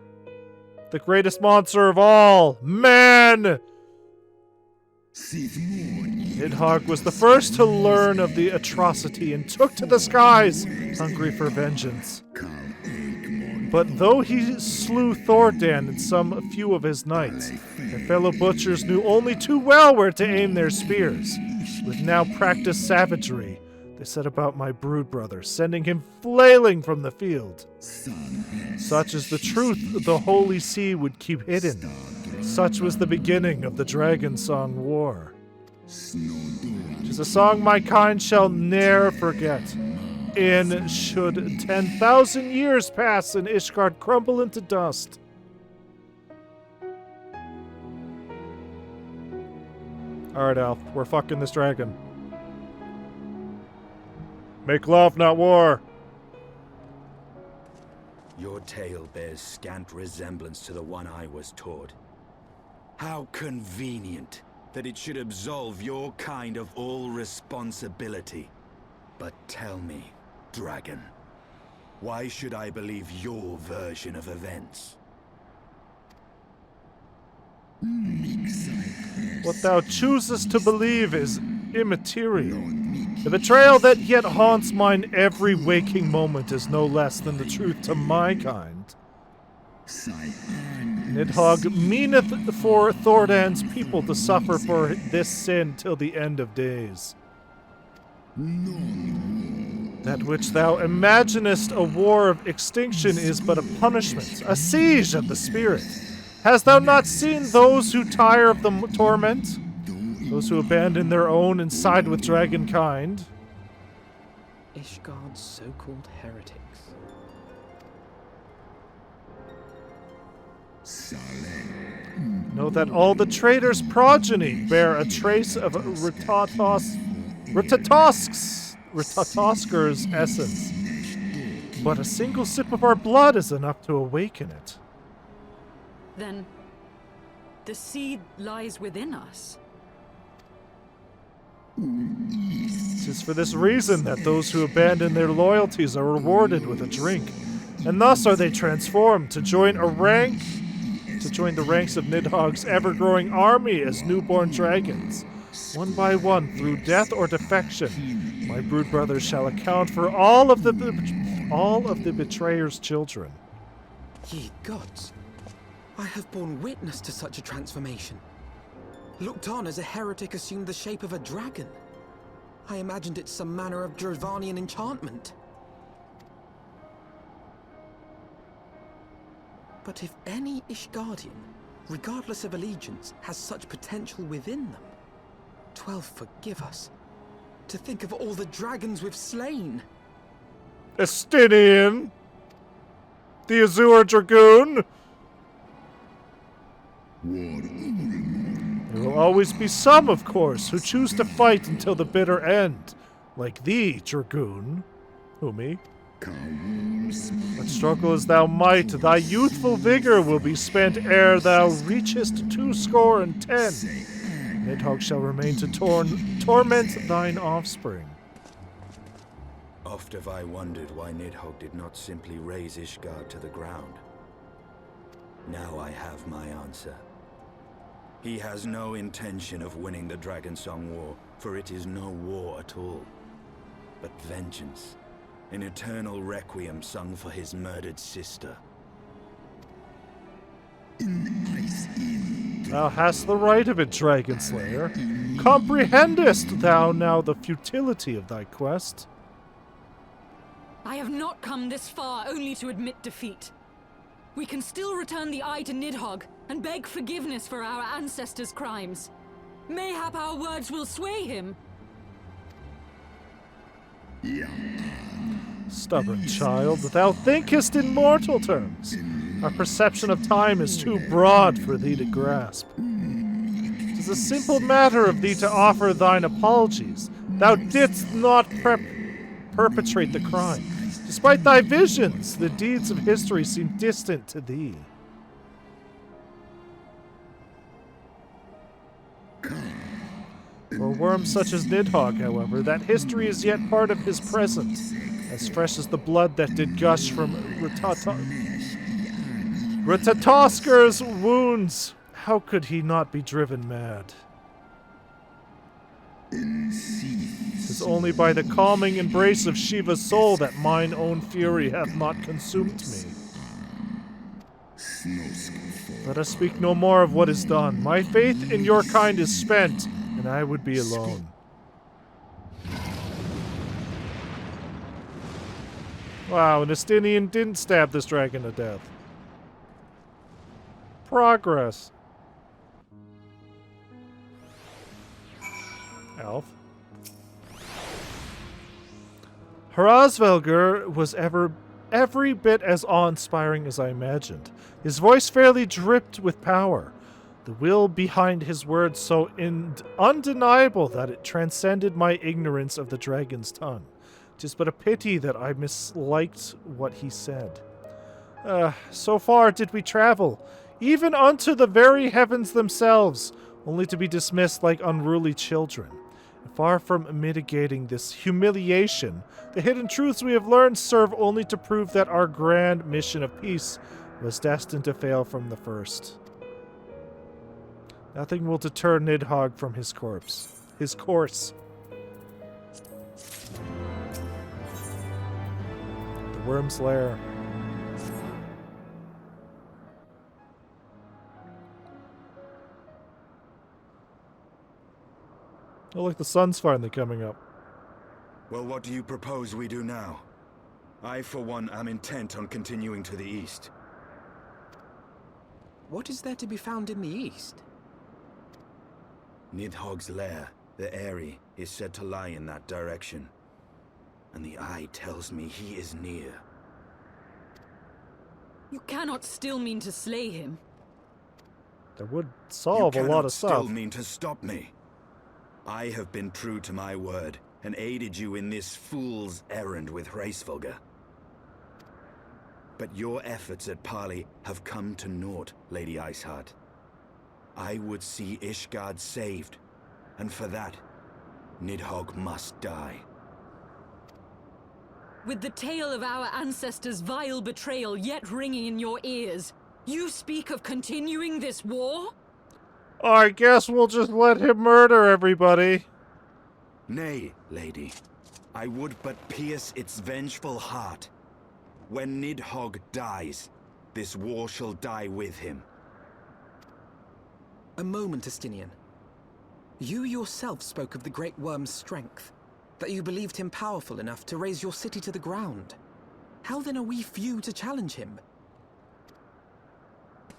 The greatest monster of all, man! Nidhogg was the first to learn of the atrocity and took to the skies, hungry for vengeance. But though he slew Thordan and some few of his knights, their fellow butchers knew only too well where to aim their spears. With now practiced savagery, they set about my brood brother, sending him flailing from the field. Such is the truth the Holy See would keep hidden. Such was the beginning of the Dragon Song War. 'Tis a song my kind shall ne'er forget. In should 10,000 years pass and Ishgard crumble into dust. Alright, Alf, we're fucking this dragon. Make love, not war. Your tale bears scant resemblance to the one I was taught. How convenient that it should absolve your kind of all responsibility. But tell me, dragon, why should I believe your version of events? What thou choosest to believe is immaterial. The betrayal that yet haunts mine every waking moment is no less than the truth to my kind. Nidhogg meaneth for Thordan's people to suffer for this sin till the end of days. That which thou imaginest a war of extinction is but a punishment, a siege of the spirit. Hast thou not seen those who tire of the torment? Those who abandon their own and side with dragonkind? Ishgard's so-called heretics. Know that all the traitors' progeny bear a trace of Ritatosk's essence. But a single sip of our blood is enough to awaken it. Then, the seed lies within us. 'Tis for this reason that those who abandon their loyalties are rewarded with a drink, and thus are they transformed to join the ranks of Nidhogg's ever-growing army as newborn dragons. One by one, through death or defection, my brood brothers shall account for all of the betrayer's children. Ye gods, I have borne witness to such a transformation. Looked on as a heretic assumed the shape of a dragon. I imagined it some manner of Dravanian enchantment. But if any Ishgardian, regardless of allegiance, has such potential within them, 12 forgive us. To think of all the dragons we've slain. Estinian! The Azure Dragoon! There will always be some, of course, who choose to fight until the bitter end, like thee, Dragoon. Who, me? But struggle as thou might, thy youthful vigor will be spent ere thou reachest 210. Nidhogg shall remain to torment thine offspring. Oft have I wondered why Nidhogg did not simply raze Ishgard to the ground. Now I have my answer. He has no intention of winning the Dragonsong War, for it is no war at all, but vengeance, an eternal requiem sung for his murdered sister. Thou hast the right of it, Dragon Slayer. Comprehendest thou now the futility of thy quest? I have not come this far only to admit defeat. We can still return the eye to Nidhogg and beg forgiveness for our ancestors' crimes. Mayhap our words will sway him. Stubborn child, thou thinkest in mortal terms. Our perception of time is too broad for thee to grasp. 'Tis a simple matter of thee to offer thine apologies. Thou didst not perpetrate the crime. Despite thy visions, the deeds of history seem distant to thee. For worms such as Nidhogg, however, that history is yet part of his present, as fresh as the blood that did gush from Ratatosker's wounds. How could he not be driven mad? 'Tis only by the calming embrace of Shiva's soul that mine own fury hath not consumed me. Let us speak no more of what is done. My faith in your kind is spent, and I would be alone. Wow, and Estinian didn't stab this dragon to death. Progress. Elf. Hrasvelgr was every bit as awe-inspiring as I imagined. His voice fairly dripped with power. The will behind his words so undeniable that it transcended my ignorance of the dragon's tongue. 'Tis but a pity that I misliked what he said. So far did we travel, even unto the very heavens themselves, only to be dismissed like unruly children. Far from mitigating this humiliation, the hidden truths we have learned serve only to prove that our grand mission of peace was destined to fail from the first. Nothing will deter Nidhogg from his course. The worm's lair. Oh, look, the sun's finally coming up. Well, what do you propose we do now? I, for one, am intent on continuing to the east. What is there to be found in the east? Nidhogg's lair, the Eyrie, is said to lie in that direction. And the eye tells me he is near. You cannot still mean to slay him. That would solve a lot of stuff. You cannot still mean to stop me. I have been true to my word, and aided you in this fool's errand with Hrasvelgr. But your efforts at parley have come to naught, Lady Iceheart. I would see Ishgard saved, and for that, Nidhogg must die. With the tale of our ancestors' vile betrayal yet ringing in your ears, you speak of continuing this war? I guess we'll just let him murder everybody. Nay, lady. I would but pierce its vengeful heart. When Nidhogg dies, this war shall die with him. A moment, Estinian. You yourself spoke of the Great Worm's strength, that you believed him powerful enough to raise your city to the ground. How then are we few to challenge him?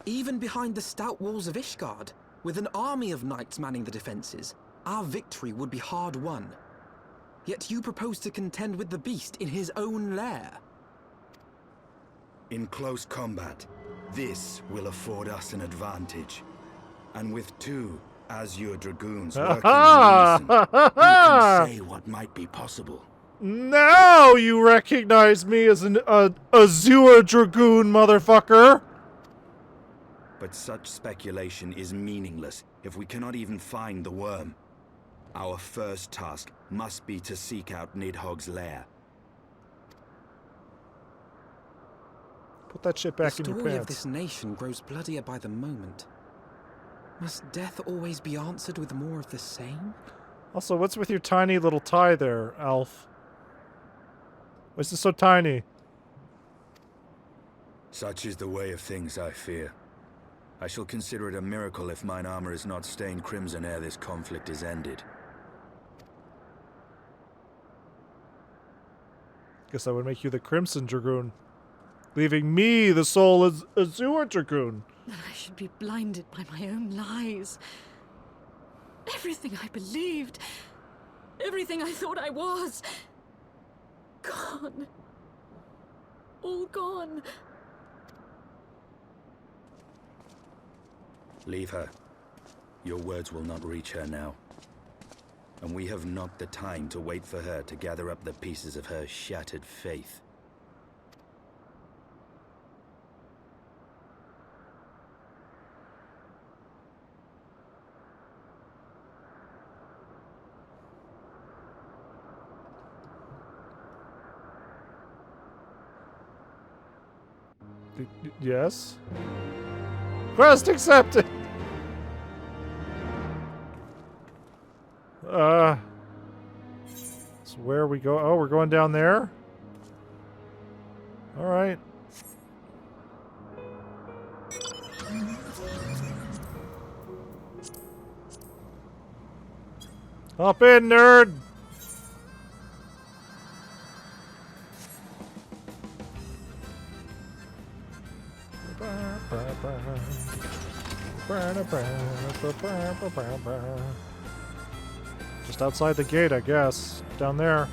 Even behind the stout walls of Ishgard, with an army of knights manning the defenses, our victory would be hard won. Yet you propose to contend with the beast in his own lair. In close combat, this will afford us an advantage. And with two Azure Dragoons working in unison, who can say what might be possible? Now you recognize me as an Azure Dragoon, motherfucker! But such speculation is meaningless if we cannot even find the worm. Our first task must be to seek out Nidhogg's lair. Put that shit back in your The story of pants. this nation grows bloodier by the moment. Must death always be answered with more of the same? Also, what's with your tiny little tie there, Alf? Why is this so tiny? Such is the way of things, I fear. I shall consider it a miracle if mine armor is not stained crimson ere this conflict is ended. Guess I would make you the Crimson Dragoon, leaving me the sole Azure Dragoon. That I should be blinded by my own lies. Everything I believed, everything I thought I was, gone. All gone. Leave her. Your words will not reach her now. And we have not the time to wait for her to gather up the pieces of her shattered faith. Yes? Quest accepted! So where we go? Oh, we're going down there? Alright. Hop in, nerd! Just outside the gate, I guess. Down there.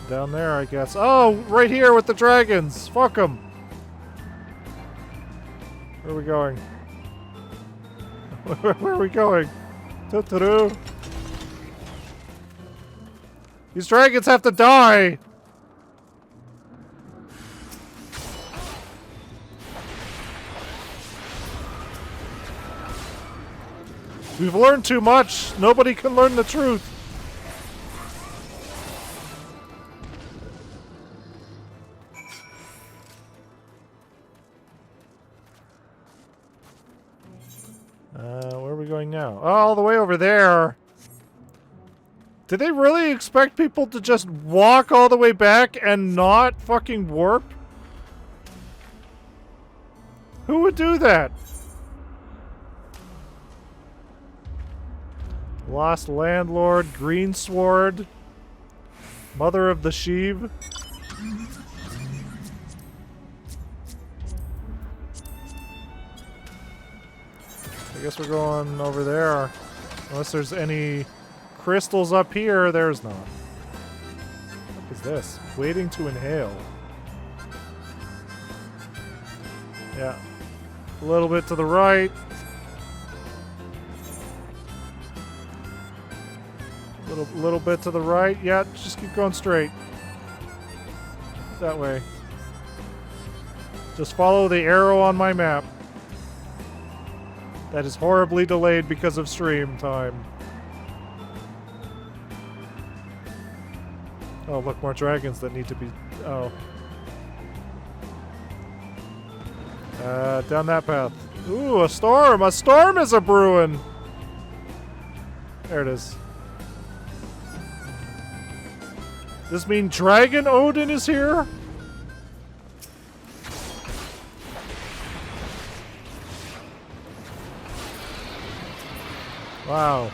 Down there, I guess. Oh, right here with the dragons. Fuck them. Where are we going? Where are we going? Totoro. These dragons have to die! We've learned too much. Nobody can learn the truth. Where are we going now? Oh, all the way over there. Did they really expect people to just walk all the way back and not fucking warp? Who would do that? Lost Landlord, Greensward, Mother of the Sheev. I guess we're going over there. Unless there's any crystals up here, there's not. What is this? Waiting to inhale. Yeah. A little bit to the right. Little bit to the right. Yeah, just keep going straight. That way. Just follow the arrow on my map. That is horribly delayed because of stream time. Oh, look, more dragons that need to be... Oh. Down that path. Ooh, a storm! A storm is a brewing! There it is. Does this mean Dragon Odin is here? Wow.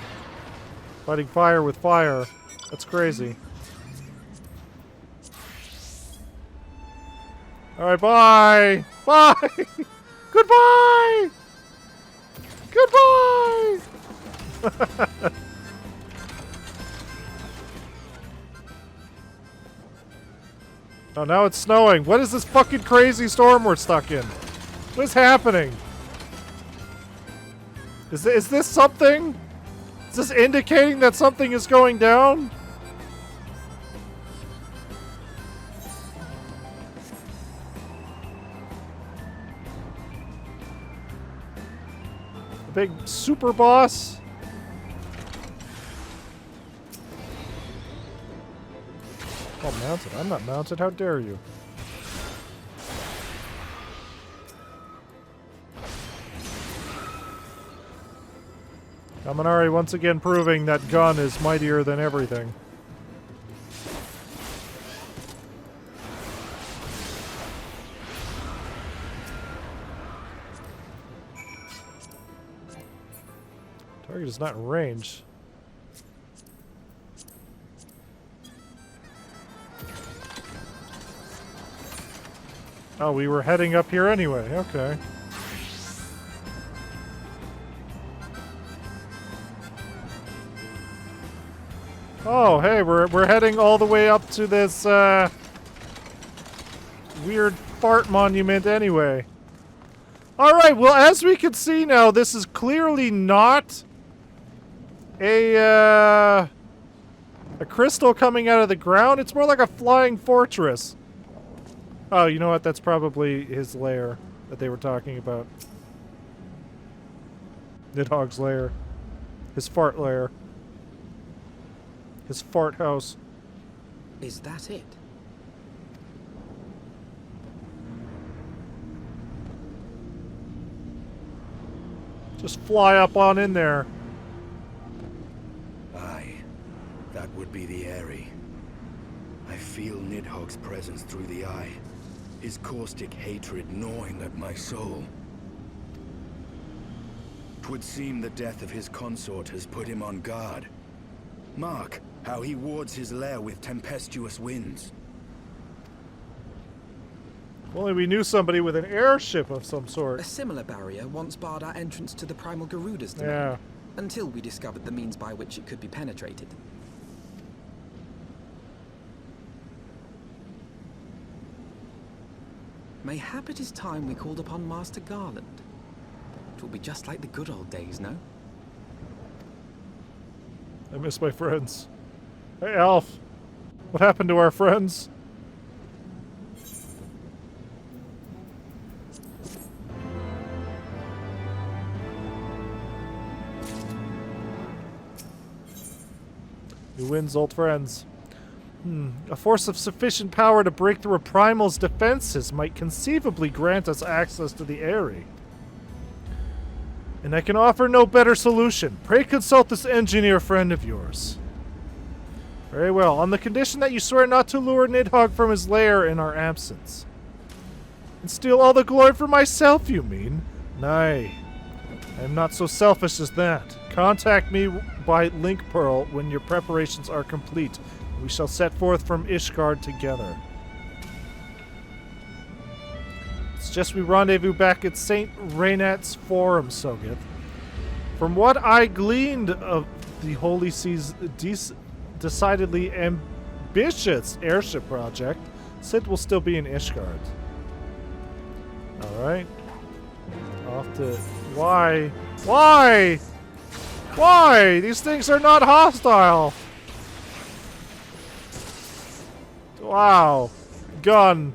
Fighting fire with fire. That's crazy. Alright, bye! Bye! Goodbye! Goodbye! Oh, now it's snowing. What is this fucking crazy storm we're stuck in? What is happening? Is this something? Is this indicating that something is going down? The big super boss? Oh, mounted. I'm not mounted. How dare you? Kaminari once again proving that gun is mightier than everything. Target is not in range. Oh, we were heading up here anyway. Okay. Oh, hey, we're heading all the way up to this weird fart monument anyway. All right, well, as we can see now, this is clearly not a crystal coming out of the ground. It's more like a flying fortress. Oh, you know what? That's probably his lair that they were talking about. Nidhogg's lair. His fart lair. His fart house. Is that it? Just fly up on in there. Aye, that would be the Eyrie. I feel Nidhogg's presence through the eye. His caustic hatred gnawing at my soul. 'Twould seem the death of his consort has put him on guard. Mark how he wards his lair with tempestuous winds. If only we knew somebody with an airship of some sort. A similar barrier once barred our entrance to the Primal Garuda's domain, Yeah. until we discovered the means by which it could be penetrated. Mayhap it is time we called upon Master Garland. It will be just like the good old days, no? I miss my friends. Hey, Alf. What happened to our friends? New wins, old friends. A force of sufficient power to break through a primal's defenses might conceivably grant us access to the Eyrie. And I can offer no better solution. Pray consult this engineer friend of yours. Very well, on the condition that you swear not to lure Nidhogg from his lair in our absence. And steal all the glory for myself, you mean? Nay, I am not so selfish as that. Contact me by Link Pearl when your preparations are complete. We shall set forth from Ishgard together. Suggest we rendezvous back at St. Reynat's Forum, Sogeth. From what I gleaned of the Holy Sea's decidedly ambitious airship project, Sid will still be in Ishgard. Alright. Off to... Why? Why? Why? These things are not hostile! Wow. Gun.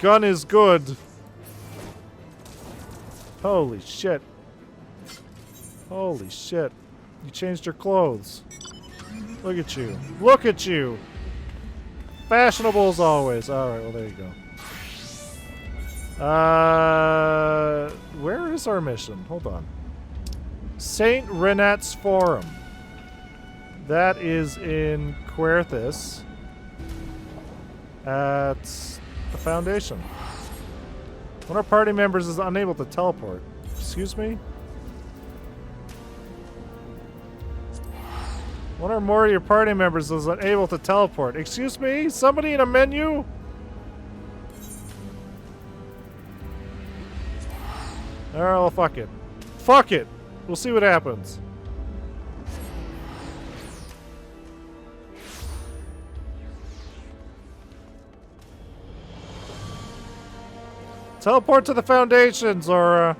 Gun is good. Holy shit. Holy shit. You changed your clothes. Look at you. Look at you! Fashionable as always. Alright, well there you go. Where is our mission? Hold on. St. Renat's Forum. That is in Querthis. At the Foundation. One of our party members is unable to teleport. Excuse me? One or more of your party members is unable to teleport. Excuse me? Somebody in a menu? Alright, well, fuck it. Fuck it! We'll see what happens. Teleport to the Foundation, Zora.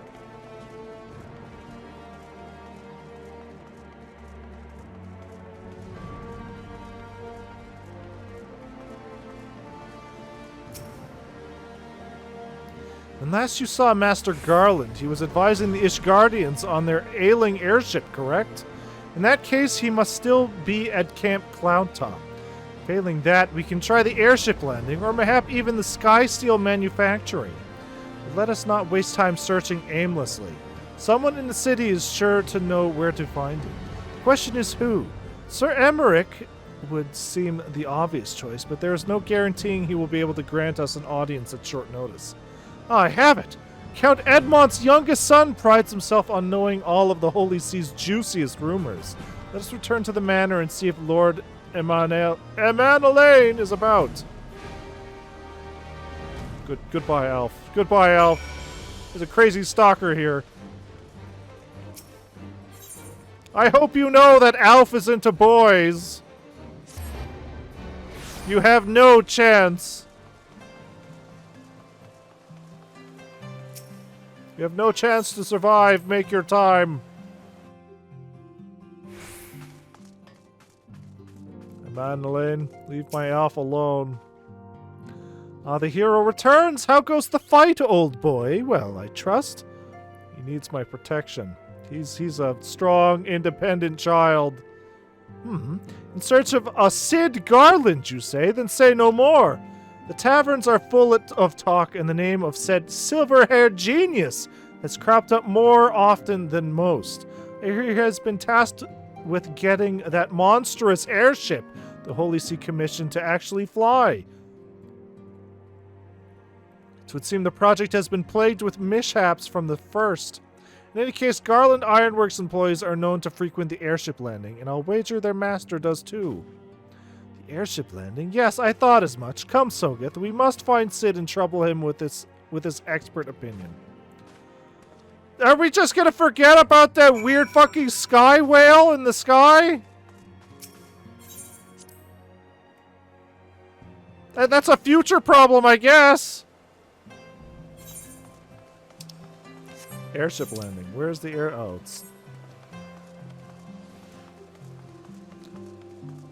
And last you saw Master Garland, he was advising the Ishgardians on their ailing airship, correct? In that case, he must still be at Camp Cloudtop. Failing that, we can try the airship landing, or mayhap even the Sky Steel manufacturing. But let us not waste time searching aimlessly. Someone in the city is sure to know where to find him. The question is who? Sir Emmerich would seem the obvious choice, but there is no guaranteeing he will be able to grant us an audience at short notice. I have it! Count Edmont's youngest son prides himself on knowing all of the Holy Sea's juiciest rumors. Let us return to the manor and see if Lord Emanelaine is about. Goodbye, Alf. Goodbye, Alf. There's a crazy stalker here. I hope you know that Alf is into boys. You have no chance. You have no chance to survive. Make your time. Madeleine, leave my Alf alone. Ah, the hero returns! How goes the fight, old boy? Well, I trust. He needs my protection. He's a strong, independent child. In search of a Sid Garland, you say? Then say no more. The taverns are full of talk, and the name of said silver-haired genius has cropped up more often than most. He has been tasked with getting that monstrous airship the Holy See commissioned to actually fly. It would seem the project has been plagued with mishaps from the first. In any case, Garland Ironworks employees are known to frequent the airship landing, and I'll wager their master does too. The airship landing? Yes, I thought as much. Come, Sogeth, we must find Sid and trouble him with his expert opinion. Are we just gonna forget about that weird fucking sky whale in the sky? That's a future problem, I guess. Airship landing. Where's the air? Oh, it's...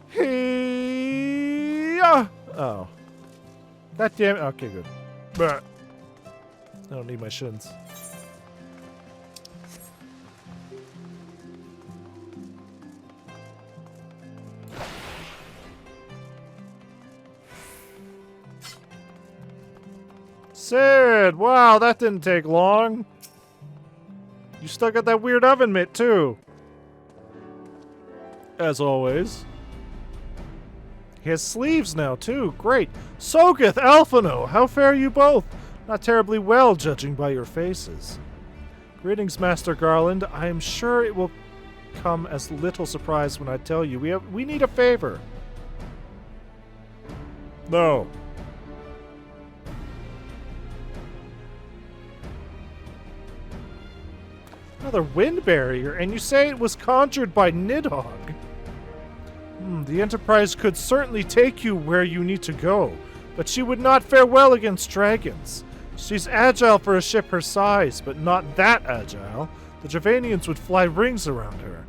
Hey-ya! Oh. God damn it. Okay, good. Bah. I don't need my shins. Sid! Wow, that didn't take long. You still got that weird oven mitt, too. As always. He has sleeves now, too. Great. Sogeth, Alphino, how fare you both? Not terribly well, judging by your faces. Greetings, Master Garland. I am sure it will come as little surprise when I tell you we need a favor. No. Another wind barrier, and you say it was conjured by Nidhogg. The Enterprise could certainly take you where you need to go, but she would not fare well against dragons. She's agile for a ship her size, but not that agile. The Javanians would fly rings around her.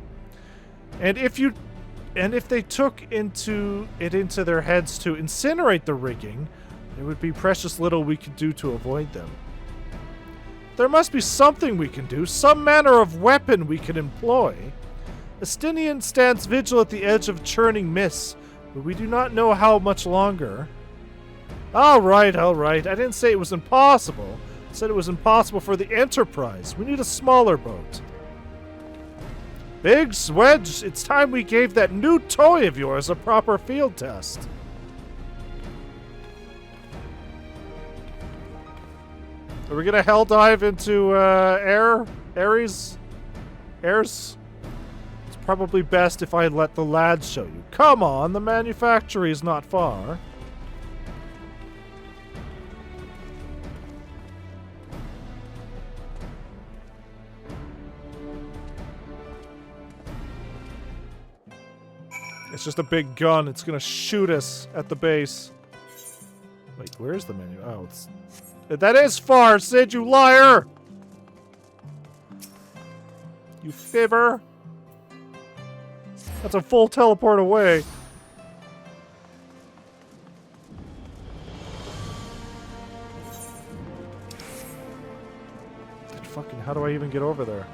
And if they took into their heads to incinerate the rigging, there would be precious little we could do to avoid them. There must be something we can do, some manner of weapon we can employ. Estinian stands vigil at the edge of churning mists, but we do not know how much longer. All right. I didn't say it was impossible. I said it was impossible for the Enterprise. We need a smaller boat. Biggs, Wedge, it's time we gave that new toy of yours a proper field test. Are we gonna hell dive into Ares? It's probably best if I let the lads show you. Come on, the manufactory is not far. It's just a big gun. It's gonna shoot us at the base. Wait, where's the menu? Oh, it's... That is far, Sid, you liar! You fibber. That's a full teleport away. Fucking, how do I even get over there?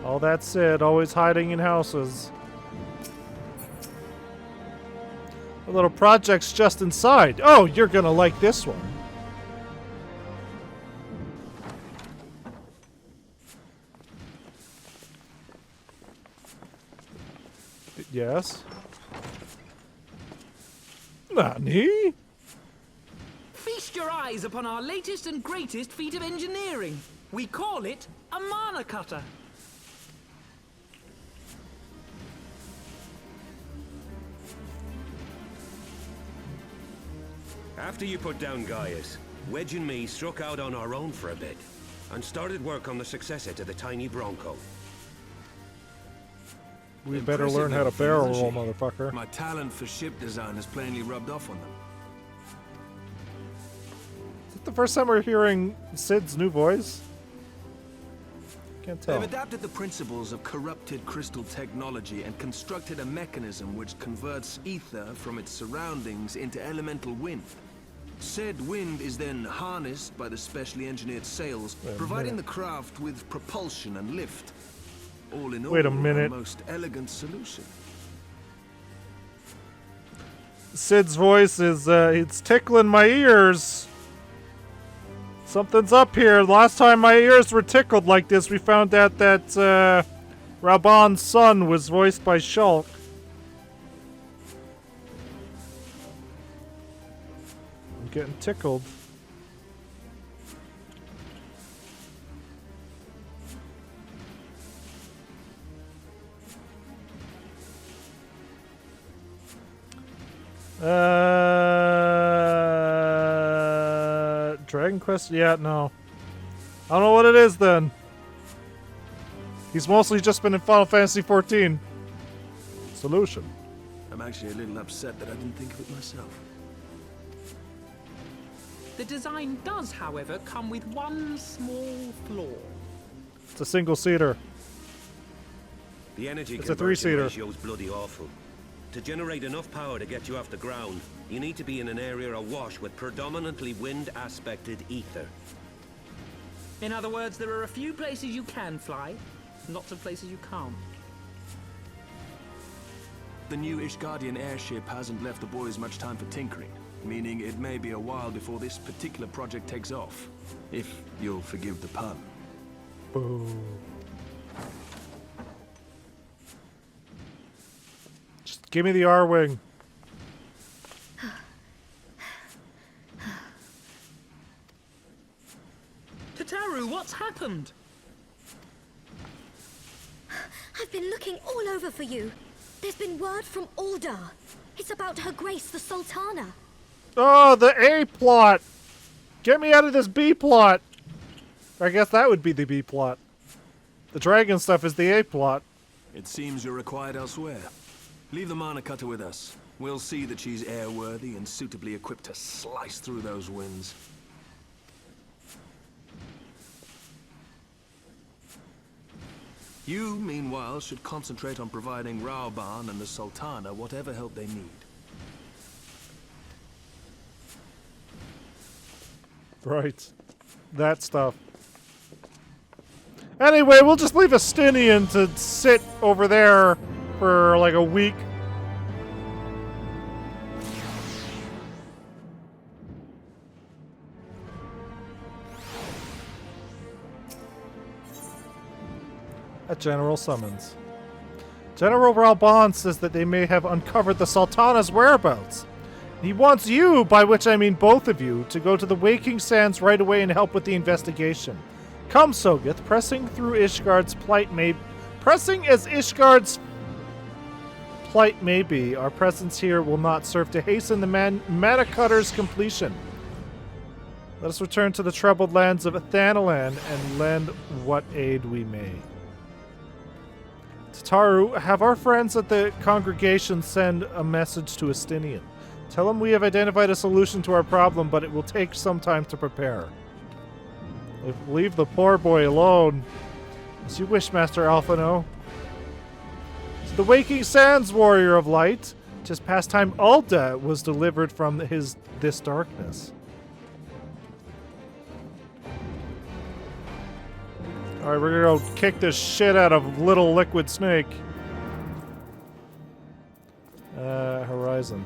All that Sid, always hiding in houses. The little project's just inside. Oh, you're gonna like this one. Yes? Nani? Feast your eyes upon our latest and greatest feat of engineering. We call it a mana cutter. After you put down Gaius, Wedge and me struck out on our own for a bit, and started work on the successor to the tiny Bronco. We better learn how to barrel roll, Impressive, motherfucker. My talent for ship design has plainly rubbed off on them. Is it the first time we're hearing Sid's new voice? Can't tell. They've adapted the principles of corrupted crystal technology and constructed a mechanism which converts ether from its surroundings into elemental wind. Said wind is then harnessed by the specially engineered sails, providing the craft with propulsion and lift. All in all, Wait a minute. most elegant solution. Sid's voice is, it's tickling my ears. Something's up here. Last time my ears were tickled like this, we found out that, Raban's son was voiced by Shulk. I'm getting tickled. Dragon Quest? Yeah, no. I don't know what it is then. He's mostly just been in Final Fantasy 14. Solution. I'm actually a little upset that I didn't think of it myself. The design does, however, come with one small flaw. It's a single-seater. The energy It's a conversion three-seater. ratio's bloody awful. To generate enough power to get you off the ground, you need to be in an area awash with predominantly wind-aspected ether. In other words, there are a few places you can fly, lots of places you can't. The new Ishgardian airship hasn't left the boys much time for tinkering, meaning it may be a while before this particular project takes off. If you'll forgive the pun. Boo. Just give me the R-Wing. Tataru, what's happened? I've been looking all over for you. There's been word from Aldar. It's about Her Grace the Sultana. Oh, the A plot! Get me out of this B plot! I guess that would be the B plot. The dragon stuff is the A plot. It seems you're required elsewhere. Leave the Mana Cutter with us. We'll see that she's airworthy and suitably equipped to slice through those winds. You, meanwhile, should concentrate on providing Raoban and the Sultana whatever help they need. Right. That stuff. Anyway, we'll just leave Estinian to sit over there for like a week. A general summons. General Raoban says that they may have uncovered the Sultana's whereabouts. He wants you, by which I mean both of you, to go to the Waking Sands right away and help with the investigation. Come, Sogeth, pressing as Ishgard's plight may be, our presence here will not serve to hasten the Mana Cutter's completion. Let us return to the troubled lands of Thanalan and lend what aid we may. Tataru, have our friends at the congregation send a message to Estinian. Tell him we have identified a solution to our problem, but it will take some time to prepare. Leave the poor boy alone. As you wish, Master Alphino. The Waking Sands, Warrior of Light. Just past time Alda was delivered from this darkness. Alright, we're gonna go kick this shit out of Little Liquid Snake. Horizon.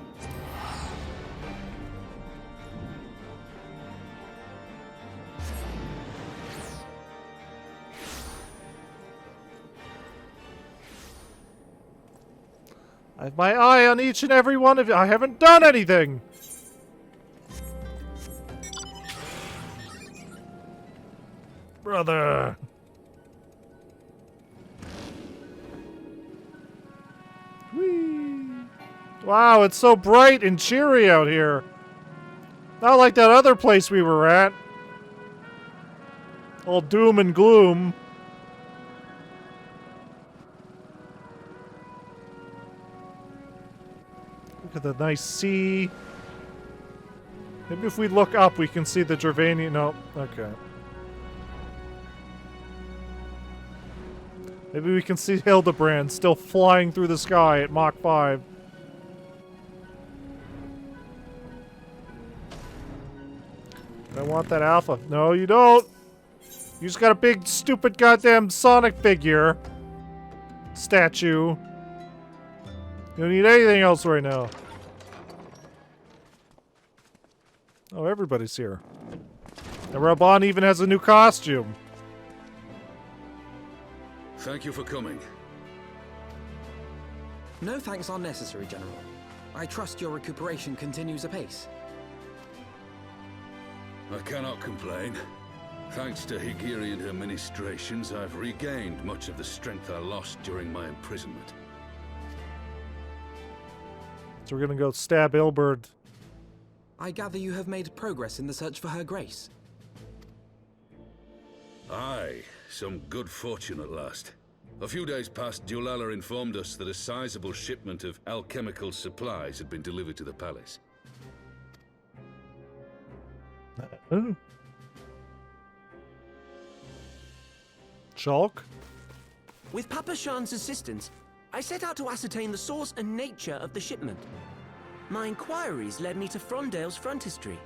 I have my eye on each and every one of you. I haven't done anything! Brother! Whee! Wow, it's so bright and cheery out here. Not like that other place we were at. All doom and gloom. Look at the nice sea. Maybe if we look up, we can see the Dravanian. No, okay. Maybe we can see Hildebrand still flying through the sky at Mach 5. I want that alpha. No, you don't. You just got a big, stupid, goddamn Sonic figure. Statue. You don't need anything else right now. Oh, everybody's here. And Raban even has a new costume. Thank you for coming. No thanks are necessary, General. I trust your recuperation continues apace. I cannot complain. Thanks to Higiri and her ministrations, I've regained much of the strength I lost during my imprisonment. So we're gonna go stab Ilberd. I gather you have made progress in the search for Her Grace. Aye, some good fortune at last. A few days past, Dulala informed us that a sizable shipment of alchemical supplies had been delivered to the palace. Chalk? With Papa Shan's assistance, I set out to ascertain the source and nature of the shipment. My inquiries led me to Frondale's frontistery.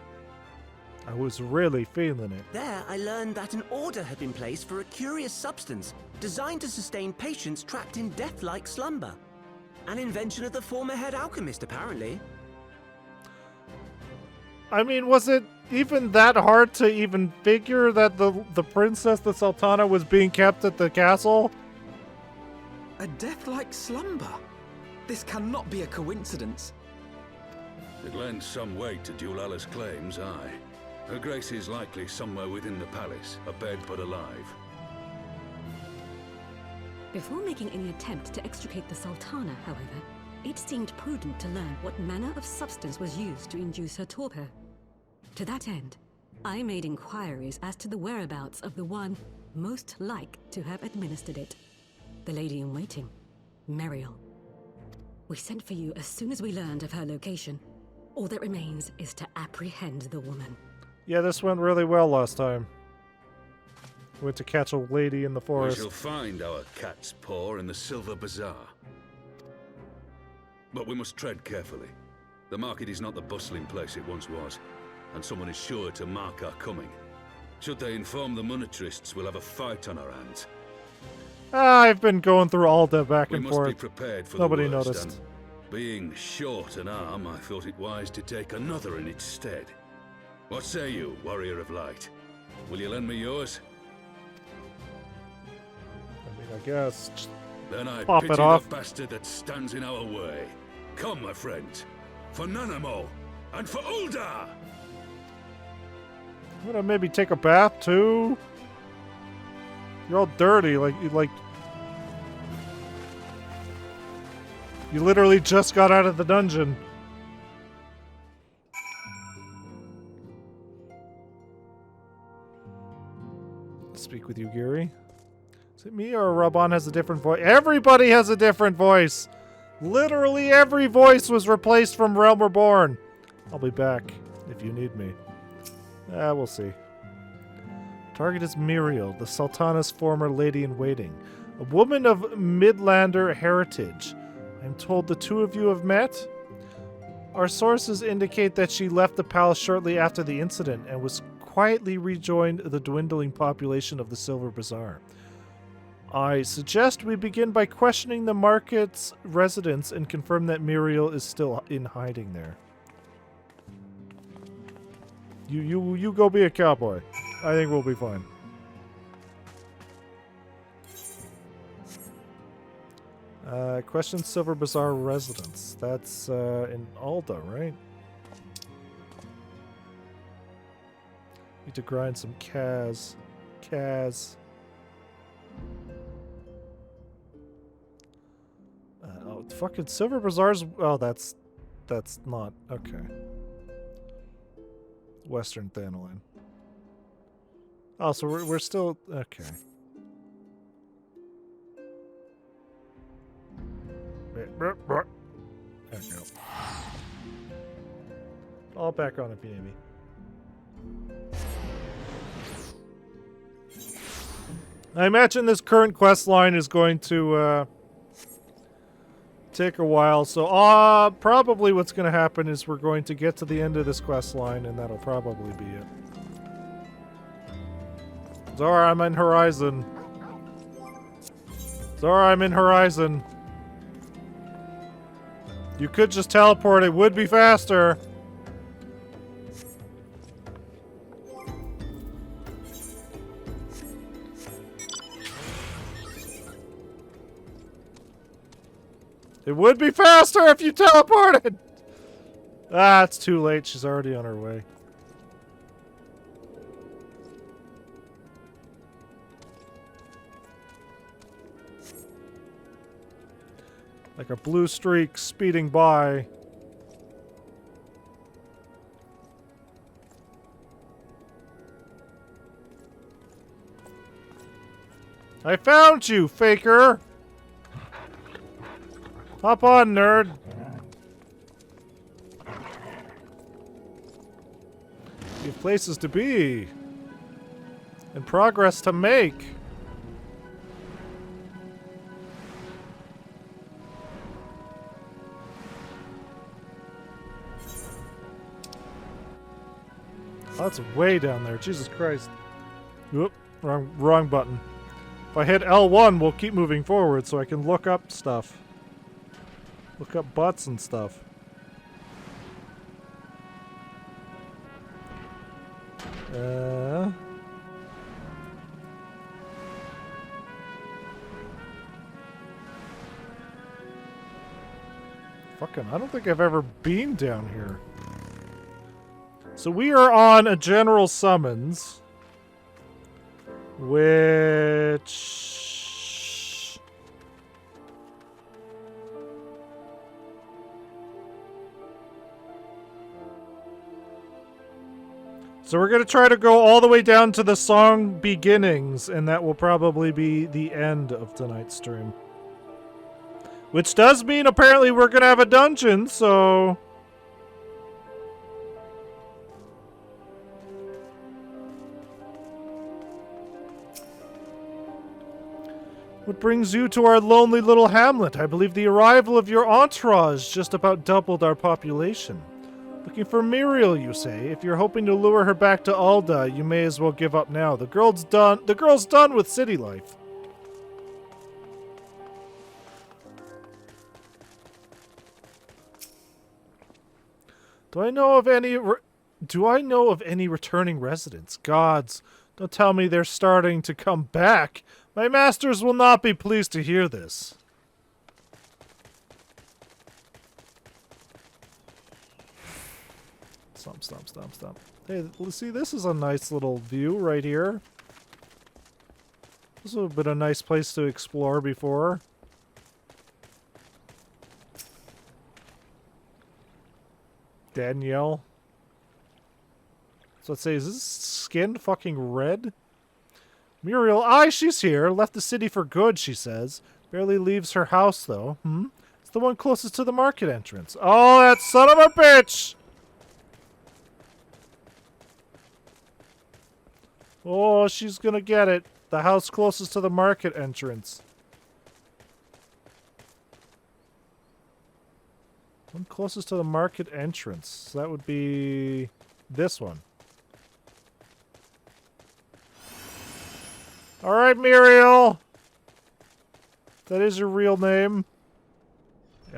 I was really feeling it. There, I learned that an order had been placed for a curious substance designed to sustain patients trapped in death-like slumber. An invention of the former head alchemist, apparently. I mean, was it even that hard to even figure that the princess, the Sultana, was being kept at the castle? A death-like slumber? This cannot be a coincidence. It lends some weight to Dulala's claims, aye. Her Grace is likely somewhere within the palace, abed but alive. Before making any attempt to extricate the Sultana, however, it seemed prudent to learn what manner of substance was used to induce her torpor. To that end, I made inquiries as to the whereabouts of the one most like to have administered it. The lady-in-waiting, Meriel. We sent for you as soon as we learned of her location. All that remains is to apprehend the woman. Yeah, this went really well last time. We went to catch a lady in the forest. We shall find our cat's paw in the Silver Bazaar. But we must tread carefully. The market is not the bustling place it once was, and someone is sure to mark our coming. Should they inform the monetarists, we'll have a fight on our hands. I've been going through Alda back and forth. We must be prepared for Nobody the worst, noticed. and being short an arm, I thought it wise to take another in its stead. What say you, Warrior of Light? Will you lend me yours? I mean, I guess. Just then I pop pity it off. the bastard that stands in our way. Come, my friends, for Nanamo and for Ulda! I'm gonna maybe take a bath too. You're all dirty, like you literally just got out of the dungeon. Speak with you, Gary. Is it me or Raban has a different voice? Everybody has a different voice. Literally every voice was replaced from Realm Reborn. I'll be back if you need me. We'll see. Target is Muriel, the Sultana's former lady-in-waiting. A woman of Midlander heritage. I'm told the two of you have met? Our sources indicate that she left the palace shortly after the incident and was quietly rejoined the dwindling population of the Silver Bazaar. I suggest we begin by questioning the market's residents and confirm that Muriel is still in hiding there. You go be a cowboy. I think we'll be fine. Question Silver Bazaar residents. That's in Alda, right? Need to grind some Kaz. Oh, fucking Silver Bazaar's... Oh, that's not... Okay. Western Thanalan. Oh, so we're still... Okay. There we go. All back on it, baby. I imagine this current quest line is going to take a while, so probably what's going to happen is we're going to get to the end of this quest line, and that'll probably be it. Zora, I'm in Horizon. Zora, I'm in Horizon. You could just teleport, it would be faster. It would be faster if you teleported! Ah, it's too late. She's already on her way. Like a blue streak speeding by. I found you, faker! Hop on, nerd. You have places to be. And progress to make. Oh, that's way down there. Jesus Christ. Whoop. Wrong button. If I hit L1, we'll keep moving forward so I can look up stuff. Look up butts and stuff. Fucking, I don't think I've ever been down here. So we are on a general summons. Which... So we're going to try to go all the way down to the song beginnings, and that will probably be the end of tonight's stream. Which does mean apparently we're going to have a dungeon, so... What brings you to our lonely little hamlet? I believe the arrival of your entourage just about doubled our population. Looking for Muriel, you say? If you're hoping to lure her back to Alda, you may as well give up now. The girl's done with city life. Do I know of any returning residents? Gods, don't tell me they're starting to come back. My masters will not be pleased to hear this. Stomp. Hey, see, this is a nice little view right here. This would have been a nice place to explore before. Danielle. So let's say, is this skin fucking red? Muriel, aye, she's here. Left the city for good, she says. Barely leaves her house, though. It's the one closest to the market entrance. Oh, that son of a bitch! Oh, she's gonna get it. The house closest to the market entrance. One closest to the market entrance. So that would be this one. Alright, Muriel. That is your real name.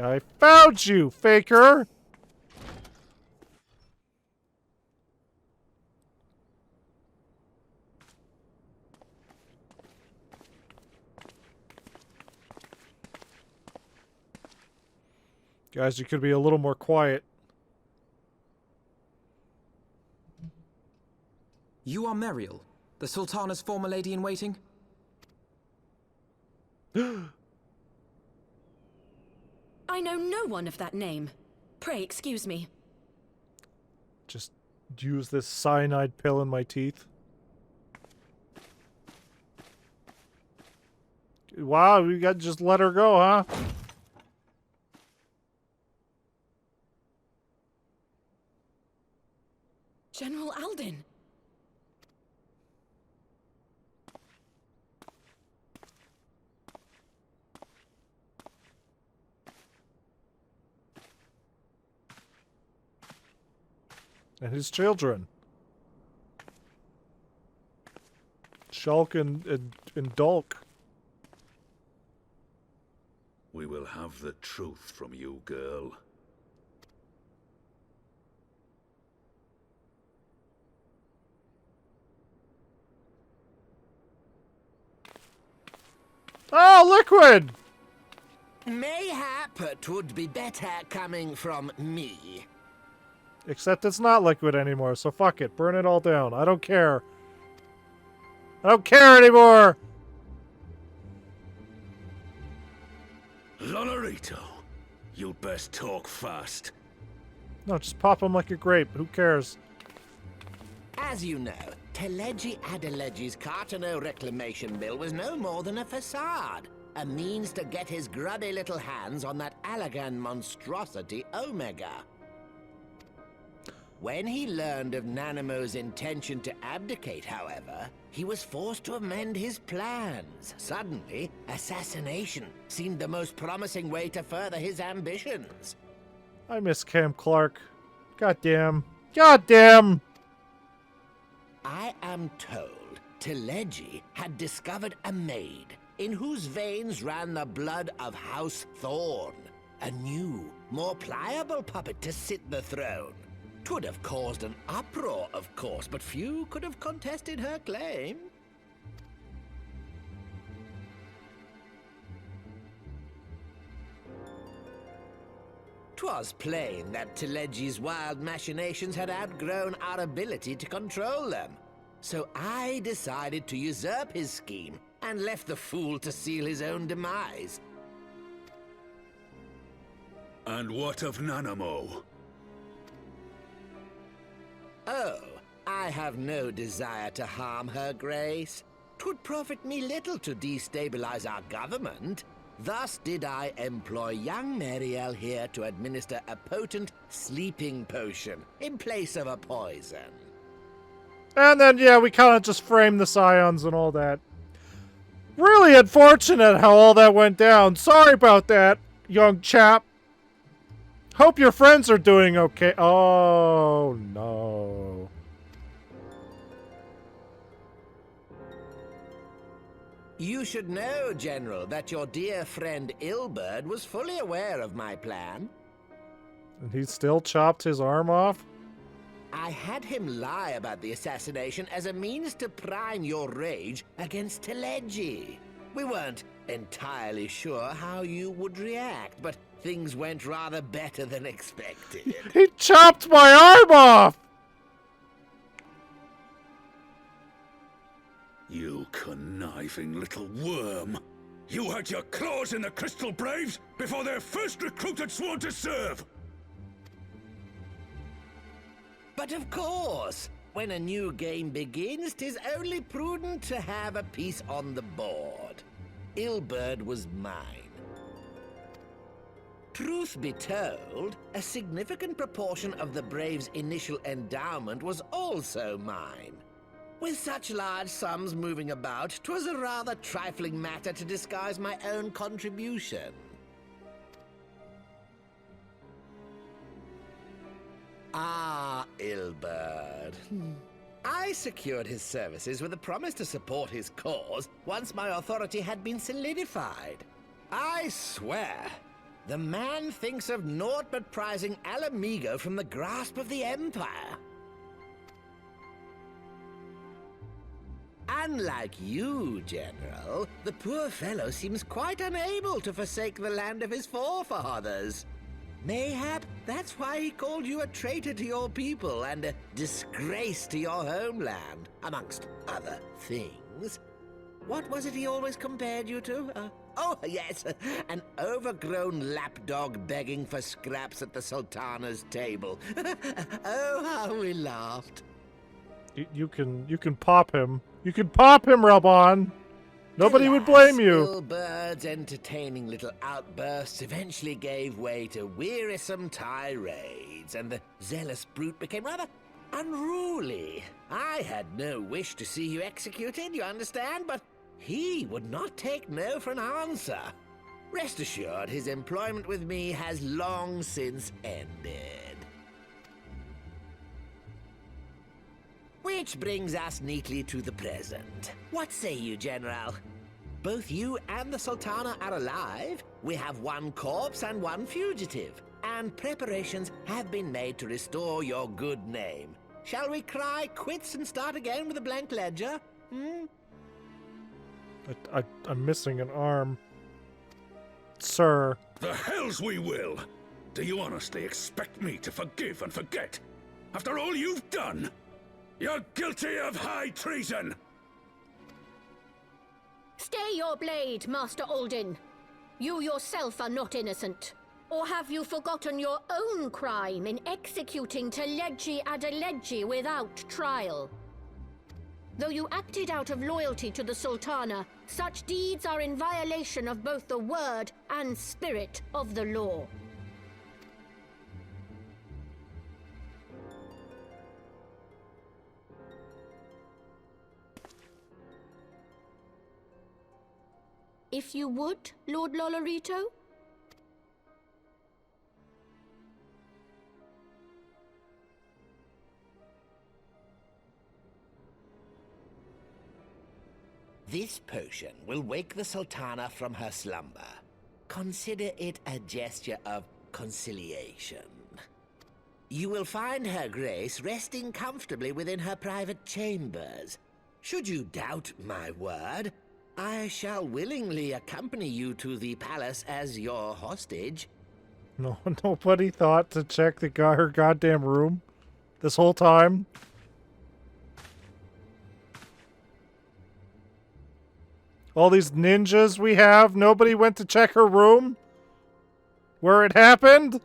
I found you, faker! Guys, you could be a little more quiet. You are Muriel, the Sultana's former lady-in-waiting? I know no one of that name. Pray excuse me. Just use this cyanide pill in my teeth. Wow, we got to just let her go, huh? General Alden. And his children. Shulk and Dulk. We will have the truth from you, girl. Oh, liquid! Mayhap it would be better coming from me. Except it's not liquid anymore, so fuck it. Burn it all down. I don't care. I don't care anymore! Lonorito, you'd best talk fast. No, just pop them like a grape. Who cares? As you know, Teleji Adeleji's Cartano reclamation bill was no more than a facade. A means to get his grubby little hands on that Allagan monstrosity Omega. When he learned of Nanamo's intention to abdicate, however, he was forced to amend his plans. Suddenly, assassination seemed the most promising way to further his ambitions. I miss Cam Clark. Goddamn. Goddamn! I am told Teleji had discovered a maid in whose veins ran the blood of House Thorn. A new, more pliable puppet to sit the throne. 'Twould have caused an uproar, of course, but few could have contested her claim. 'Twas plain that Teleji's wild machinations had outgrown our ability to control them. So I decided to usurp his scheme and left the fool to seal his own demise. And what of Nanamo? Oh, I have no desire to harm her grace. 'Twould profit me little to destabilize our government. Thus did I employ young Mariel here to administer a potent sleeping potion in place of a poison. And then, yeah, we kind of just framed the scions and all that. Really unfortunate how all that went down. Sorry about that, young chap. Hope your friends are doing okay. Oh, no. You should know, General, that your dear friend Ilberd was fully aware of my plan. And he still chopped his arm off? I had him lie about the assassination as a means to prime your rage against Teleji. We weren't entirely sure how you would react, but things went rather better than expected. He chopped my arm off! You conniving little worm. You had your claws in the Crystal Braves before their first recruit had sworn to serve! But of course, when a new game begins, 'tis only prudent to have a piece on the board. Ilberd was mine. Truth be told, a significant proportion of the Braves' initial endowment was also mine. With such large sums moving about, 'twas a rather trifling matter to disguise my own contribution. Ah, Ilberd. I secured his services with a promise to support his cause once my authority had been solidified. I swear, the man thinks of naught but prizing Alamigo from the grasp of the Empire. Unlike you, General, the poor fellow seems quite unable to forsake the land of his forefathers. Mayhap that's why he called you a traitor to your people and a disgrace to your homeland, amongst other things. What was it he always compared you to? Oh, yes, an overgrown lapdog begging for scraps at the Sultana's table. Oh, how we laughed. You can pop him. You can pop him, Raubon. Nobody would blame you. Bill Bird's entertaining little outbursts eventually gave way to wearisome tirades, and the zealous brute became rather unruly. I had no wish to see you executed, you understand, but he would not take no for an answer. Rest assured, his employment with me has long since ended. Which brings us neatly to the present. What say you, General? Both you and the Sultana are alive. We have one corpse and one fugitive, and preparations have been made to restore your good name. Shall we cry quits and start again with a blank ledger? I'm missing an arm. Sir. The hells we will! Do you honestly expect me to forgive and forget? After all you've done? You're guilty of high treason! Stay your blade, Master Alden. You yourself are not innocent. Or have you forgotten your own crime in executing Teleji Adeleji without trial? Though you acted out of loyalty to the Sultana, such deeds are in violation of both the word and spirit of the law. If you would, Lord Lolorito? This potion will wake the Sultana from her slumber. Consider it a gesture of conciliation. You will find her grace resting comfortably within her private chambers. Should you doubt my word, I shall willingly accompany you to the palace as your hostage. No, nobody thought to check her goddamn room this whole time. All these ninjas we have, nobody went to check her room? Where it happened?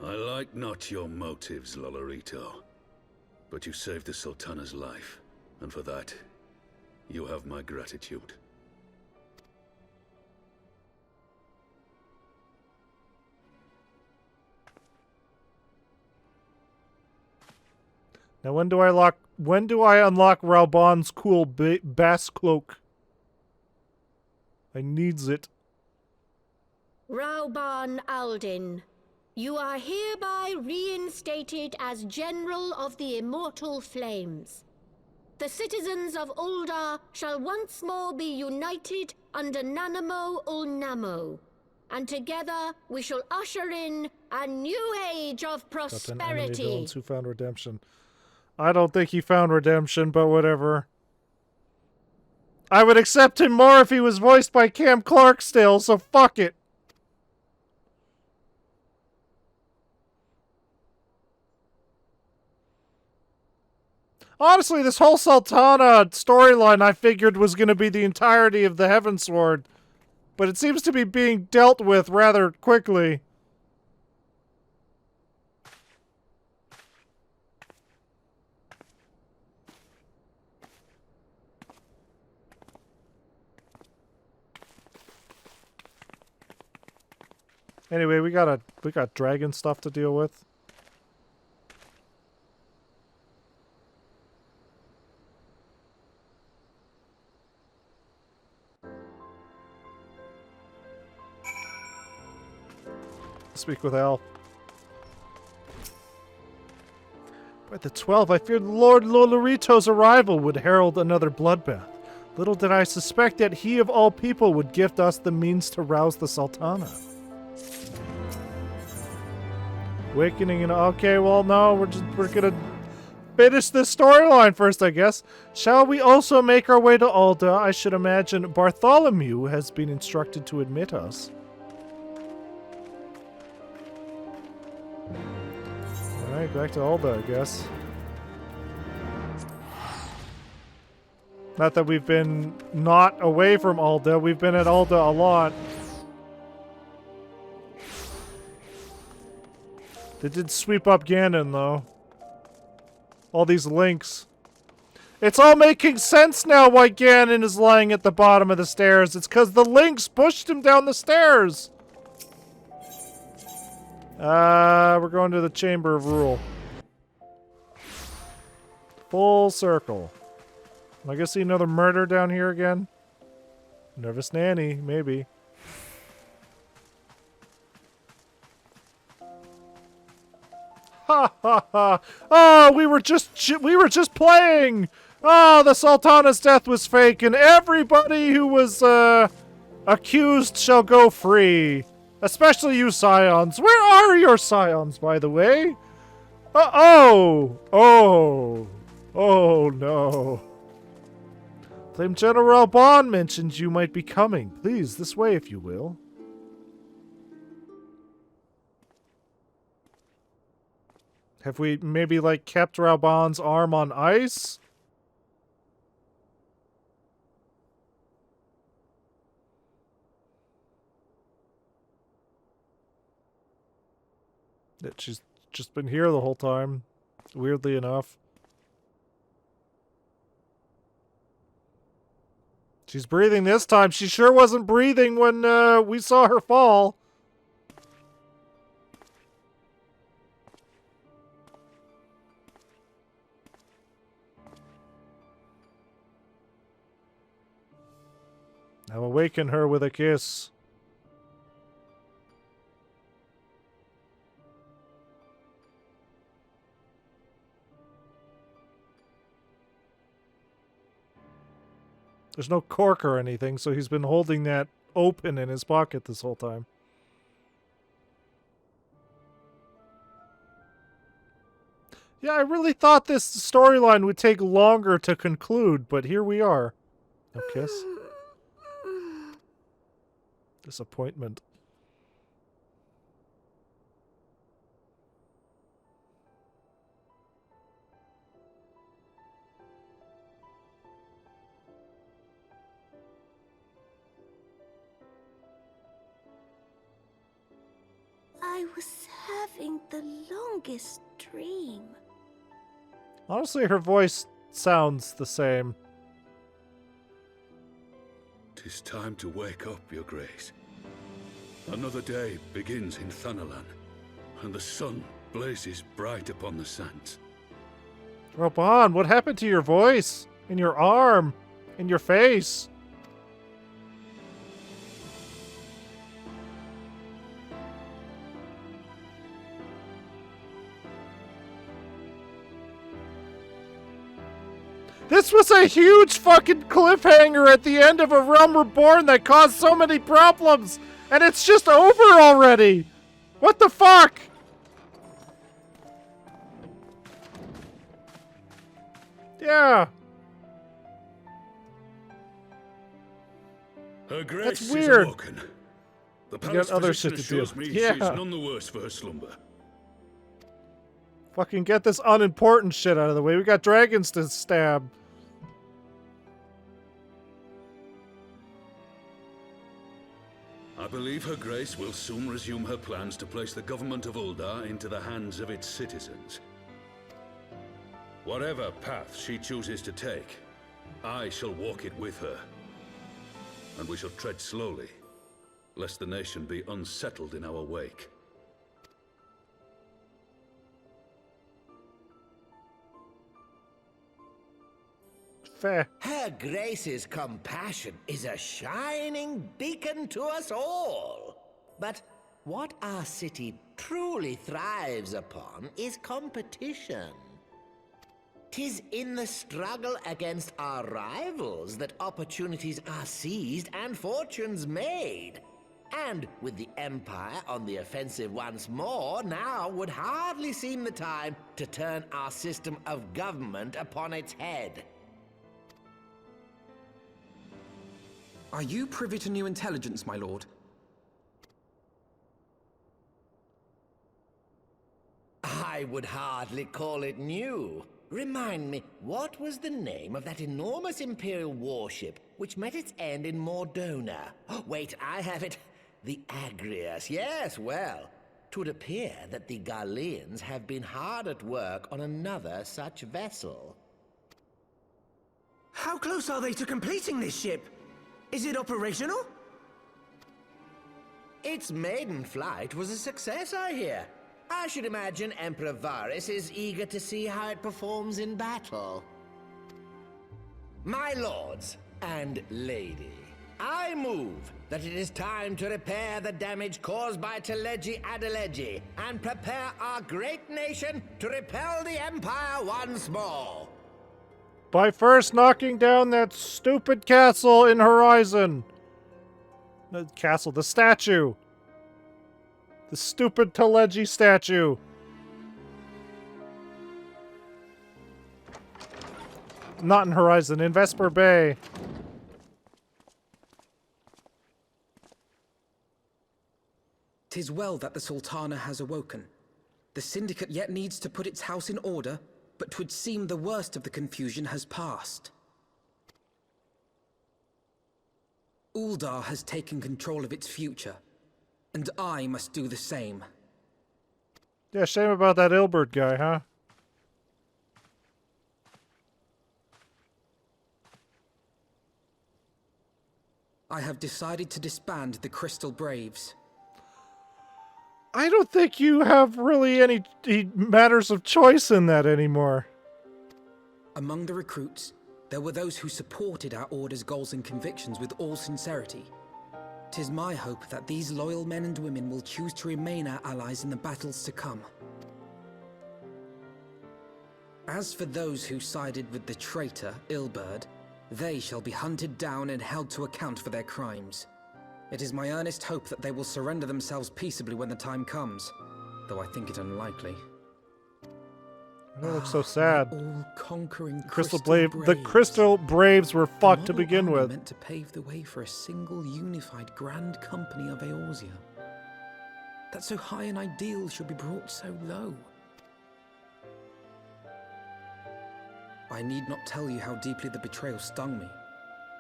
I like not your motives, Lolorito. But you saved the Sultana's life, and for that, you have my gratitude. Now when do I unlock Raubon's cool bass cloak? I needs it. Raubon Alden, you are hereby reinstated as General of the Immortal Flames. The citizens of Ul'dah shall once more be united under Nanamo Ul'Namo, and together we shall usher in a new age of prosperity. Villains who found redemption. I don't think he found redemption, but whatever. I would accept him more if he was voiced by Cam Clark still, so fuck it. Honestly, this whole Sultana storyline I figured was going to be the entirety of the Heavensward, but it seems to be being dealt with rather quickly. Anyway, we got dragon stuff to deal with. Speak with Al. By the 12, I feared Lord Lolorito's arrival would herald another bloodbath. Little did I suspect that he of all people would gift us the means to rouse the Sultana. Awakening and okay, well no, we're gonna finish this storyline first, I guess. Shall we also make our way to Ul'dah? I should imagine Bartholomew has been instructed to admit us. Alright, back to Ul'dah, I guess. Not that we've been not away from Ulda. We've been at Ulda a lot. They did sweep up Ganon, though. All these links. It's all making sense now why Ganon is lying at the bottom of the stairs. It's because the links pushed him down the stairs. We're going to the Chamber of Rule. Full circle. Am I gonna see another murder down here again? Nervous Nanny, maybe. Ha ha ha! Oh, we were just playing. Oh, the Sultana's death was fake, and everybody who was accused shall go free, especially you Scions. Where are your Scions, by the way? Oh no. Flame General Bond mentions you might be coming. Please, this way if you will. Have we maybe, like, kept Raubon's arm on ice? That she's just been here the whole time, weirdly enough. She's breathing this time. She sure wasn't breathing when we saw her fall. Now awaken her with a kiss. There's no cork or anything, so he's been holding that open in his pocket this whole time. Yeah, I really thought this storyline would take longer to conclude, but here we are. No kiss. Disappointment. I was having the longest dream. Honestly, her voice sounds the same. 'Tis time to wake up, Your Grace. Another day begins in Thanalan, and the sun blazes bright upon the sands. Raubon, what happened to your voice? In your arm? In your face? This was a huge fucking cliffhanger at the end of A Realm Reborn that caused so many problems, and it's just over already! What the fuck? Yeah. Her Grace That's is weird. awoken. The got palace other physician shit to do. assures me Yeah. she is none the worse for her slumber. Fucking get this unimportant shit out of the way. We got dragons to stab. I believe Her Grace will soon resume her plans to place the government of Uldar into the hands of its citizens. Whatever path she chooses to take, I shall walk it with her. And we shall tread slowly, lest the nation be unsettled in our wake. Fair. Her Grace's compassion is a shining beacon to us all. But what our city truly thrives upon is competition. 'Tis in the struggle against our rivals that opportunities are seized and fortunes made. And with the Empire on the offensive once more, now would hardly seem the time to turn our system of government upon its head. Are you privy to new intelligence, my lord? I would hardly call it new. Remind me, what was the name of that enormous Imperial warship which met its end in Mordona? Oh, wait, I have it. The Agrias. Yes, well, 'twould appear that the Garleans have been hard at work on another such vessel. How close are they to completing this ship? Is it operational? Its maiden flight was a success, I hear. I should imagine Emperor Varys is eager to see how it performs in battle. My lords and lady, I move that it is time to repair the damage caused by Teleji Adeleji and prepare our great nation to repel the Empire once more. By first knocking down that stupid castle in Horizon. The castle, the statue. The stupid Teleji statue. Not in Horizon, in Vesper Bay. "'Tis well that the Sultana has awoken. The Syndicate yet needs to put its house in order, but 'twould seem the worst of the confusion has passed. Uldar has taken control of its future, and I must do the same." Yeah, shame about that Ilbert guy, huh? I have decided to disband the Crystal Braves. I don't think you have really any matters of choice in that anymore. Among the recruits, there were those who supported our Order's goals and convictions with all sincerity. 'Tis my hope that these loyal men and women will choose to remain our allies in the battles to come. As for those who sided with the traitor, Ilberd, they shall be hunted down and held to account for their crimes. It is my earnest hope that they will surrender themselves peaceably when the time comes, though I think it unlikely. I don't look so sad. All-conquering The Crystal Braves were fucked to begin with. Meant to pave the way for a single unified grand company of Eorzea. That so high an ideal should be brought so low. I need not tell you how deeply the betrayal stung me.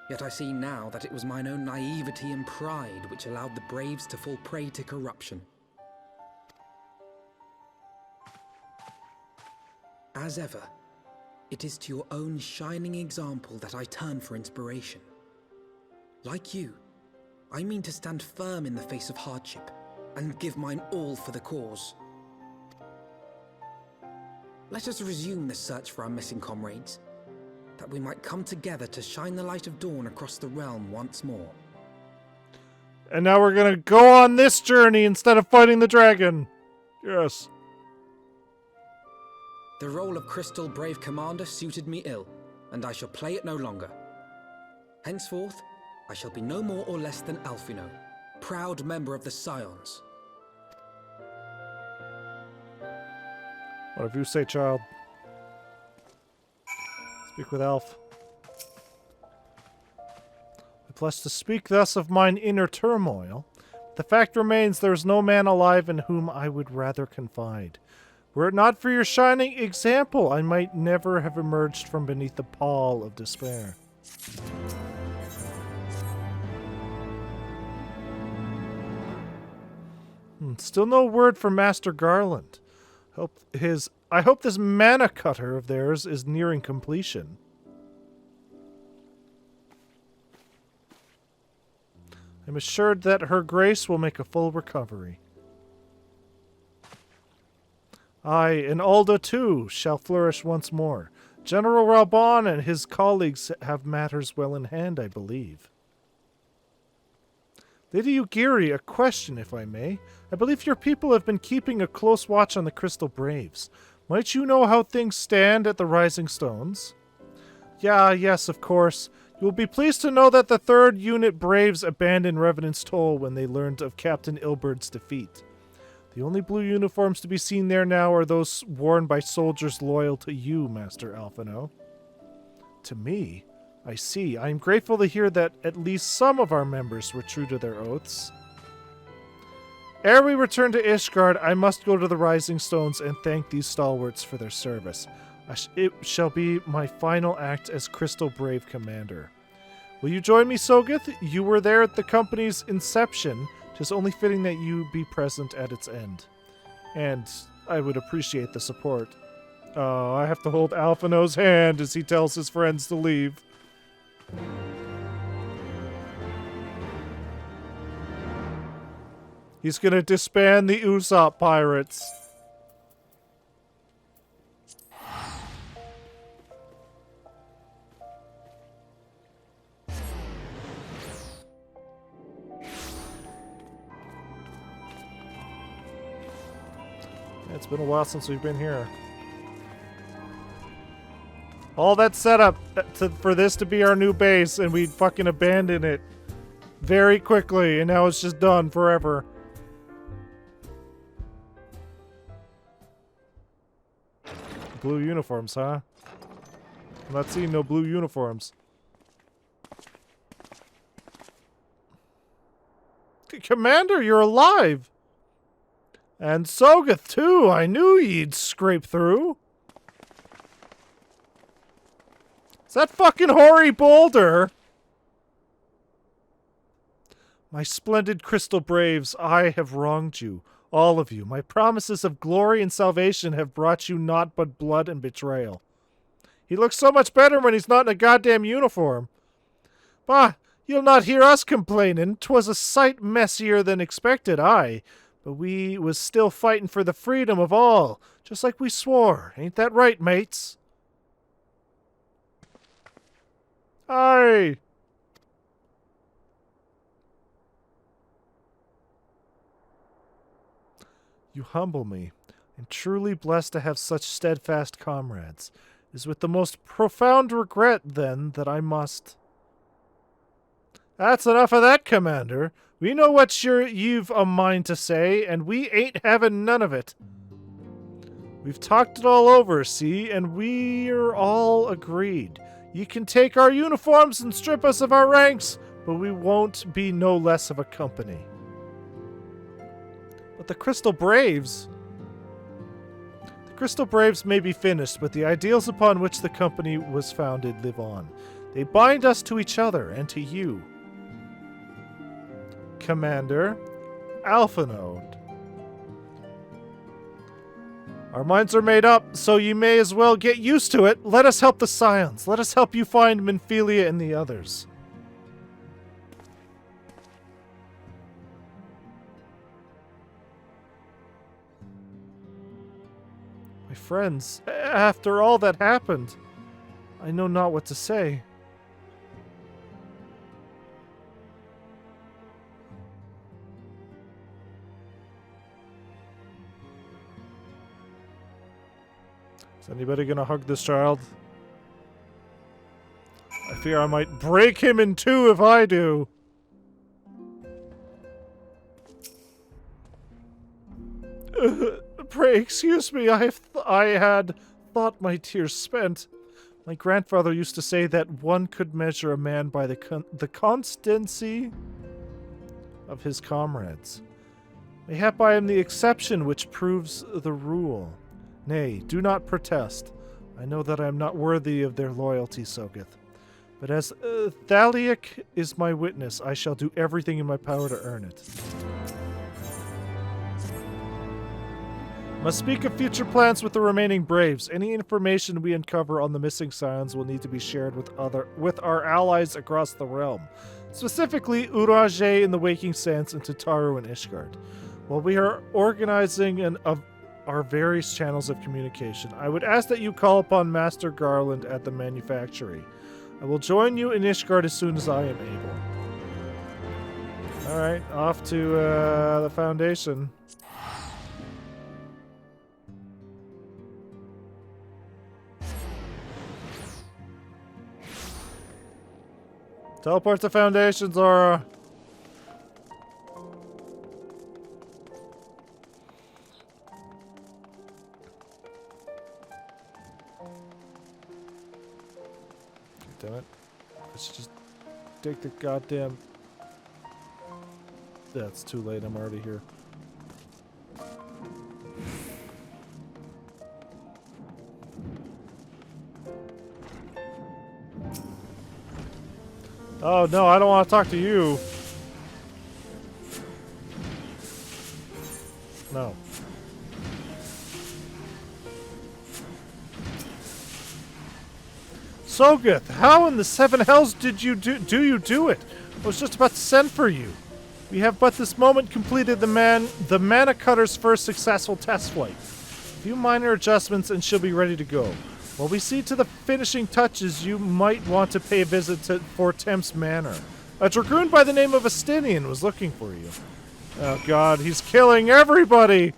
Yet I see now that it was mine own naivety and pride which allowed the Braves to fall prey to corruption. As ever, it is to your own shining example that I turn for inspiration. Like you, I mean to stand firm in the face of hardship and give mine all for the cause. Let us resume the search for our missing comrades, that we might come together to shine the light of dawn across the realm once more. And now we're gonna go on this journey instead of fighting the dragon. Yes. The role of Crystal Brave Commander suited me ill, and I shall play it no longer. Henceforth, I shall be no more or less than Alphino, proud member of the Scions. Whatever you say, child. Speak with Elf. Blessed to speak thus of mine inner turmoil. The fact remains there is no man alive in whom I would rather confide. Were it not for your shining example, I might never have emerged from beneath the pall of despair. Still no word from Master Garland. I hope this mana cutter of theirs is nearing completion. I'm assured that her grace will make a full recovery. Aye, and Alda too shall flourish once more. General Raubon and his colleagues have matters well in hand, I believe. Lady Ugiri, a question, if I may. I believe your people have been keeping a close watch on the Crystal Braves. Might you know how things stand at the Rising Stones? Yes, of course. You will be pleased to know that the 3rd Unit Braves abandoned Revenant's Toll when they learned of Captain Ilberd's defeat. The only blue uniforms to be seen there now are those worn by soldiers loyal to you, Master Alphino. To me? I see. I am grateful to hear that at least some of our members were true to their oaths. Ere we return to Ishgard, I must go to the Rising Stones and thank these stalwarts for their service. It shall be my final act as Crystal Brave Commander. Will you join me, Sogeth? You were there at the company's inception. 'Tis only fitting that you be present at its end. And I would appreciate the support. Oh, I have to hold Alphino's hand as he tells his friends to leave. He's gonna disband the Usopp pirates. It's been a while since we've been here. All that setup for this to be our new base, and we fucking abandoned it very quickly, and now it's just done forever. Blue uniforms, huh? I'm not seeing no blue uniforms. Commander, you're alive! And Sogeth, too! I knew you'd scrape through! It's that fucking hoary boulder! My splendid Crystal Braves, I have wronged you. All of you. My promises of glory and salvation have brought you naught but blood and betrayal. He looks so much better when he's not in a goddamn uniform. Bah, you'll not hear us complaining. 'Twas a sight messier than expected, aye. But we was still fighting for the freedom of all, just like we swore. Ain't that right, mates? Aye. You humble me. I'm truly blessed to have such steadfast comrades. It is with the most profound regret, then, that I must... That's enough of that, Commander. We know what you've a mind to say, and we ain't having none of it. We've talked it all over, see, and we're all agreed. You can take our uniforms and strip us of our ranks, but we won't be no less of a company. But the Crystal Braves... The Crystal Braves may be finished, but the ideals upon which the company was founded live on. They bind us to each other and to you. Commander Alphino. Our minds are made up, so you may as well get used to it. Let us help the Scions. Let us help you find Minfilia and the others. My friends, after all that happened, I know not what to say. Is anybody gonna hug this child? I fear I might break him in two if I do. Pray excuse me, I had thought my tears spent. My grandfather used to say that one could measure a man by the constancy of his comrades. Mayhap I am the exception which proves the rule. Nay, do not protest. I know that I am not worthy of their loyalty, Sogeth. But as Thaliak is my witness, I shall do everything in my power to earn it. Must speak of future plans with the remaining Braves. Any information we uncover on the missing Scions will need to be shared with our allies across the realm. Specifically, Uraje in the Waking Sands and Tataru and Ishgard. While we are organizing our various channels of communication, I would ask that you call upon Master Garland at the manufactory. I will join you in Ishgard as soon as I am able. Alright, off to the Foundation. Teleport to Foundation, Zora! Damn it. Let's just take the goddamn... That's too late, I'm already here. Oh no, I don't want to talk to you. No. Sogeth, how in the seven hells did you do it? I was just about to send for you. We have but this moment completed the Mana Cutter's first successful test flight. A few minor adjustments and she'll be ready to go. While we see to the finishing touches, you might want to pay a visit to Fort Temp's Manor. A dragoon by the name of Astinian was looking for you. Oh god, he's killing everybody!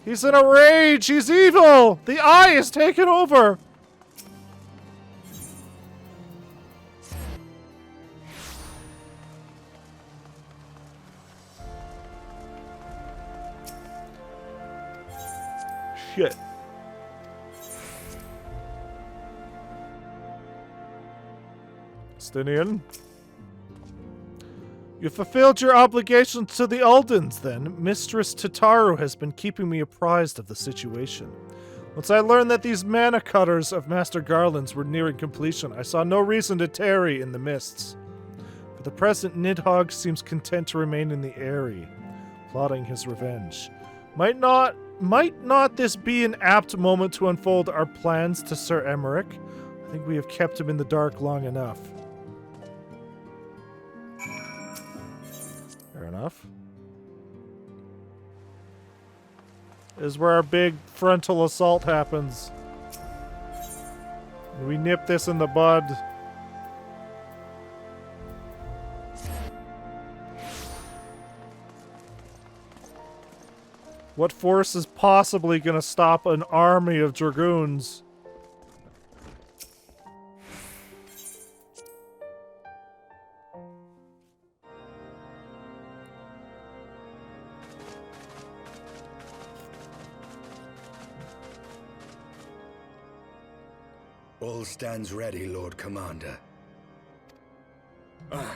He's in a rage! He's evil! The Eye is taken over! Shit. Astinian? You fulfilled your obligations to the Uldens, then. Mistress Tataru has been keeping me apprised of the situation. Once I learned that these mana cutters of Master Garland's were nearing completion, I saw no reason to tarry in the mists. For the present, Nidhogg seems content to remain in the Eyrie, plotting his revenge. Might not this be an apt moment to unfold our plans to Sir Emmerich? I think we have kept him in the dark long enough. Fair enough. This is where our big frontal assault happens. We nip this in the bud. What force is possibly going to stop an army of dragoons? All stands ready, Lord Commander. Ah,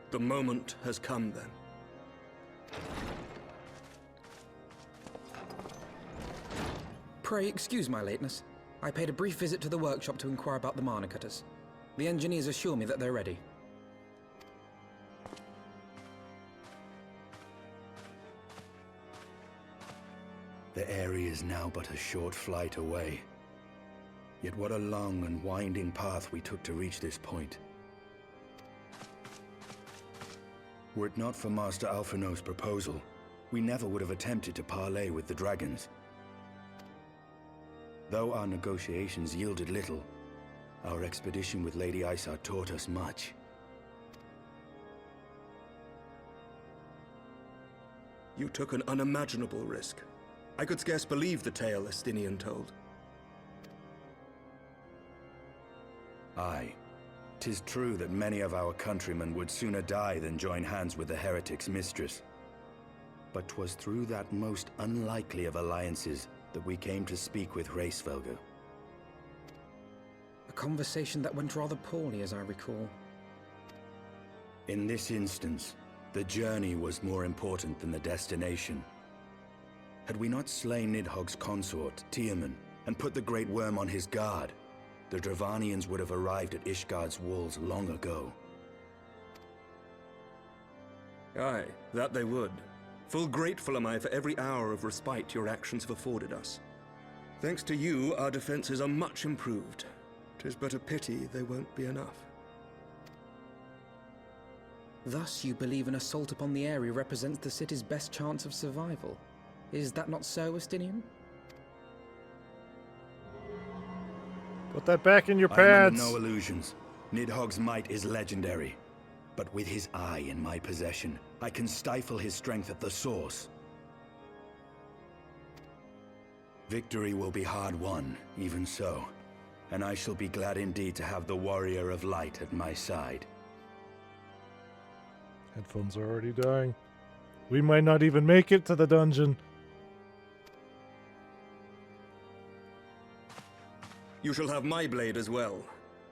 the moment has come then. Pray excuse my lateness. I paid a brief visit to the workshop to inquire about the Mana Cutters. The engineers assure me that they're ready. The area is now but a short flight away. Yet what a long and winding path we took to reach this point. Were it not for Master Alphino's proposal, we never would have attempted to parley with the dragons. Though our negotiations yielded little, our expedition with Lady Isar taught us much. You took an unimaginable risk. I could scarce believe the tale Astinian told. Aye. 'Tis true that many of our countrymen would sooner die than join hands with the heretic's mistress. But 'twas through that most unlikely of alliances that we came to speak with Heavensward. A conversation that went rather poorly, as I recall. In this instance, the journey was more important than the destination. Had we not slain Nidhogg's consort, Tiaman, and put the Great Worm on his guard, the Dravanians would have arrived at Ishgard's walls long ago. Aye, that they would. Full grateful am I for every hour of respite your actions have afforded us. Thanks to you, our defenses are much improved. 'Tis but a pity they won't be enough. Thus you believe an assault upon the area represents the city's best chance of survival. Is that not so, Astinian? Put that back in your I'm pants. under no illusions. Nidhogg's might is legendary. But with his eye in my possession, I can stifle his strength at the source. Victory will be hard won, even so. And I shall be glad indeed to have the Warrior of Light at my side. Headphones are already dying. We might not even make it to the dungeon. You shall have my blade as well.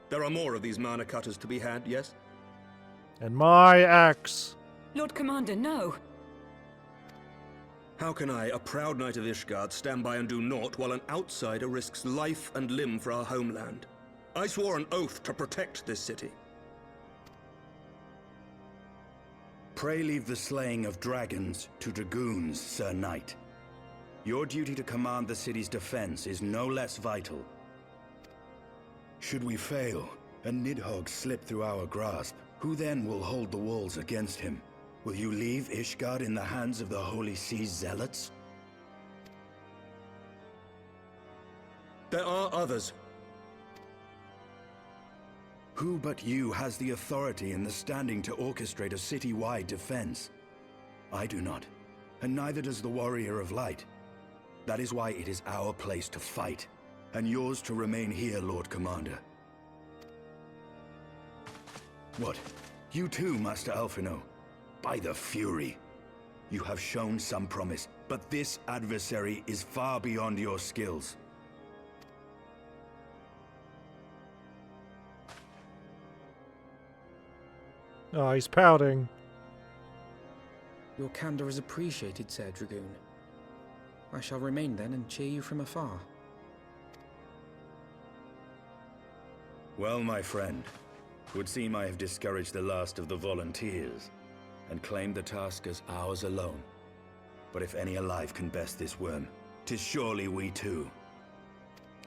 There are more of these mana cutters to be had, yes? And my axe. Lord Commander, no. How can I, a proud knight of Ishgard, stand by and do naught while an outsider risks life and limb for our homeland? I swore an oath to protect this city. Pray leave the slaying of dragons to dragoons, Sir Knight. Your duty to command the city's defense is no less vital. Should we fail, and Nidhogg slip through our grasp, who then will hold the walls against him? Will you leave Ishgard in the hands of the Holy Sea's zealots? There are others. Who but you has the authority and the standing to orchestrate a city-wide defense? I do not, and neither does the Warrior of Light. That is why it is our place to fight, and yours to remain here, Lord Commander. What? You too, Master Alphino? By the Fury! You have shown some promise, but this adversary is far beyond your skills. Oh, he's pouting. Your candor is appreciated, Sir Dragoon. I shall remain then and cheer you from afar. Well, my friend, it would seem I have discouraged the last of the volunteers, and claimed the task as ours alone. But if any alive can best this worm, 'tis surely we too.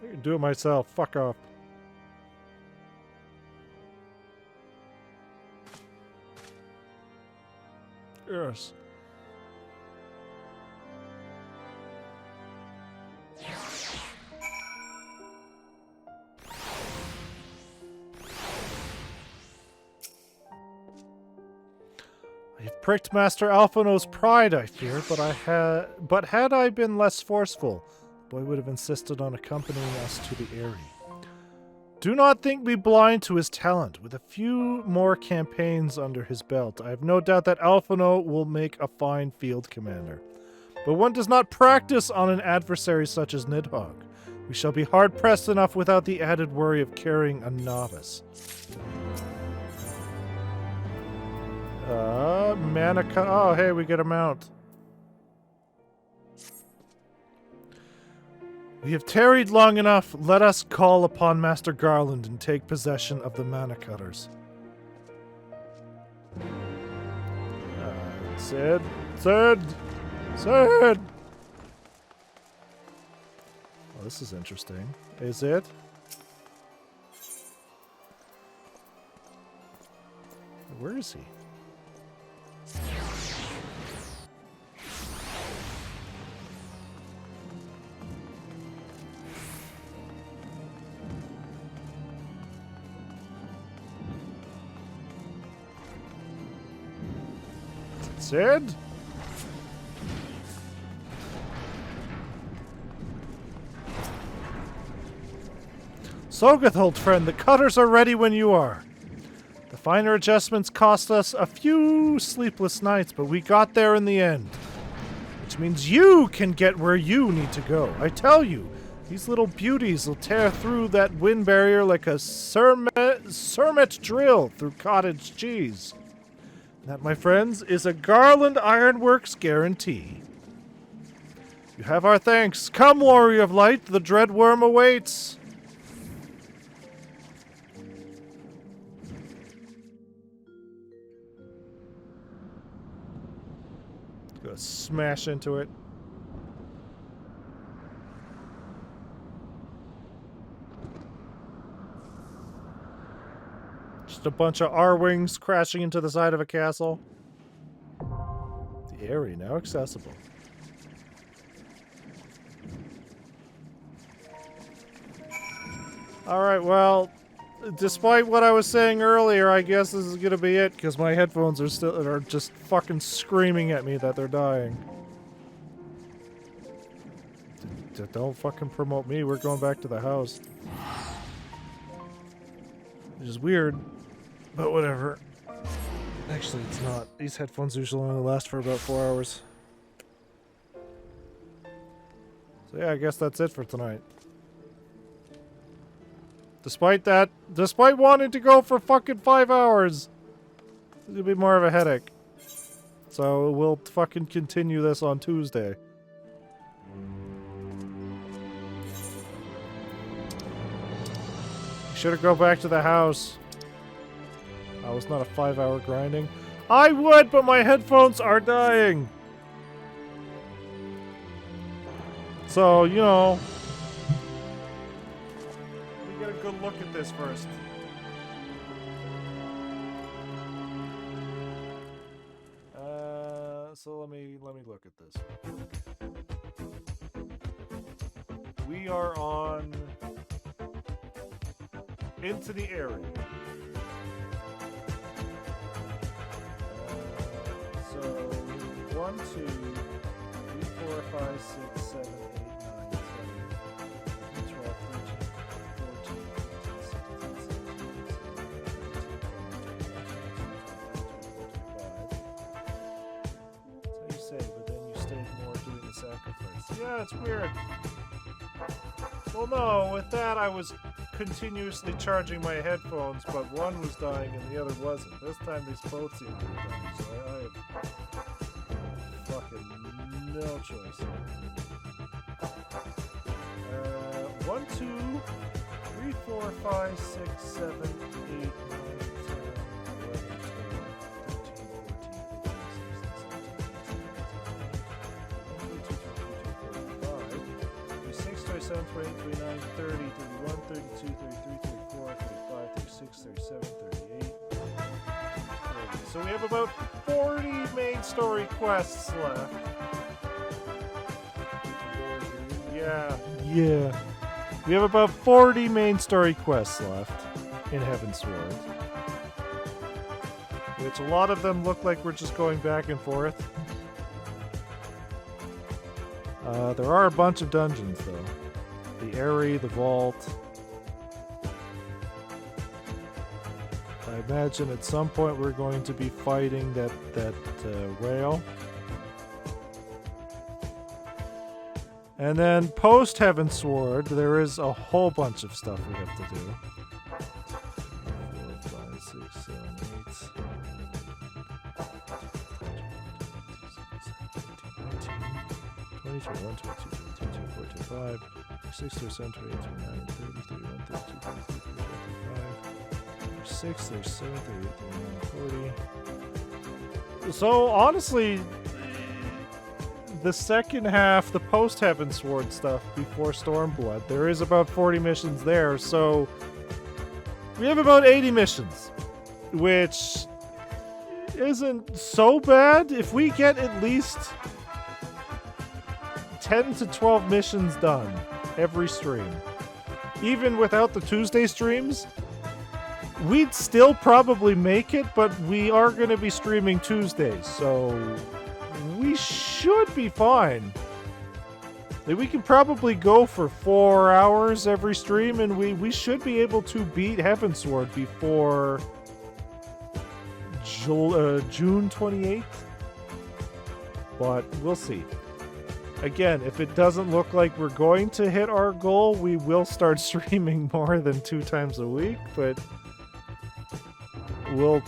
I can do it myself. Fuck off. Yes. I have pricked Master Alphino's pride, I fear, but had I been less forceful, the boy would have insisted on accompanying us to the Eyrie. Do not think me blind to his talent. With a few more campaigns under his belt, I have no doubt that Alphino will make a fine field commander. But one does not practice on an adversary such as Nidhogg. We shall be hard-pressed enough without the added worry of carrying a novice. Oh, hey, we get a mount. We have tarried long enough. Let us call upon Master Garland and take possession of the Mana Cutters. Sid! Sid! Sid! Oh, this is interesting. Is it? Where is he? Sid? Sogoth, old friend, the cutters are ready when you are. The finer adjustments cost us a few sleepless nights, but we got there in the end. Which means you can get where you need to go. I tell you, these little beauties will tear through that wind barrier like a Surmet drill through cottage cheese. That, my friends, is a Garland Ironworks guarantee. You have our thanks. Come, Warrior of Light, the dread worm awaits. Go smash into it. Just a bunch of R-wings crashing into the side of a castle. The area now accessible. Alright, well, despite what I was saying earlier, I guess this is gonna be it, because my headphones are just fucking screaming at me that they're dying. Don't fucking promote me, we're going back to the house. Which is weird. But whatever. Actually, it's not. These headphones usually only last for about 4 hours. So yeah, I guess that's it for tonight. Despite wanting to go for fucking 5 hours, it's gonna be more of a headache. So we'll fucking continue this on Tuesday. Should have go back to the house. Oh, it's not a 5-hour grinding. I would, but my headphones are dying. So, you know, we get a good look at this first. So let me look at this. We are on into the area. So 1, 2, 3, 4, 5, 6, 7, 8, 9, 10, 12, 13, 14, 15, 16, 17, 18, 19, 20, 21, 22, 23, 24, 25. That's how you say, but then you stayed more doing the sacrifice. Yeah, it's weird. Well, no, with that I was continuously charging my headphones, but one was dying and the other wasn't. This time they both seem to be dying, so I have fucking no choice. 1, 2, 3, 4, 5, 6, 7, 8, 9, 10, 11, 12, 13, 14, 15, 16, 17, 18, 19, 20, 21, 22, 23, 24, 25, 26, 27, 28, 29, 30, 31, 32, 33, 34, 35, 36, 37, 38, 40. So we have about 40 main story quests left. Yeah. We have about 40 main story quests left in Heavensward. Which a lot of them look like we're just going back and forth. There are a bunch of dungeons though. The Aerie, the Vault. I imagine at some point we're going to be fighting that whale. And then post Heavensward, there is a whole bunch of stuff we have to do. 4, 5, 6, 7, 8. 20, 21, 22, 23, 24, 25, 26, 27, 28, 29, 30, 31, 32, 33, 34, 35, 36, 37, 38, 39, 40. So honestly, the second half, the post Heavensward stuff before Stormblood, there is about 40 missions there, so we have about 80 missions, which isn't so bad. If we get at least 10 to 12 missions done every stream, even without the Tuesday streams, we'd still probably make it, but we are going to be streaming Tuesdays, so we should be fine. We can probably go for 4 hours every stream, and we should be able to beat Heavensward before June 28th. But we'll see. Again, if it doesn't look like we're going to hit our goal, we will start streaming more than 2 times a week, but we'll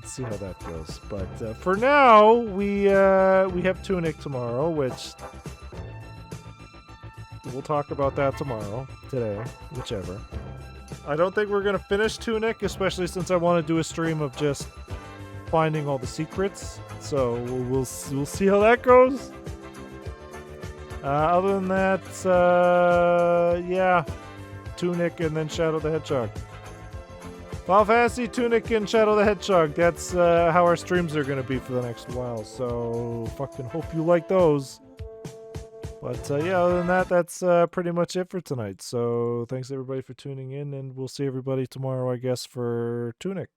see how that goes. But for now, we have Tunic tomorrow, which we'll talk about that today, whichever. I don't think we're gonna finish Tunic, especially since I want to do a stream of just finding all the secrets. So we'll see how that goes. Other than that, yeah, Tunic and then Shadow the Hedgehog. Final Fantasy, Tunic, and Shadow the Hedgehog. That's how our streams are going to be for the next while. So fucking hope you like those. But yeah, other than that, that's pretty much it for tonight. So thanks everybody for tuning in, and we'll see everybody tomorrow, I guess, for Tunic.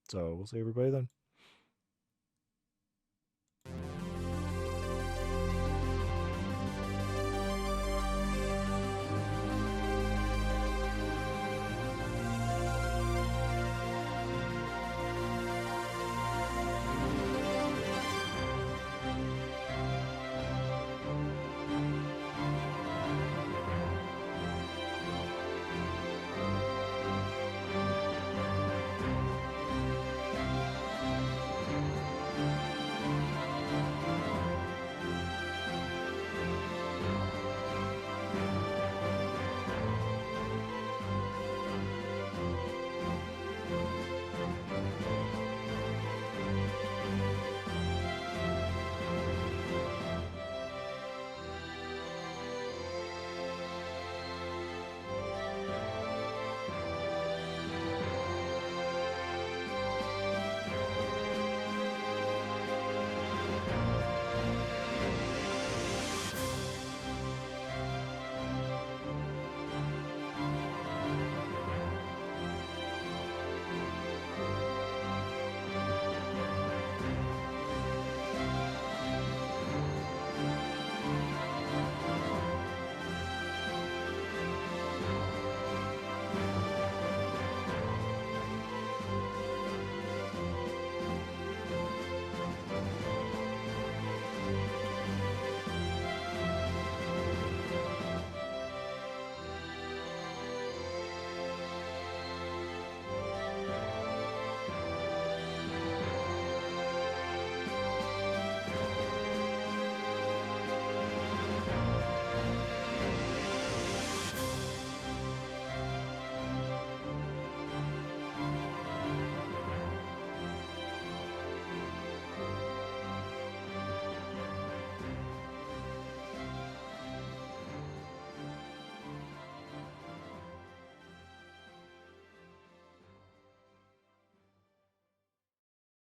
So we'll see everybody then.